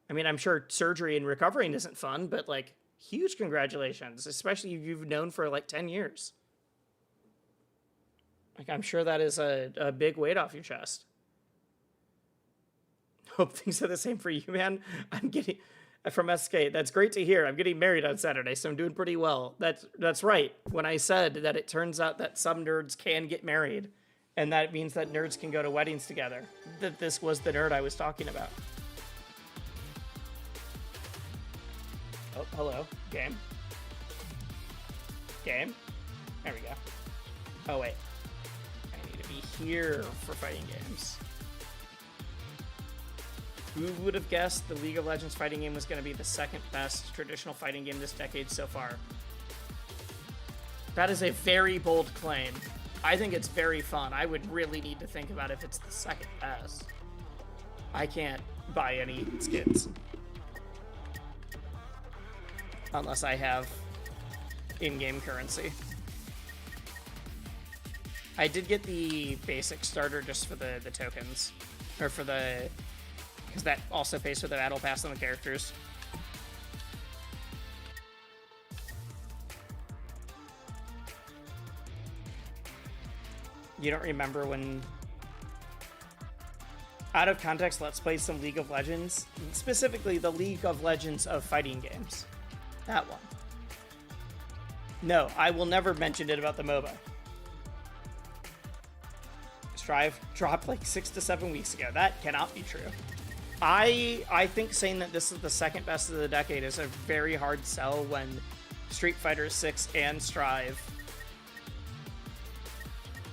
I mean, I'm sure surgery and recovering isn't fun, but, like, huge congratulations, especially if you've known for, like, 10 years. Like, I'm sure that is a big weight off your chest. Hope things are the same for you, man. I'm getting... From SK, that's great to hear. I'm getting married on Saturday, so I'm doing pretty well. That's right. When I said that it turns out that some nerds can get married, and that means that nerds can go to weddings together, that this was the nerd I was talking about. Oh, hello. Game. Game. There we go. Oh, wait. I need to be here for fighting games. Who would have guessed the League of Legends fighting game was going to be the second best traditional fighting game this decade so far? That is a very bold claim. I think it's very fun. I would really need to think about if it's the second best. I can't buy any skins. Unless I have in-game currency. I did get the basic starter just for the tokens. Or for the... because that also pays for the battle pass on the characters. You don't remember when... Out of context, let's play some League of Legends. Specifically, the League of Legends of fighting games. That one. No, I will never mention it about the MOBA. Strive dropped like 6 to 7 weeks ago. That cannot be true. I think saying that this is the second best of the decade is a very hard sell when Street Fighter 6 and Strive.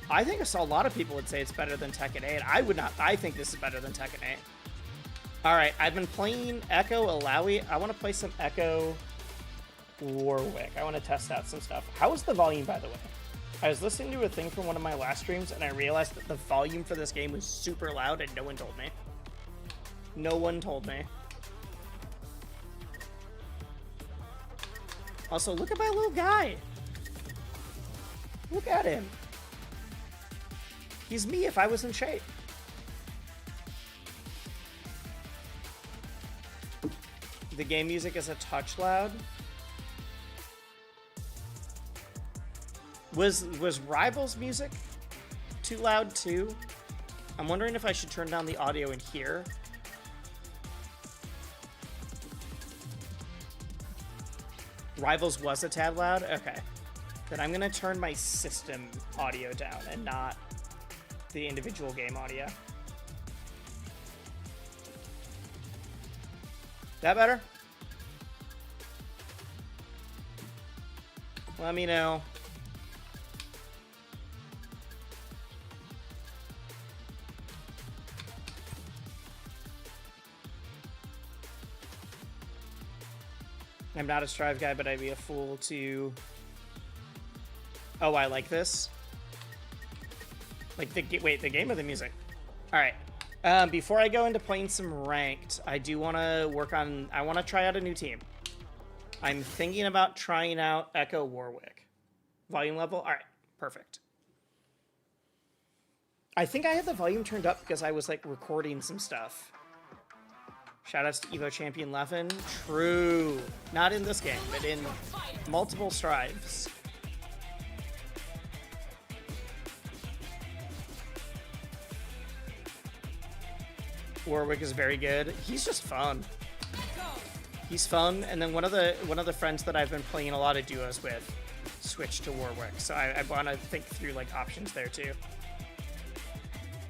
I think a lot of people would say it's better than Tekken 8. I would not. I think this is better than Tekken 8. All right, I've been playing Echo Alawi. I want to play some Echo Warwick. I want to test out some stuff. How is the volume, by the way? I was listening to a thing from one of my last streams, and I realized that the volume for this game was super loud, and no one told me. No one told me. Also, look at my little guy. Look at him. He's me if I was in shape. The game music is a touch loud. Was Rivals music too loud too? I'm wondering if I should turn down the audio in here. Rivals was a tad loud? Okay. Then I'm gonna turn my system audio down and not the individual game audio. That better? Let me know. I'm not a Strive guy, but I'd be a fool to... Oh, I like this. Like, wait, the game or the music? Alright. Before I go into playing some ranked, I do want to work on... I want to try out a new team. I'm thinking about trying out Echo Warwick. Volume level? Alright, perfect. I think I had the volume turned up because I was, like, recording some stuff. Shoutouts to Evo Champion Leffen. True. Not in this game, but in multiple Strives. Warwick is very good. He's just fun. He's fun, and then one of the friends that I've been playing a lot of duos with switched to Warwick, so I want to think through like options there too.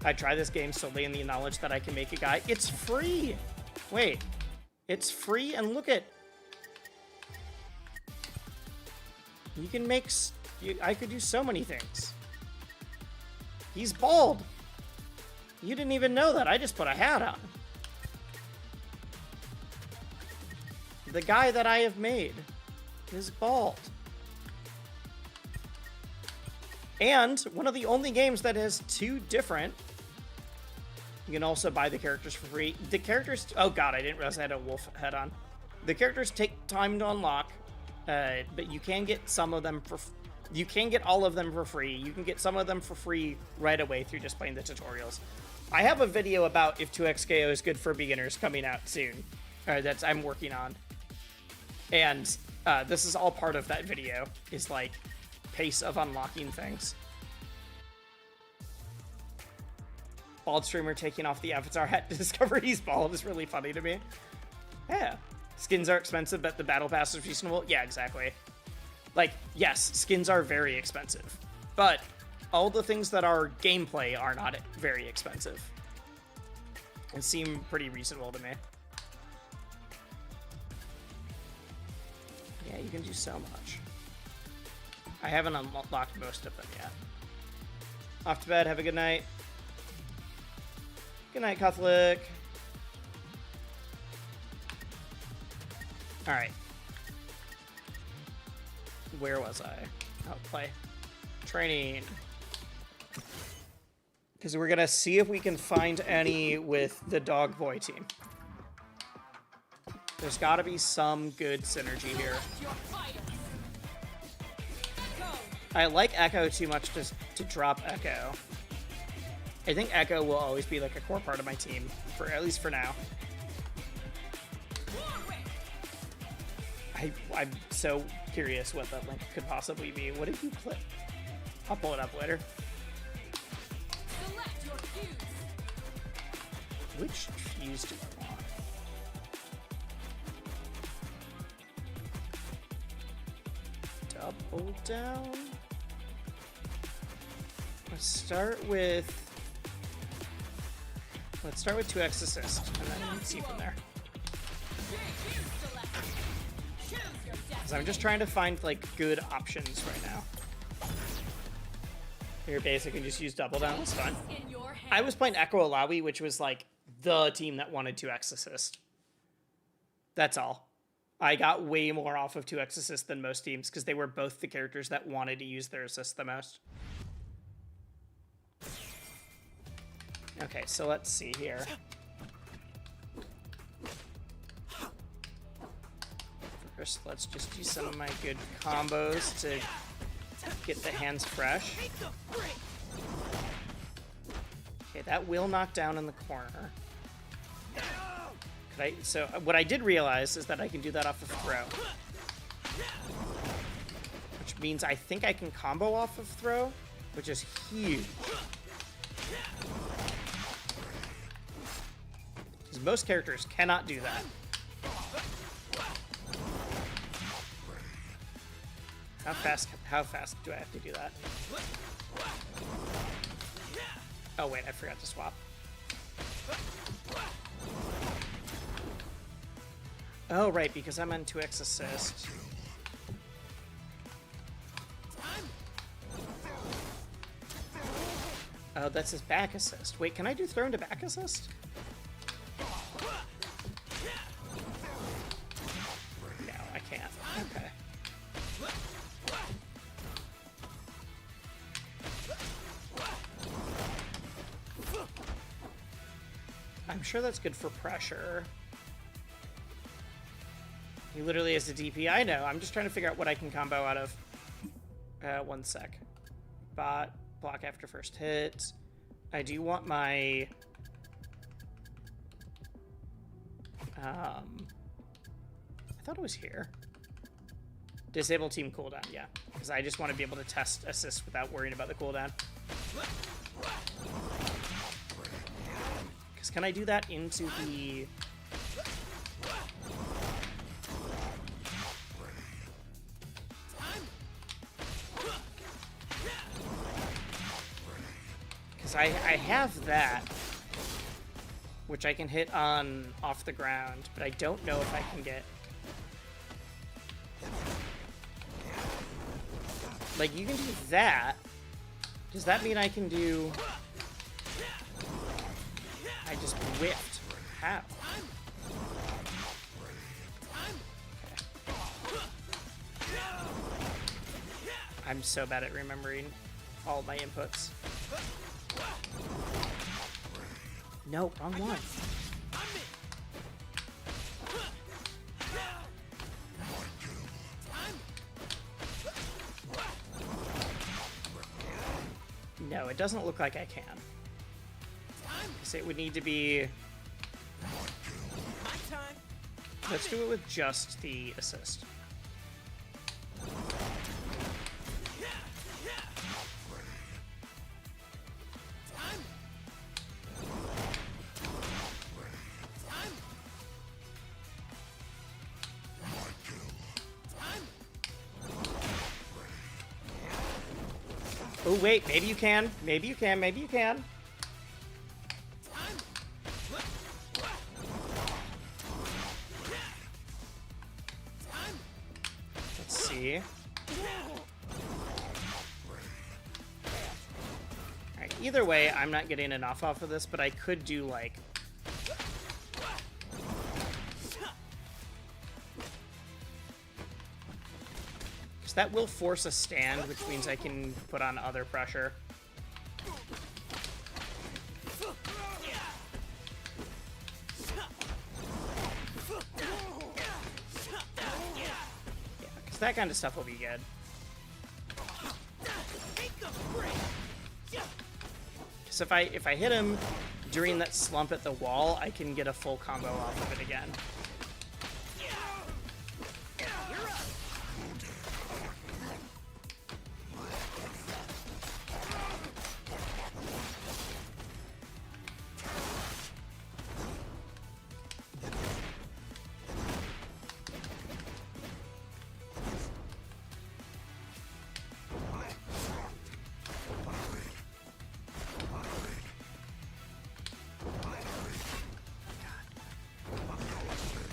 I try this game solely in the knowledge that I can make a guy. It's free. Wait, it's free, and look at. You can make. I could do so many things. He's bald. You didn't even know that. I just put a hat on. The guy that I have made is bald. And one of the only games that has two different... You can also buy the characters for free. The characters... Oh god, I didn't realize I had a wolf head on. The characters take time to unlock, but you can get some of them for... You can get all of them for free. You can get some of them for free right away through just playing the tutorials. I have a video about if 2xKO is good for beginners coming out soon. That's I'm working on. And this is all part of that video, is like pace of unlocking things. Bald streamer taking off the avatar hat to discover he's bald is really funny to me. Yeah. Skins are expensive, but the battle pass is reasonable. Yeah, exactly. Like, yes, skins are very expensive, but all the things that are gameplay are not very expensive. And seem pretty reasonable to me. Yeah, you can do so much. I haven't unlocked most of them yet. Off to bed, have a good night. Good night, Catholic. Alright. Where was I? Oh, play. Training. Because we're going to see if we can find any with the Dog Boy team. There's got to be some good synergy here. I like Echo too much to drop Echo. I think Echo will always be like a core part of my team, for at least for now. I'm so curious what that link could possibly be. What did you click? I'll pull it up later. Which fuse do I want? Double down. Let's start with Let's start with 2x assist, and then see from there. Because I'm just trying to find, like, good options right now. Here, basically, just use double down. It's fine. I was playing Echo Alawi, which was, like, the team that wanted 2x assist. That's all. I got way more off of 2x assist than most teams, because they were both the characters that wanted to use their assist the most. Okay, so let's see here. First, let's just do some of my good combos to get the hands fresh. Okay, that will knock down in the corner. So what I did realize is that I can do that off of throw. Which means I think I can combo off of throw, which is huge. Because most characters cannot do that. How fast do I have to do that? Oh wait, I forgot to swap. Oh right, because I'm on 2x assist. Oh, that's his back assist. Wait, can I do throw into back assist? No, I can't. Okay. I'm sure that's good for pressure. He literally has a DP. I know. I'm just trying to figure out what I can combo out of. 1 sec. Bot. Block after first hit. I do want my... I thought it was here. Disable team cooldown, yeah. Because I just want to be able to test assist without worrying about the cooldown. Because can I do that into the... Because I have that, which I can hit on off the ground, but I don't know if I can get... Like, you can do that. Does that mean I can do... I just whipped. How? Okay. I'm so bad at remembering all my inputs. No, wrong one. No, it doesn't look like I can. So it would need to be... Let's do it with just the assist. Oh, wait, maybe you can. Maybe you can. Maybe you can. Let's see. Alright, either way, I'm not getting enough off of this, but I could do, like... That will force a stand, which means I can put on other pressure. Yeah, because that kind of stuff will be good. Because if I hit him during that slump at the wall, I can get a full combo off of it again.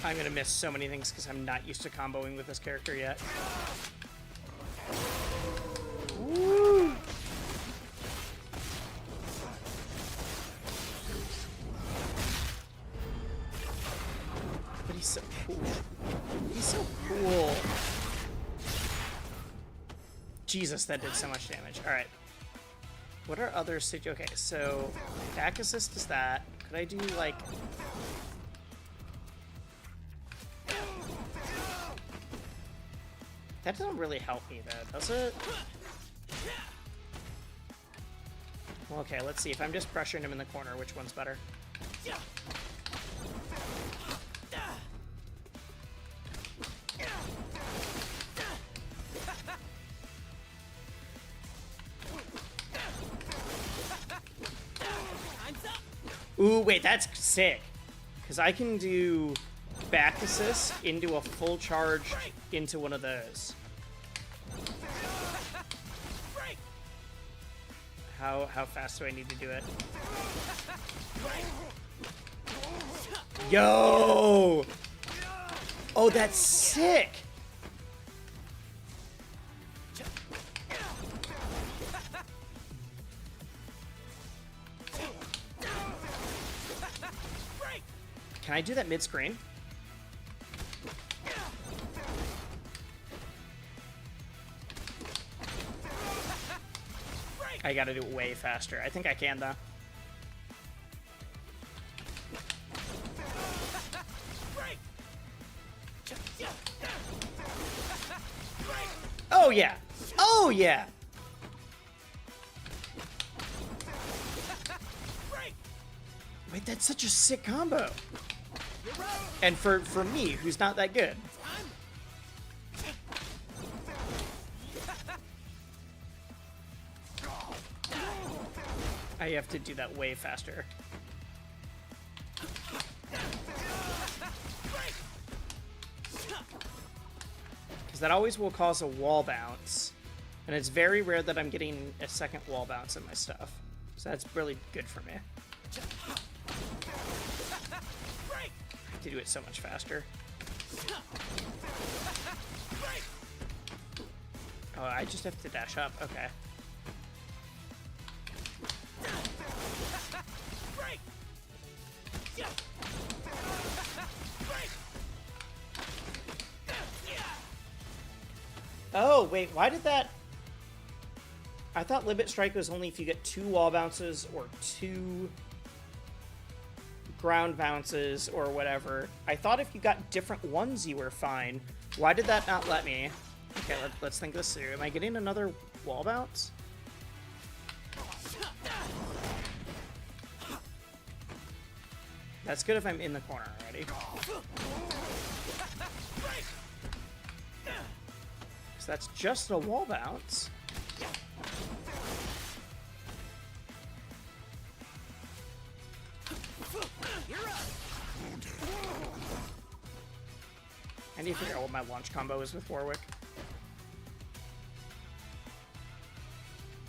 I'm gonna miss so many things because I'm not used to comboing with this character yet. Woo! But he's so cool. He's so cool. Jesus, that did so much damage. All right. What are other okay, so back assist is that. Could I do like... That doesn't really help me though, does it? Well, okay, let's see. If I'm just pressuring him in the corner, which one's better? Ooh, wait, that's sick. Because I can do back assist into a full charge into one of those. How fast do I need to do it? Yo! Oh, that's sick! Can I do that mid-screen? I gotta do it way faster. I think I can, though. Oh, yeah. Oh, yeah. Wait, that's such a sick combo. And for me, who's not that good. I have to do that way faster. Because that always will cause a wall bounce. And it's very rare that I'm getting a second wall bounce in my stuff. So that's really good for me. I have to do it so much faster. Oh, I just have to dash up. Okay. Oh, wait, why did that... I thought Limit Strike was only if you get 2 wall bounces or 2 ground bounces or whatever. I thought if you got different ones, you were fine. Why did that not let me? Okay, let's think this through. Am I getting another wall bounce? That's good if I'm in the corner already. So that's just a wall bounce. I need to figure out what my launch combo is with Warwick.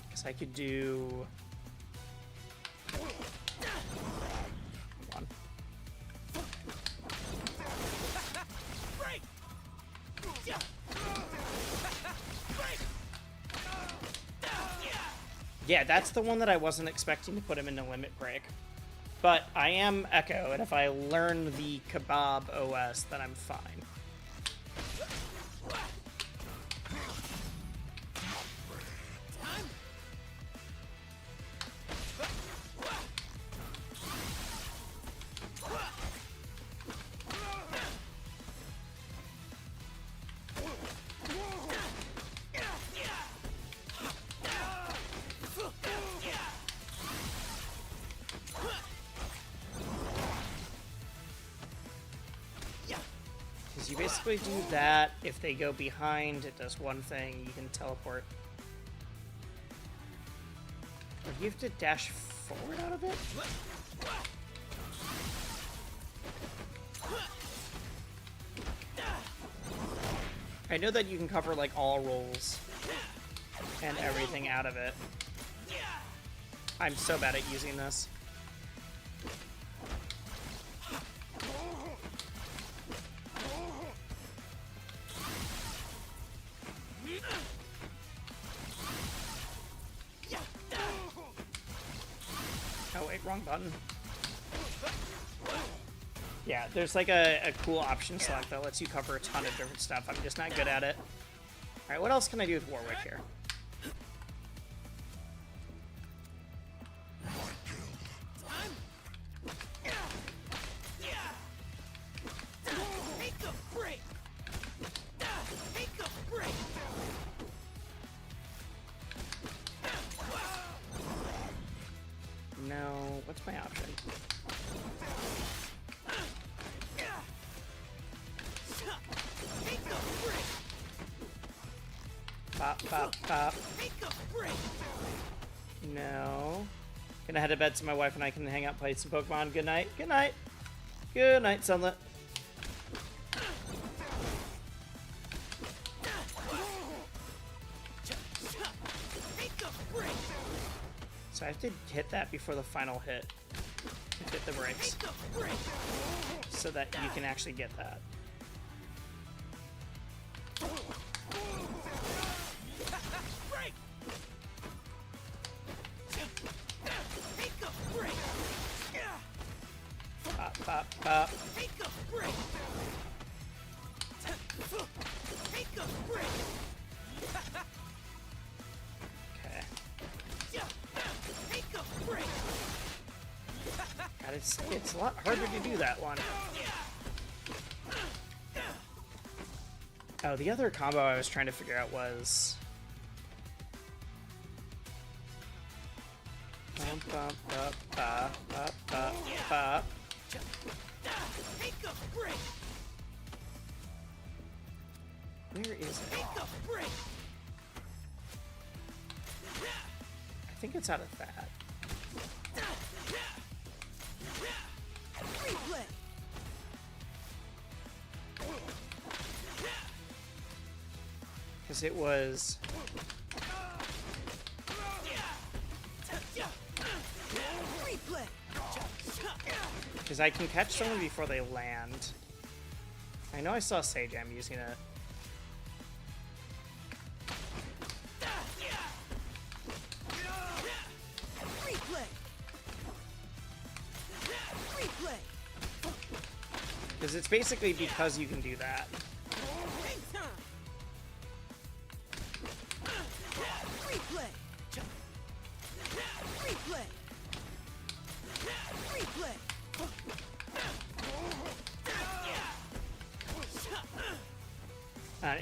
Because I could do... One. Yeah, that's the one that I wasn't expecting to put him into Limit Break. But I am Echo, and if I learn the Kebab OS, then I'm fine. You basically do that. If they go behind, it does one thing. You can teleport. Or do you have to dash forward out of it? I know that you can cover like all rolls and everything out of it. I'm so bad at using this. wrong button. Yeah, there's like a cool option select that lets you cover a ton of different stuff. I'm just not good at it. All right, what else can I do with Warwick here? No, what's my option? Pop, pop, pop. No. Gonna head to bed so my wife and I can hang out, play some Pokemon. Good night. Good night. Good night, Sunlit. So I have to hit that before the final hit. Hit the brakes. So that you can actually get that. Pop, pop, pop. Okay. God, it's a lot harder to do that one. Oh, the other combo I was trying to figure out was... Bump, bump, bump, bop, bop, bop, bop. Where is it? I think it's out of that. Because it was... Because I can catch someone before they land. I know I saw Sage Am using it. Because it's basically because you can do that.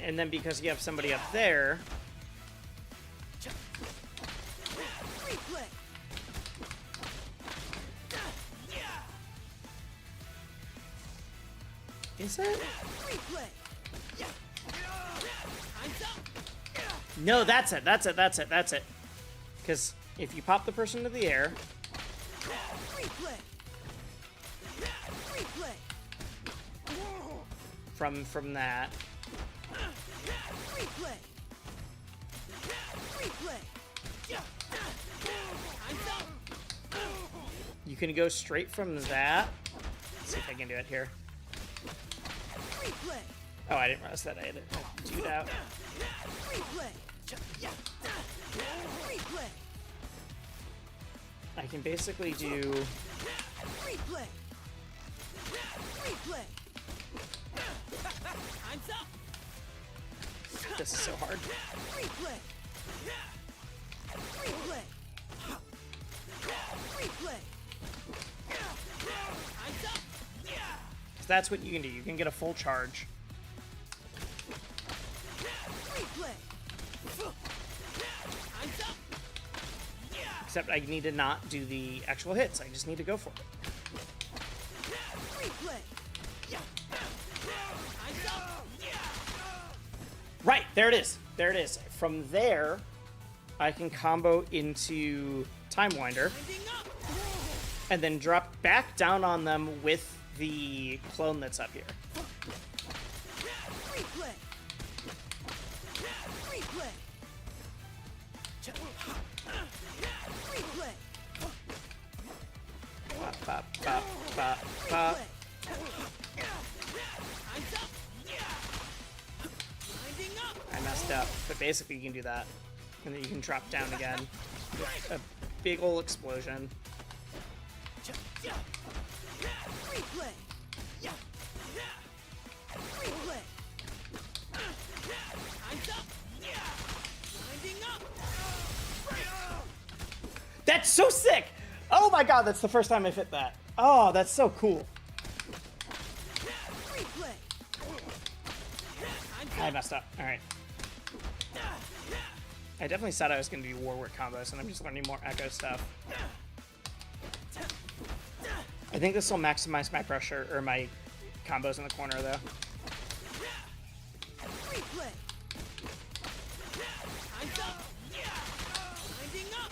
And then because you have somebody up there... Is it? No, that's it. That's it. That's it. That's it. Because if you pop the person into the air... From that... You can go straight from that. Let's see if I can do it here. Oh, I didn't realize that I had it dude out. I can basically do... This is so hard. That's what you can do. You can get a full charge. Except I need to not do the actual hits. I just need to go for it. Right, there it is. There it is. From there, I can combo into Time Winder and then drop back down on them with the clone that's up here. Pop, pop, pop, pop, pop. I messed up, but basically you can do that. And then you can drop down again with a big ol' explosion. Replay. Replay. Time's up. Winding up. That's so sick! Oh my god, that's the first time I've hit that. Oh, that's so cool. Replay. I messed up. Alright. I definitely said I was going to do Warwick combos, and I'm just learning more Echo stuff. I think this will maximize my pressure, or my combos in the corner, though. Replay. Time's up. Winding up.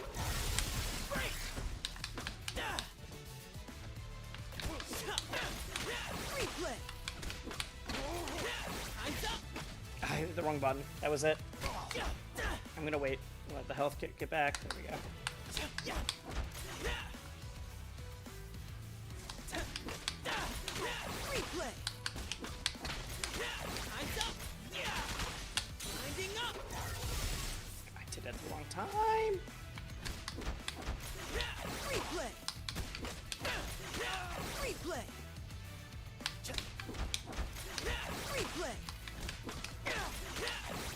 Break. Replay. Time's up. I hit the wrong button. That was it. I'm gonna wait. Let the health kit get back. There we go. Replay. Time's up. Winding up. I did it at the wrong time. Replay. Replay. Replay.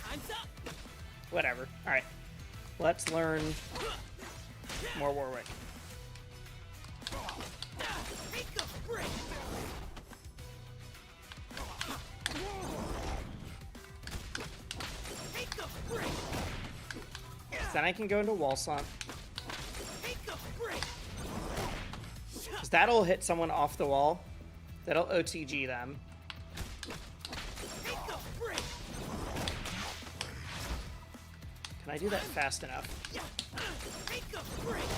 Time's up. Whatever. Alright. Let's learn more Warwick. Make a break. Make a break. Then I can go into wall slump. Make a break. Because that'll hit someone off the wall. That'll OTG them. Make a break. Can I do that fast enough? Make a break.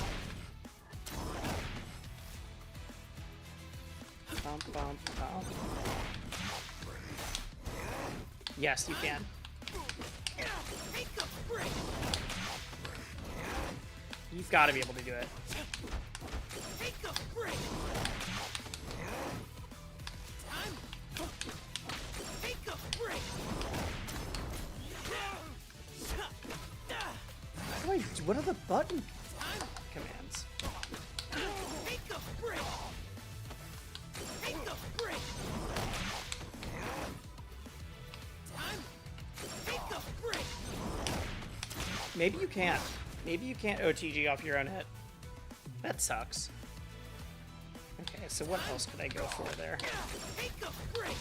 Bump, bump, bump. Yes, you can. Make a break. You've got to be able to do it. Make a break. Time. Make a break. How do I do? What are the button commands? Make a break. Make a break. Time. Make a break. Maybe you can't. Maybe you can't OTG off your own hit. That sucks. Okay, so what else could I go for there? Make a break.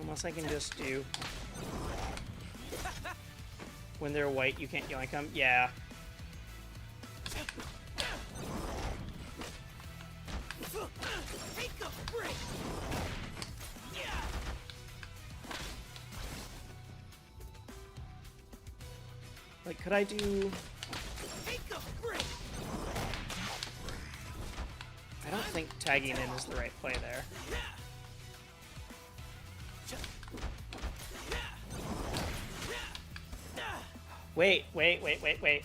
Unless I can just do... When they're white, you can't yoink them? Yeah. Make a break. Like, could I do... Make a break. I don't think tagging in is the right play there. Wait. Replay. Replay.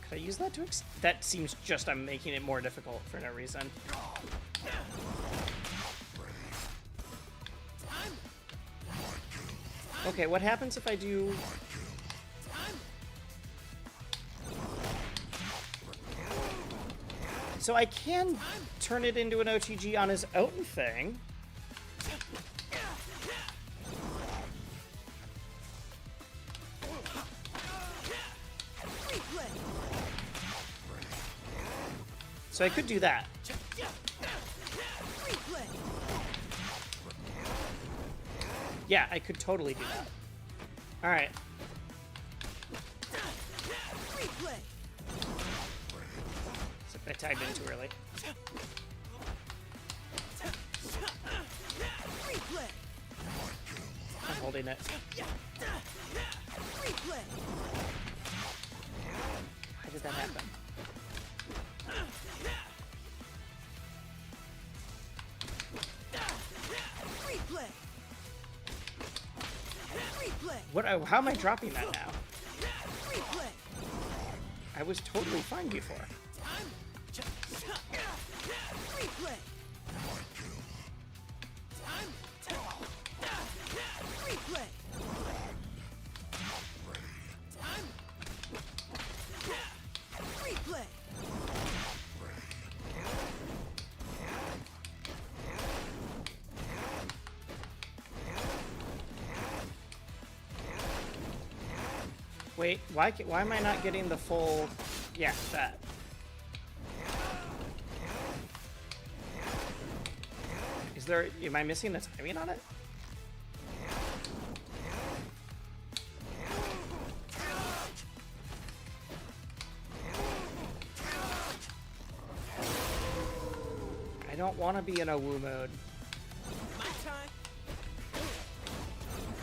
Could I use that to that seems just I'm making it more difficult for no reason. Okay, what happens if I do... So I can turn it into an OTG on his own thing. Replay. So I could do that. Replay. Yeah, I could totally do that. Alright. Replay. I tagged in too early. Replay. I'm holding it. Replay. Why did that happen? Replay. Replay. What? How am I dropping that now? Replay. I was totally fine before. Replay. Replay. Time. Replay. Wait, why am I not getting the full... Yeah, that. Is there... Am I missing the timing on it? I don't want to be in a woo mode. My time.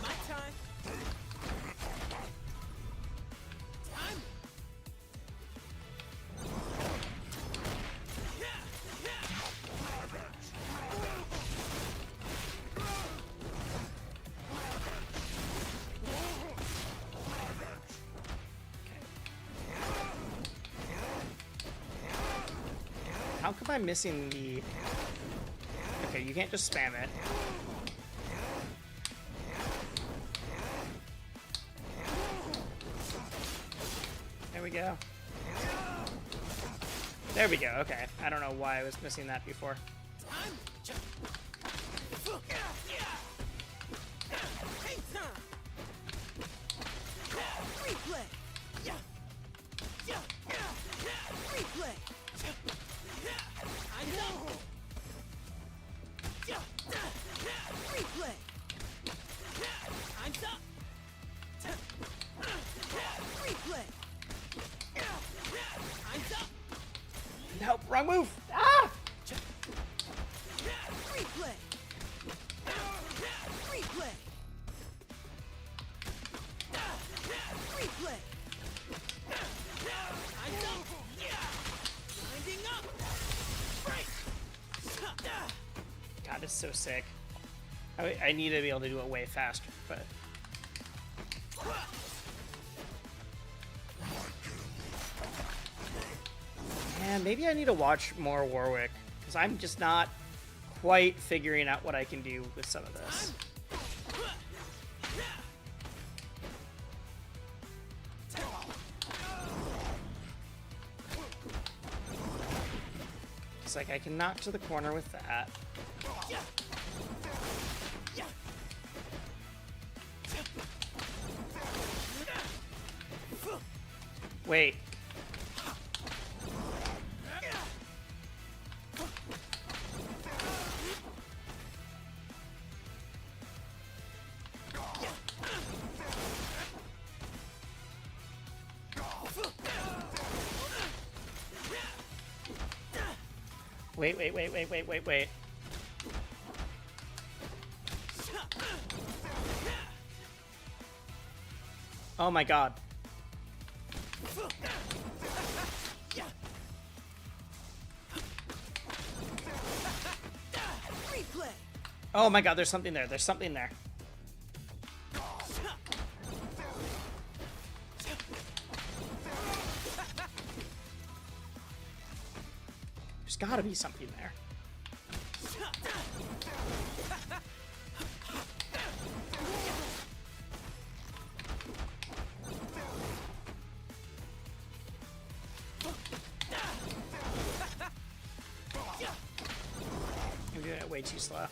My time. Time. How come I'm missing the... Okay, you can't just spam it. There we go. There we go, okay. I don't know why I was missing that before. Time. Hang time. Replay. Replay. I'm done. Replay. I'm done. Replay. I'm done. No, wrong move! Ah! Replay. Replay. Replay. I'm done. Winding up. Break. God, it's so sick. I need to be able to do it way faster, but... Man, maybe I need to watch more Warwick, because I'm just not quite figuring out what I can do with some of this. It's like I can knock to the corner with that. Wait. Wait. Oh my god. Replay. Oh my god, there's something there. There's something there. There's gotta be something there. I'm doing it way too slow.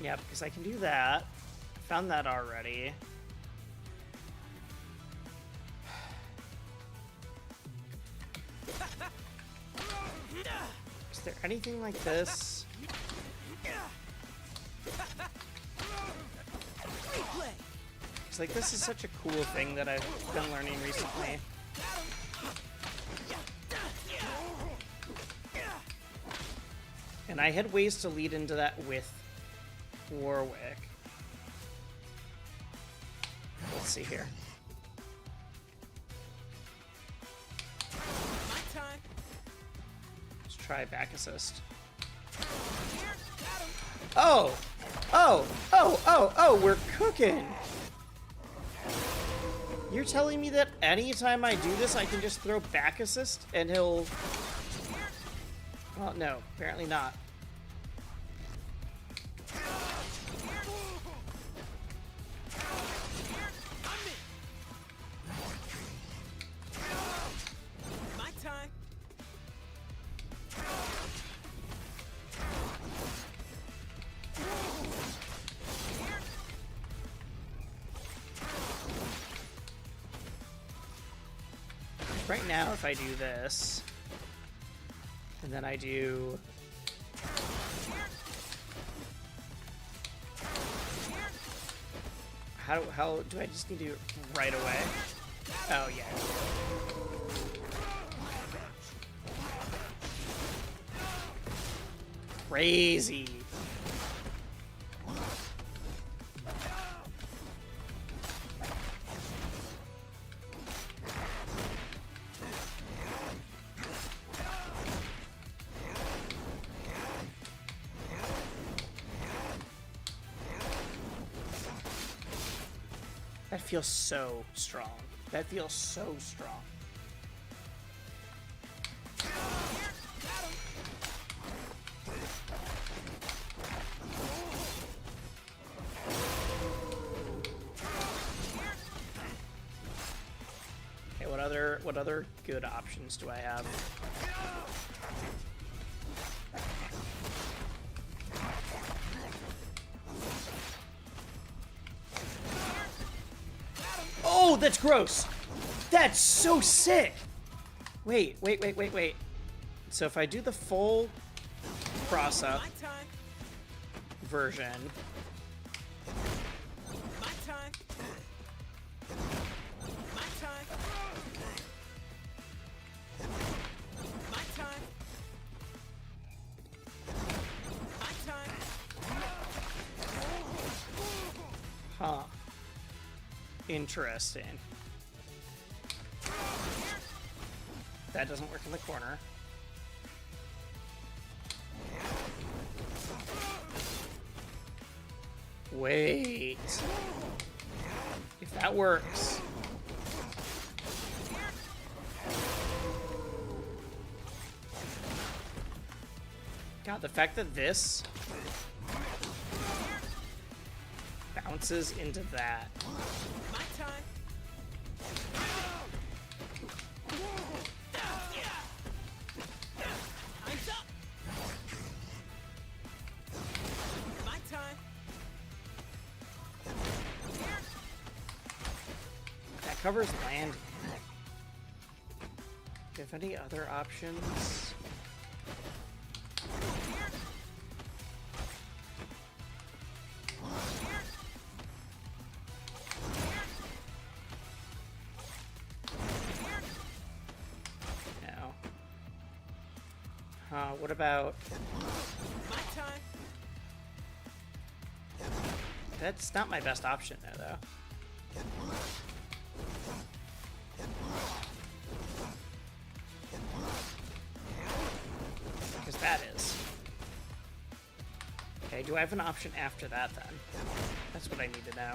Yeah, because I can do that. Found that already. Is there anything like this? It's like this is such a cool thing that I've been learning recently. And I had ways to lead into that with Warwick. Let's see here. Let's try back assist. Oh! Oh! We're cooking! You're telling me that anytime I do this, I can just throw back assist and he'll... Well, no, apparently not. My time. Right now, if I do this, and then I do... How do I just need to right away? Oh, yeah. Crazy. That feels so strong. That feels so strong. Okay, what other good options do I have? Oh, that's gross. That's so sick. Wait. So if I do the full cross up My time. version, My time. My time. My time. My time. huh? Interesting. That doesn't work in the corner. Wait. If that works. God, the fact that this bounces into that. My time. Time's up. My time. That covers land. Do you have any other options? No. What about... My time. That's not my best option now, though. Because that is. Okay, do I have an option after that, then? That's what I need to know.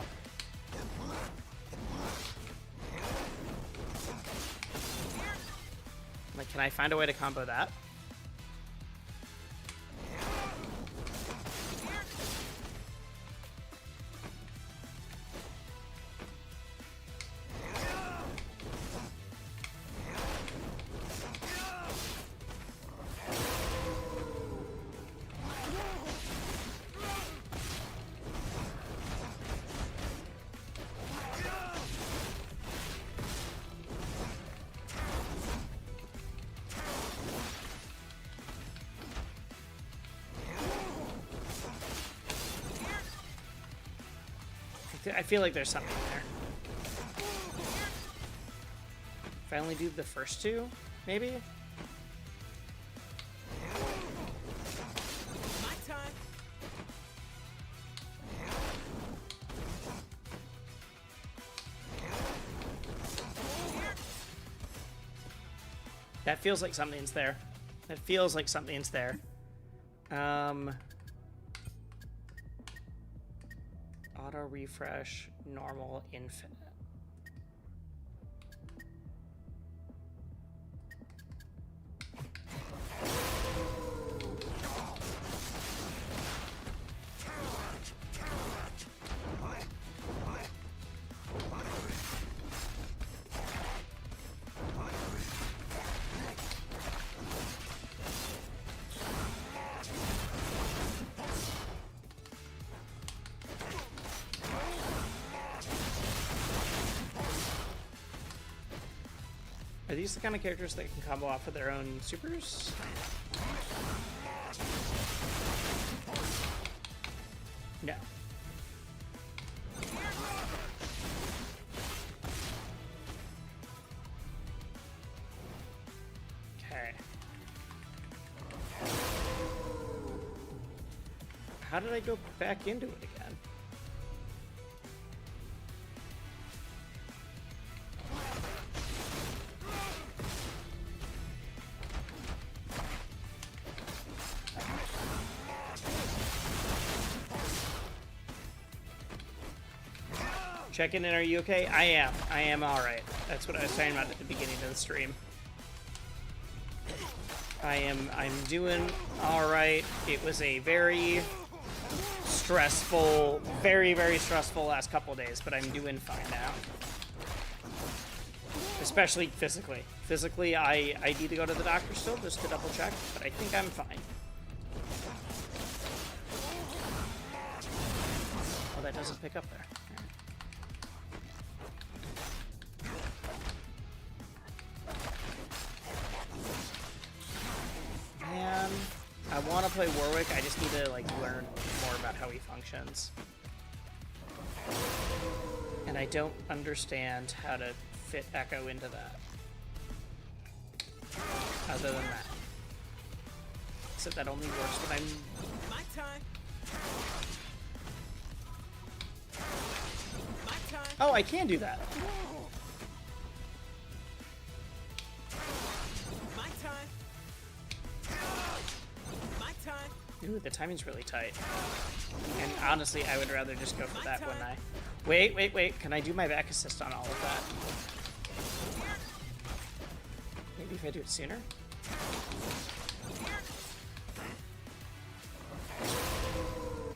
Like, can I find a way to combo that? I feel like there's something there. If I only do the first two, maybe? My time. That feels like something's there. That feels like something's there. Auto refresh, normal, infinite. these the kind of characters that can combo off of their own supers? No. Okay. How did I go back into it again? Checking in, are you okay? I am. I am alright. That's what I was talking about at the beginning of the stream. I'm doing alright. It was a very stressful, very stressful last couple days, but I'm doing fine now. Especially physically. Physically, I need to go to the doctor still just to double check, but I think I'm fine. Oh, that doesn't pick up there. Man, I want to play Warwick. I just need to like learn more about how he functions. And I don't understand how to fit Echo into that. Other than that. Except that only works when I'm... My time. My time. Oh, I can do that. My time. My time. Ooh, the timing's really tight. And honestly, I would rather just go for that when I... Wait. Can I do my back assist on all of that? Maybe if I do it sooner?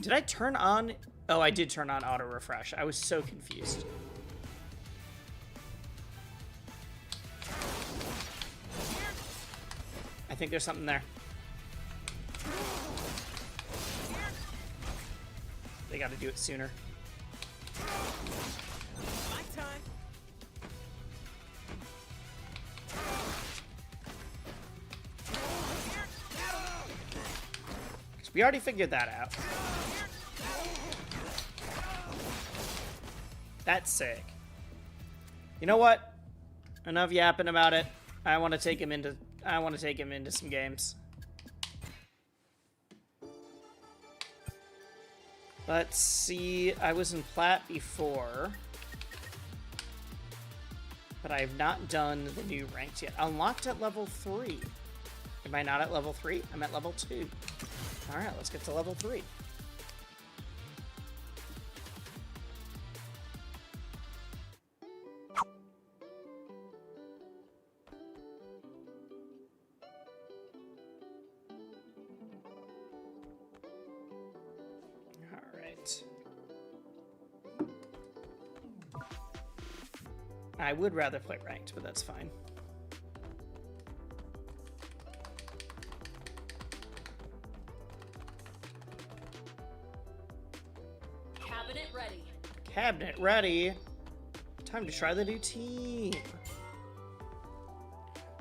Did I turn on... Oh, I did turn on auto refresh. I was so confused. I think there's something there. They gotta do it sooner. My time. We already figured that out. That's sick. You know what? Enough yapping about it. I want to take him into some games. Let's see. I was in Plat before, but I have not done the new ranks yet. Unlocked at level 3. Am I not at level 3? I'm at level 2. All right, let's get to level 3. All right. I would rather play ranked, but that's fine. Cabinet ready. Time to try the new team.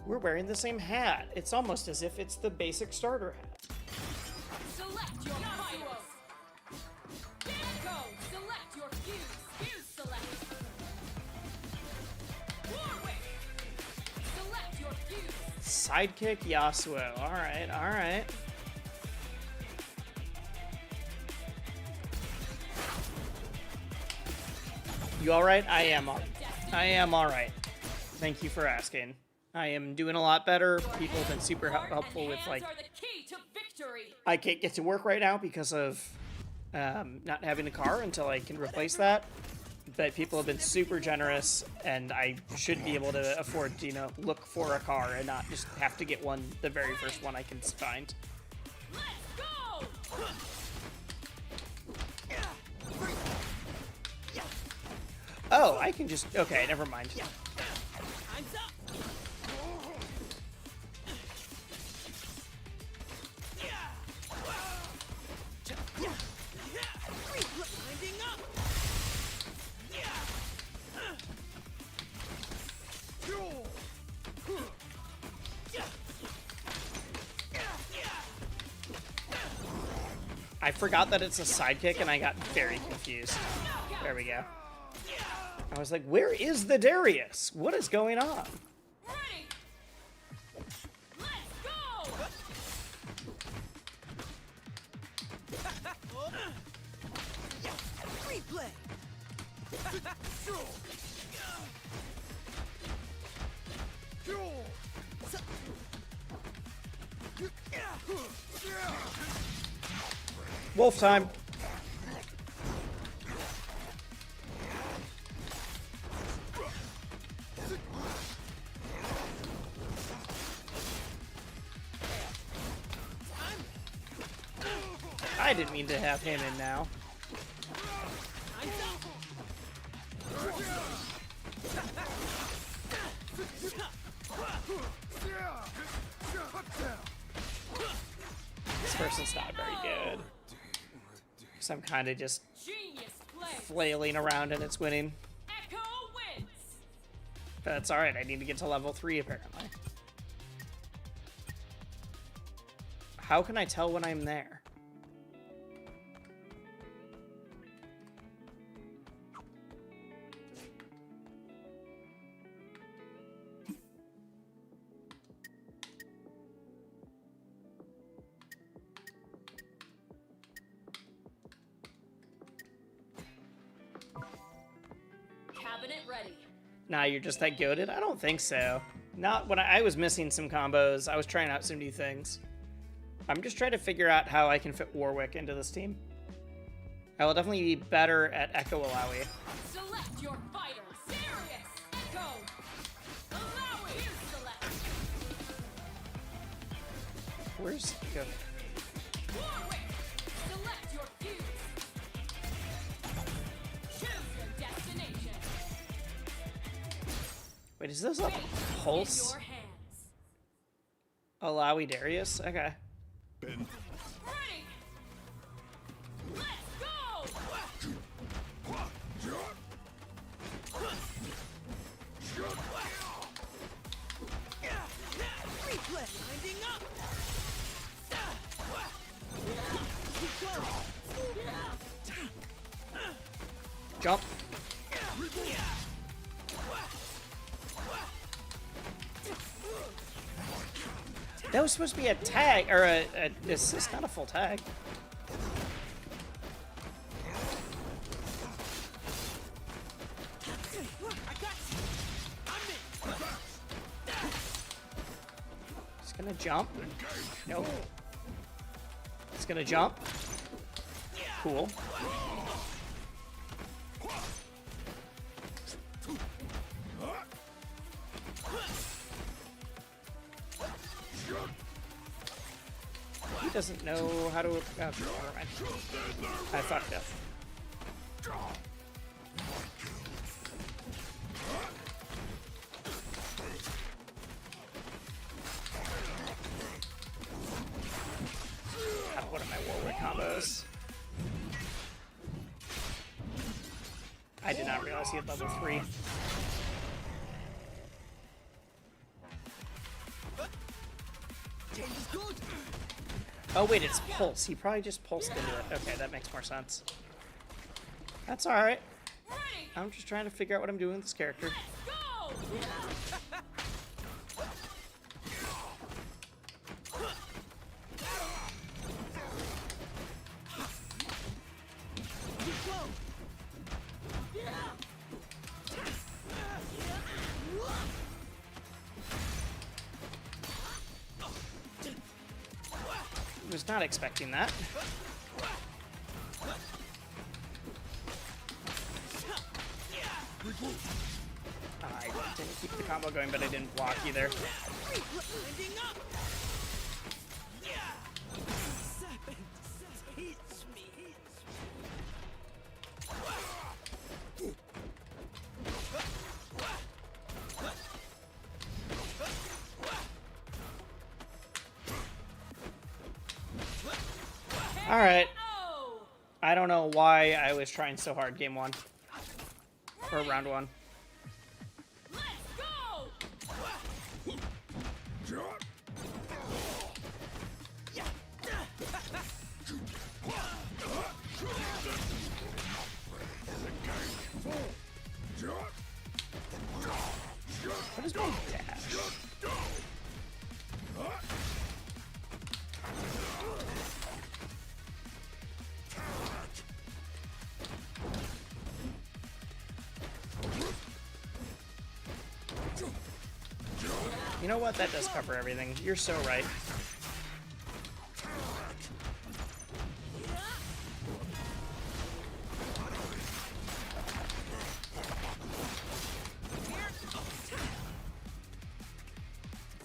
We're wearing the same hat. It's almost as if it's the basic starter hat. Select your fighters. Go. Select your fuse. Fuse select. Warwick. Select your fuse. Sidekick Yasuo. All right. You all right? I am all right. Thank you for asking. I am doing a lot better. People have been super helpful with like. I can't get to work right now because of not having a car until I can replace that. But people have been super generous, and I should be able to afford to, look for a car and not just have to get one, the very first one I can find. Let's go! Oh, I can just... Okay, never mind. Time's up. Winding up. I forgot that it's a sidekick and I got very confused. There we go. I was like, where is the Darius? What is going on? Ready. Let's go. Replay. Wolf time. I didn't mean to have him in now. This person's not very good. So I'm kind of just Genius play. flailing around and it's winning. Echo wins. But that's alright, I need to get to level 3 apparently. How can I tell when I'm there? Cabinet ready. Nah, you're just that goated? I don't think so. Not when I was missing some combos. I was trying out some new things. I'm just trying to figure out how I can fit Warwick into this team. I will definitely be better at Echo Alawi. Select your fighter. Serious. Echo. Allow it. You select. Where's Echo? Warwick. Select your fuse. Choose your destination. Wait, is this a Fate in pulse your hands. Alawi Darius? Okay. Ready. Let's go. Replay. Winding up. Keep going. Jump. That was supposed to be a tag, or a assist, not a full tag. I got you. I'm in. It's gonna jump. Nope. It's gonna jump. Cool. He doesn't know how to. Oh, never mind. I fucked up. What are my Warwick combos? I did not realize he had level 3. Change is good. Oh wait, it's pulse. He probably just pulsed into it. Okay, that makes more sense. That's alright. Ready. I'm just trying to figure out what I'm doing with this character. Go. Keep going. Was not expecting that. I didn't keep the combo going, but I didn't block either. Winding up. Hits me. Alright. Oh. I don't know why I was trying so hard game 1. Or round 1. Let's go. You know what? That does cover everything. You're so right.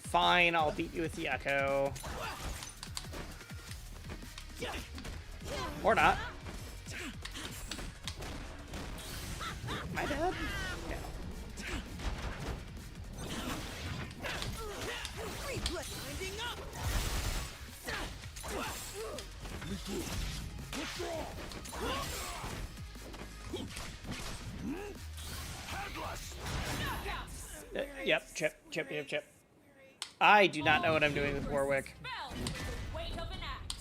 Fine, I'll beat you with the Echo. Or not. Am I dead? Yeah. Winding up. Yep, chip. I do not know what I'm doing with Warwick. Fell with the weight of an axe.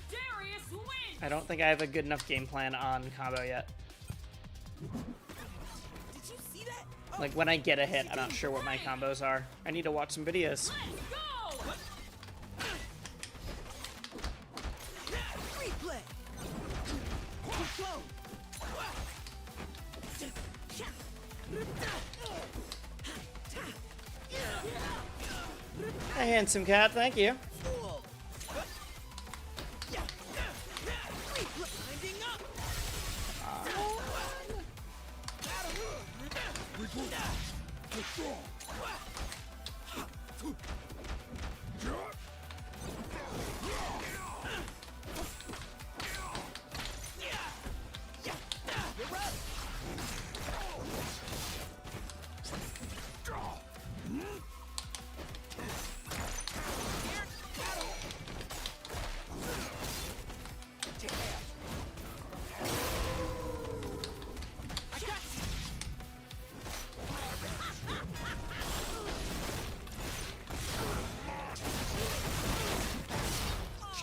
Darius wins. I don't think I have a good enough game plan on combo yet. Did you see that? Oh, Like, when I get a hit, I'm not sure what my combos are. I need to watch some videos. Let's go. replay. Go. Hey, handsome cat, thank you. Fool. Winding up.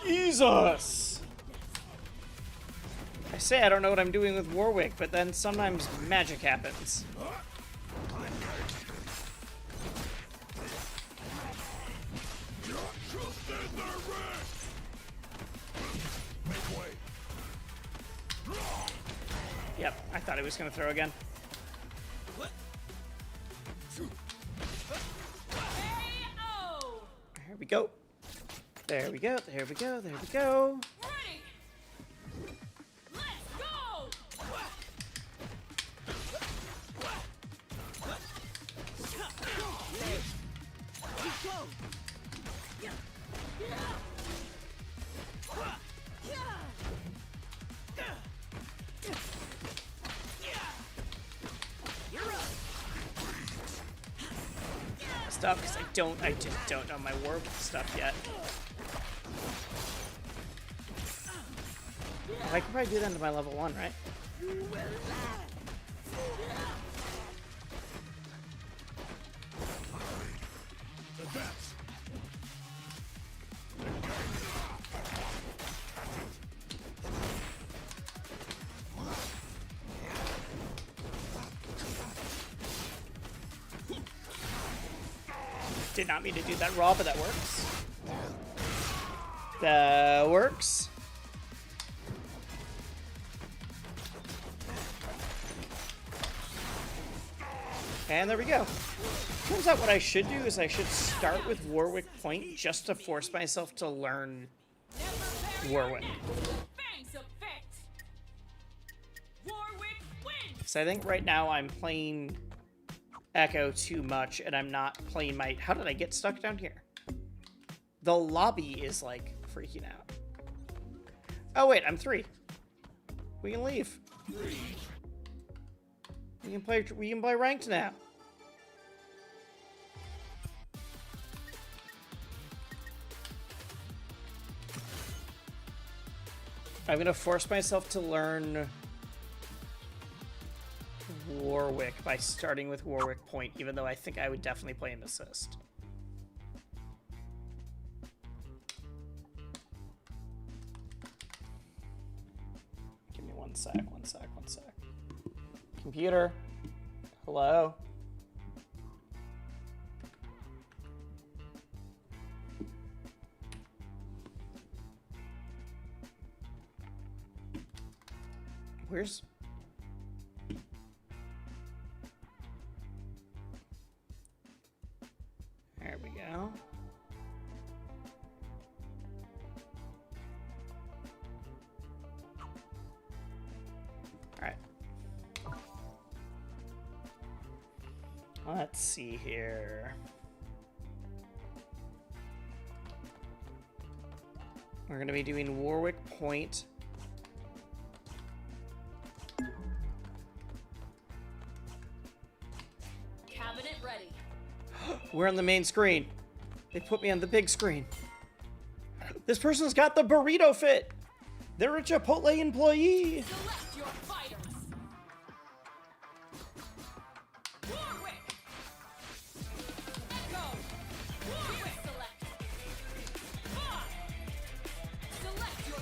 Jesus! I say I don't know what I'm doing with Warwick, but then sometimes magic happens. Yep, I thought he was gonna throw again. KO. Here we go. There we go, there we go, there we go. Ready. Let's go. Stuff, because I just don't know my Warwick stuff yet. I could probably do that into my level 1, right? Did not mean to do that raw, but that works. That works. And there we go. Turns out what I should do is I should start with Warwick Point just to force myself to learn Warwick. Bangs effect. Warwick wins. So I think right now I'm playing Echo too much and I'm not playing my... How did I get stuck down here? The lobby is like freaking out. Oh wait, I'm 3. We can leave. We can play ranked now. I'm gonna force myself to learn Warwick by starting with Warwick Point, even though I think I would definitely play an assist. Give me one sec. Computer, hello? Where's... Alright. Let's see here. We're going to be doing Warwick Point. Cabinet ready. We're on the main screen. They put me on the big screen. This person's got the burrito fit. They're a Chipotle employee. Select your fighters. Warwick. Echo. Warwick. Select. Select your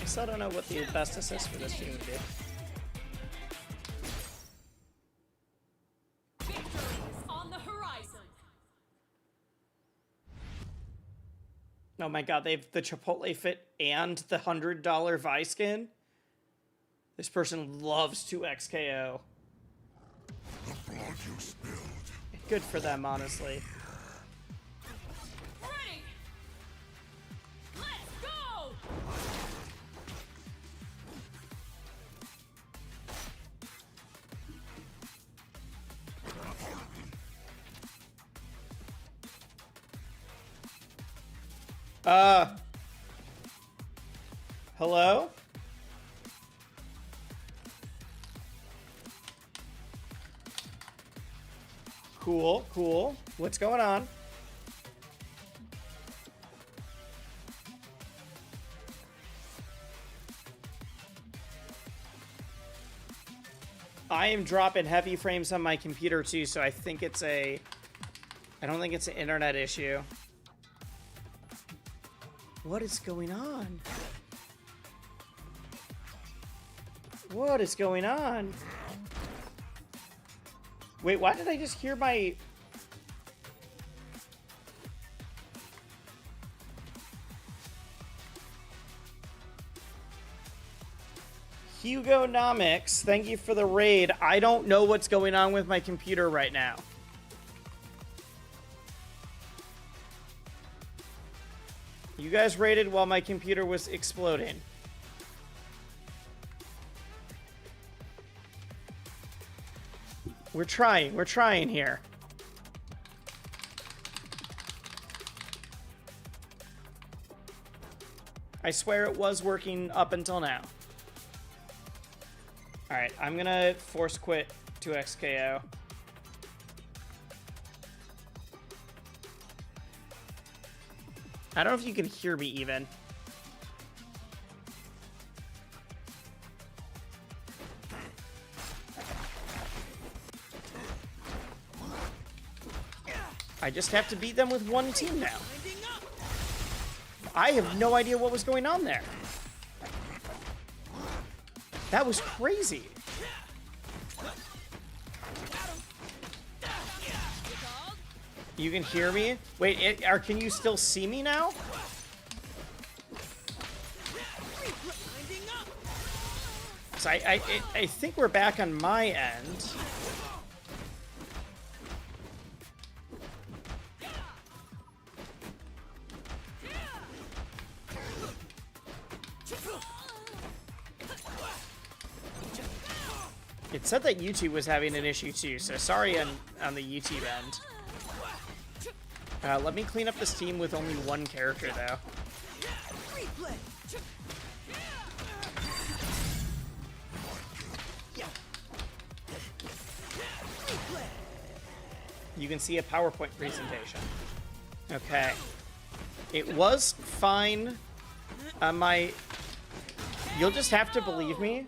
I still don't know what the best assist for this team would be. victory is on the horizon. Oh my god, they have the Chipotle fit and the $100 Vi skin. This person loves to XKO. The blood you spilled. Good for them, honestly. Ready. Let's go. Hello? Cool, cool. What's going on? I am dropping heavy frames on my computer too, so I think it's a... I don't think it's an internet issue. What is going on? What is going on? Wait, why did I just hear my... Hugonomics, thank you for the raid. I don't know what's going on with my computer right now. You guys raided while my computer was exploding. We're trying here. I swear it was working up until now. Alright, I'm gonna force quit to XKO. I don't know if you can hear me even. I just have to beat them with one team now. I have no idea what was going on there. That was crazy. You can hear me? Wait, can you still see me now? So I think we're back on my end. It said that YouTube was having an issue too, so sorry on the YouTube end. Let me clean up this team with only one character, though. You can see a PowerPoint presentation. Okay. It was fine on my... You'll just have to believe me.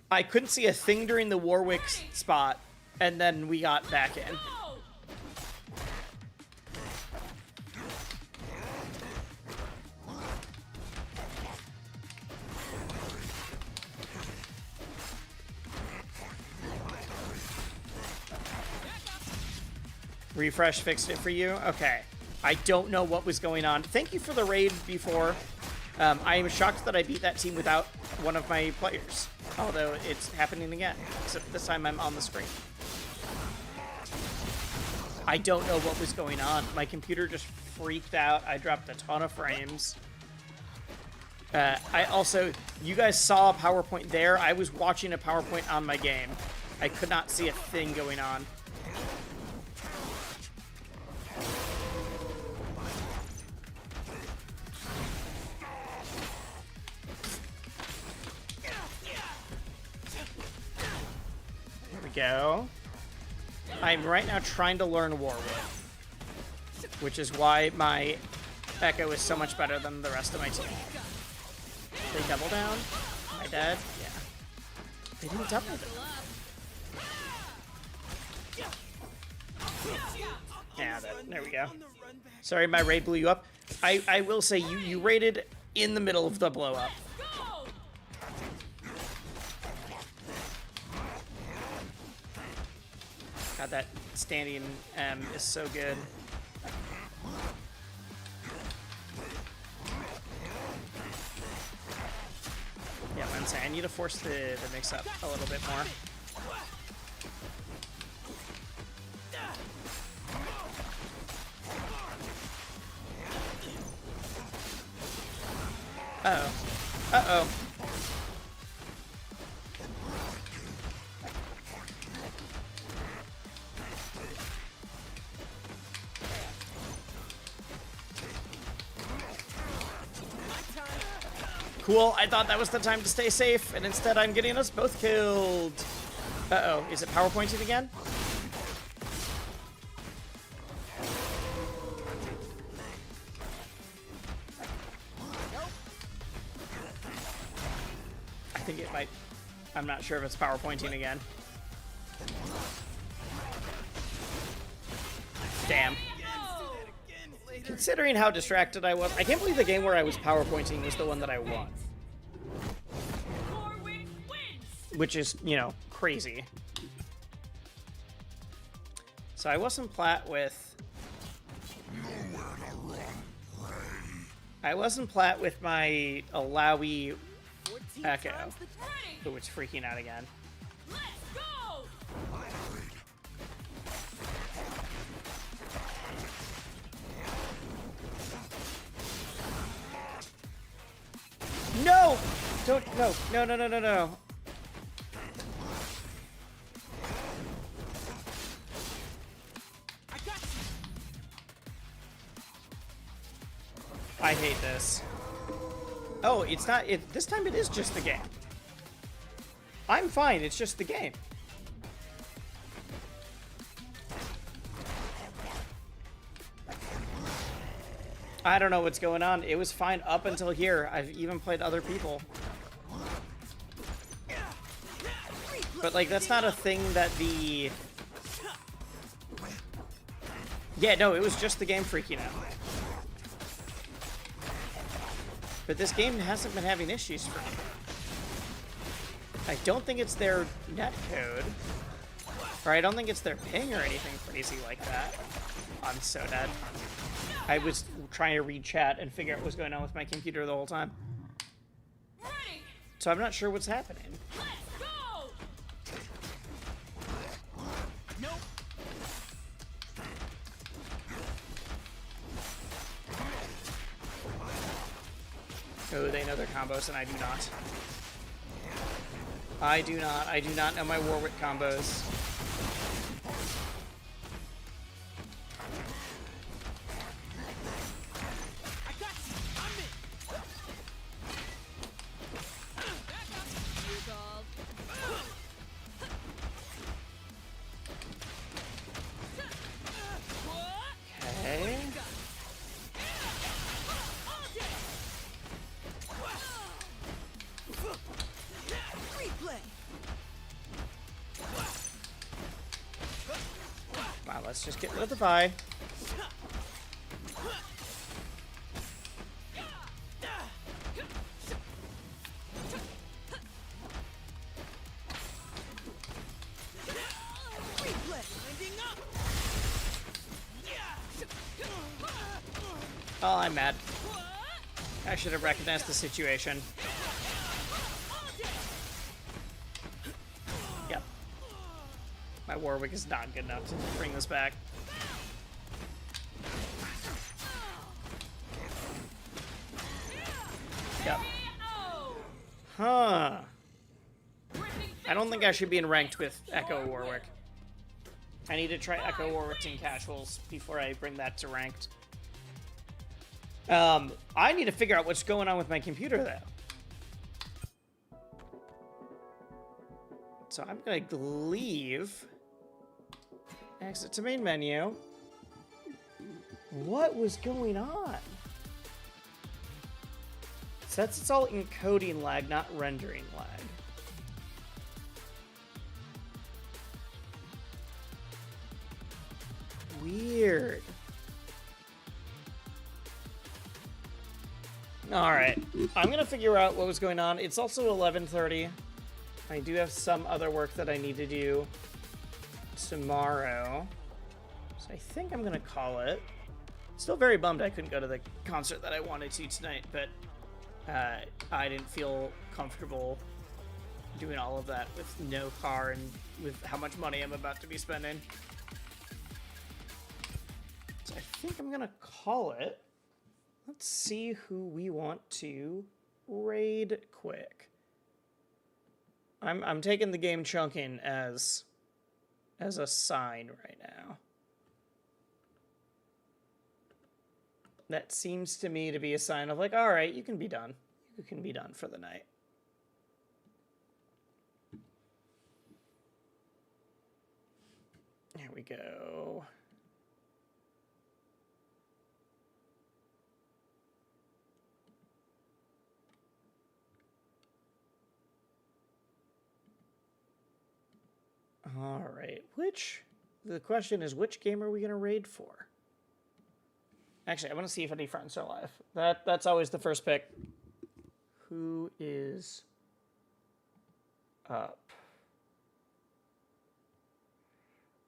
I couldn't see a thing during the Warwick spot, and then we got back in. Refresh fixed it for you? Okay. I don't know what was going on. Thank you for the raid before. I am shocked that I beat that team without one of my players. Although it's happening again. Except this time I'm on the screen. I don't know what was going on. My computer just freaked out. I dropped a ton of frames. I also, you guys saw a PowerPoint there. I was watching a PowerPoint on my game. I could not see a thing going on. There we go. I'm right now trying to learn War Whip, which is why my Echo is so much better than the rest of my team. They double down? Am I dead? Yeah. They didn't double down. Yeah, there we go. Sorry, my raid blew you up. I will say, you raided in the middle of the blow up. God, that standing M is so good. Yeah, I'm saying I need to force the mix up a little bit more. Uh-oh. Uh-oh. Cool, I thought that was the time to stay safe, and instead I'm getting us both killed. Uh-oh, is it PowerPointing again? I think it might. I'm not sure if it's PowerPointing again. Damn. Considering how distracted I was, I can't believe the game where I was PowerPointing was the one that I won. Which is, you know, crazy. So I wasn't plat with... I wasn't plat with my Alawi Echo, who was freaking out again. Let's go! No! Don't, no, no, no, no, no, no. I hate this. Oh, it's not, this time it is just the game. I'm fine, it's just the game. I don't know what's going on. It was fine up until here. I've even played other people. But, like, that's not a thing that the... Yeah, no, it was just the game freaking out. But this game hasn't been having issues for me. I don't think it's their netcode. Or I don't think it's their ping or anything crazy like that. I'm so dead. I was trying to read chat and figure out what was going on with my computer the whole time. So I'm not sure what's happening. Let's go! Nope. Oh, they know their combos and I do not. I do not. I do not know my Warwick combos. Okay. Wow, let's just get rid of the buy. Oh, I'm mad. I should have recognized the situation. Yep. My Warwick is not good enough to bring this back. Yep. Huh. Gripping I don't think I should be in ranked with victory. Echo Your Warwick. I need to try Echo Warwick in casuals before I bring that to ranked. I need to figure out what's going on with my computer, though. So I'm gonna leave. Exit to main menu. What was going on? So it's all encoding lag, not rendering lag. Weird. Alright. I'm gonna figure out what was going on. It's also 11:30. I do have some other work that I need to do tomorrow. So I think I'm gonna call it. Still very bummed I couldn't go to the concert that I wanted to tonight, but I didn't feel comfortable doing all of that with no car and with how much money I'm about to be spending. So I think I'm gonna call it. Let's see who we want to raid quick. I'm taking the game chunking as a sign right now. That seems to me to be a sign of like, all right, you can be done. You can be done for the night. There we go. All right, the question is, which game are we going to raid for? Actually, I want to see if any friends are alive. That's always the first pick. Who is up?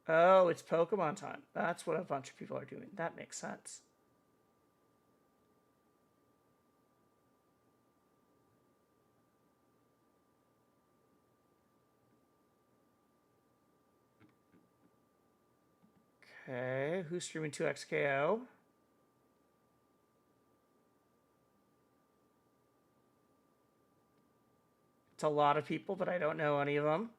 Oh, it's Pokemon time. That's what a bunch of people are doing. That makes sense. Okay, who's streaming 2XKO? It's a lot of people, but I don't know any of them.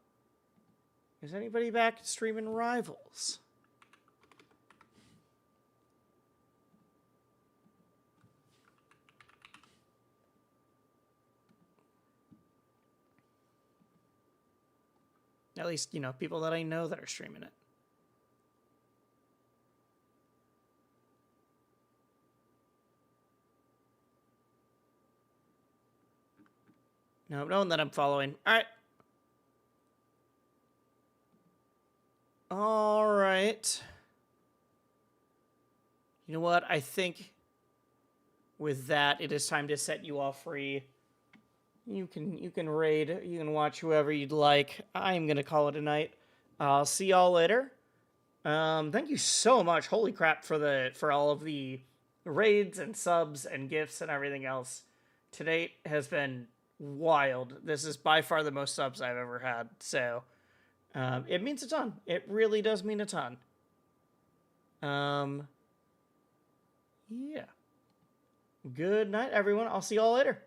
Is anybody back streaming Rivals? At least, you know, people that I know that are streaming it. No one that I'm following. All right. All right. You know what? I think with that, it is time to set you all free. You can raid. You can watch whoever you'd like. I'm gonna call it a night. I'll see y'all later. Thank you so much. Holy crap for all of the raids and subs and gifts and everything else. To date has been wild. This is by far the most subs I've ever had. So it means a ton. It really does mean a ton. Yeah. Good night, everyone. I'll see y'all later.